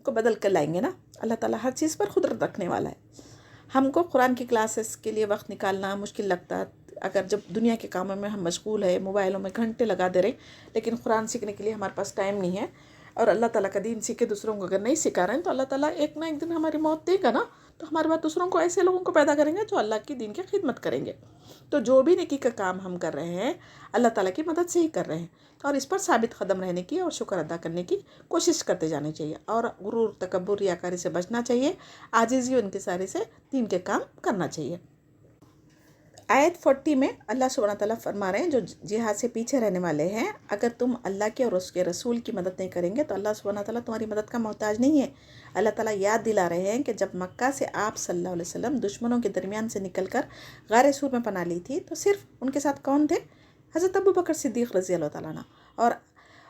کو بدل کر لائیں گے نا، اللہ تعالیٰ ہر چیز پر قدرت رکھنے والا ہے۔ ہم کو قرآن کی کلاسز کے لیے وقت نکالنا مشکل لگتا ہے، اگر جب دنیا کے کاموں میں ہم مشغول ہے، موبائلوں میں گھنٹے لگا دے رہے، لیکن قرآن سیکھنے کے لیے ہمارے پاس ٹائم نہیں ہے، اور اللہ تعالیٰ کا دین سیکھے دوسروں کو اگر نہیں سکھا رہے ہیں تو اللہ تعالیٰ ایک نہ ایک دن ہماری موت دے گا نا، تو ہمارے بعد دوسروں کو ایسے لوگوں کو پیدا کریں گے جو اللہ کی دین کی خدمت کریں گے۔ تو جو بھی نیکی کا کام ہم کر رہے ہیں اللہ تعالیٰ کی مدد سے ہی کر رہے ہیں، اور اس پر ثابت قدم رہنے کی اور شکر ادا کرنے کی کوشش کرتے جانے چاہیے، اور غرور، تکبر، ریاکاری سے بچنا چاہیے، عاجزی و انکساری سے دین کے کام کرنا چاہیے۔ آیت 40 میں اللہ سبحانہ تعالیٰ فرما رہے ہیں جو جہاد سے پیچھے رہنے والے ہیں، اگر تم اللہ کے اور اس کے رسول کی مدد نہیں کریں گے تو اللہ سبحانہ تعالیٰ تمہاری مدد کا محتاج نہیں ہے۔ اللہ تعالیٰ یاد دلا رہے ہیں کہ جب مکہ سے آپ صلی اللہ علیہ وسلم دشمنوں کے درمیان سے نکل کر غار سور میں پناہ لی تھی، تو صرف ان کے ساتھ کون تھے؟ حضرت ابو بکر صدیق رضی اللہ تعالیٰ عنہ، اور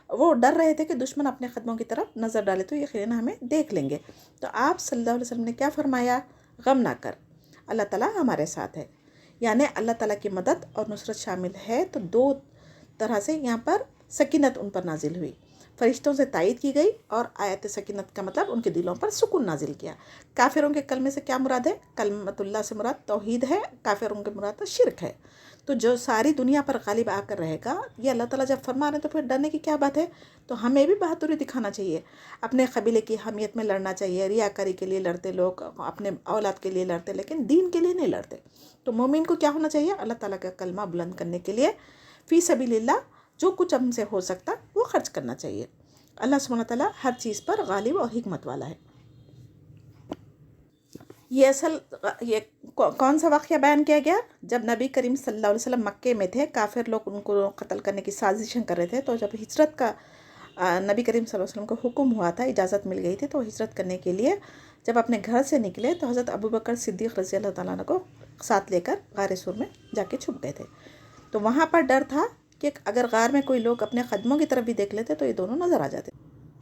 وہ ڈر رہے تھے کہ دشمن اپنے قدموں کی طرف نظر ڈالے تو یقیناً ہمیں دیکھ لیں گے۔ تو آپ صلی اللہ علیہ وسلم نے کیا فرمایا؟ غم نہ کر، اللہ تعالیٰ ہمارے ساتھ ہے، یعنی اللہ تعالیٰ کی مدد اور نصرت شامل ہے۔ تو دو طرح سے یہاں پر سکینت ان پر نازل ہوئی، فرشتوں سے تائید کی گئی، اور آیت سکینت کا مطلب ان کے دلوں پر سکون نازل کیا۔ کافروں کے کلمے سے کیا مراد ہے؟ کلمت اللہ سے مراد توحید ہے، کافروں کے مراد شرک ہے۔ تو جو ساری دنیا پر غالب آ کر رہے گا، یہ اللہ تعالیٰ جب فرما رہے ہیں تو پھر ڈرنے کی کیا بات ہے؟ تو ہمیں بھی بہادری دکھانا چاہیے، اپنے قبیلے کی حمیت میں لڑنا چاہیے، ریاکاری کے لیے لڑتے لوگ، اپنے اولاد کے لیے لڑتے لیکن دین کے لیے نہیں لڑتے۔ تو مومن کو کیا ہونا چاہیے؟ اللہ تعالیٰ کا کلمہ بلند کرنے کے لیے فی سبیل اللہ جو کچھ ہم سے ہو سکتا وہ خرچ کرنا چاہیے۔ اللہ سبحانہ تعالیٰ ہر چیز پر غالب اور حکمت والا ہے۔ یہ کون سا واقعہ بیان کیا گیا؟ جب نبی کریم صلی اللہ علیہ وسلم مکے میں تھے، کافر لوگ ان کو قتل کرنے کی سازشیں کر رہے تھے، تو جب ہجرت کا نبی کریم صلی اللہ علیہ وسلم کو حکم ہوا تھا، اجازت مل گئی تھی، تو ہجرت کرنے کے لیے جب اپنے گھر سے نکلے تو حضرت ابو بکر صدیق رضی اللہ تعالیٰ عنہ کو ساتھ لے کر غار سور میں جا کے چھپ گئے تھے۔ تو وہاں پر ڈر تھا کہ اگر غار میں کوئی لوگ اپنے قدموں کی طرف بھی دیکھ لیتے تو یہ دونوں نظر آ جاتے۔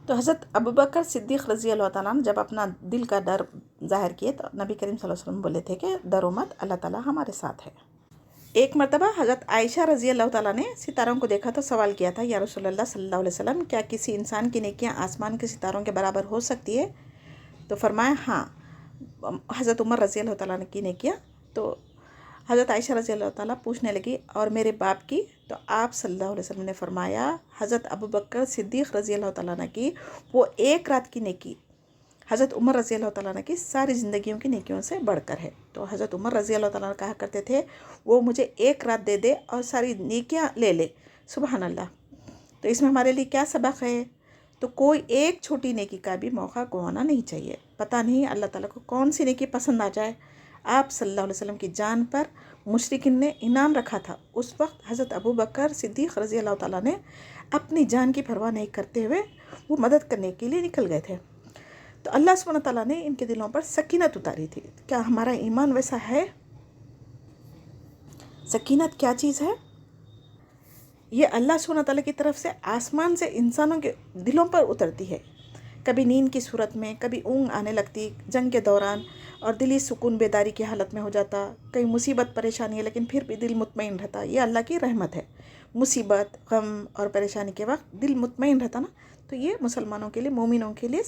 تو حضرت ابو بکر صدیق رضی اللہ تعالیٰ عنہ جب اپنا دل کا ڈر ظاہر کیے تو نبی کریم صلی اللہ علیہ وسلم بولے تھے کہ ڈرو مت، اللہ تعالیٰ ہمارے ساتھ ہے۔ ایک مرتبہ حضرت عائشہ رضی اللہ تعالیٰ نے ستاروں کو دیکھا تو سوال کیا تھا، یا رسول اللہ صلی اللہ علیہ وسلم، کیا کسی انسان کی نیکیاں آسمان کے ستاروں کے برابر ہو سکتی ہے؟ تو فرمایا ہاں۔ حضرت عمر رضی اللہ تعالیٰ عنہ کی نیکیاں، تو حضرت عائشہ رضی اللہ تعالیٰ پوچھنے لگی اور میرے باپ کی؟ تو آپ صلی اللہ علیہ وسلم نے فرمایا حضرت ابو بکر صدیق رضی اللہ تعالیٰ عنہ کی وہ ایک رات کی نیکی حضرت عمر رضی اللہ تعالیٰ عنہ کی ساری زندگیوں کی نیکیوں سے بڑھ کر ہے۔ تو حضرت عمر رضی اللہ تعالیٰ عنہ کہا کرتے تھے وہ مجھے ایک رات دے دے اور ساری نیکیاں لے لے، سبحان اللہ۔ تو اس میں ہمارے لیے کیا سبق ہے؟ تو کوئی ایک چھوٹی نیکی کا بھی موقع گنوانا نہیں چاہیے، پتہ نہیں اللہ تعالیٰ کو کون سی نیکی پسند آ جائے۔ آپ صلی اللہ علیہ وسلم کی جان پر مشرکین نے انعام رکھا تھا، اس وقت حضرت ابو بکر صدیق رضی اللہ تعالیٰ نے اپنی جان کی پرواہ نہیں کرتے ہوئے وہ مدد کرنے کے لیے نکل گئے تھے۔ تو اللہ سبحانہ تعالیٰ نے ان کے دلوں پر سکینت اتاری تھی۔ کیا ہمارا ایمان ویسا ہے؟ سکینت کیا چیز ہے؟ یہ اللہ سبحانہ تعالیٰ کی طرف سے آسمان سے انسانوں کے دلوں پر اترتی ہے کبھی نیند کی صورت میں، کبھی اونگ آنے لگتی جنگ کے دوران، اور دلی سکون بیداری کی حالت میں ہو جاتا. کئی مصیبت پریشانی ہے لیکن پھر بھی دل مطمئن رہتا. یہ اللہ کی رحمت ہے. مصیبت، غم اور پریشانی کے وقت دل مطمئن رہتا نا، تو یہ مسلمانوں کے لیے، مومنوں کے لیے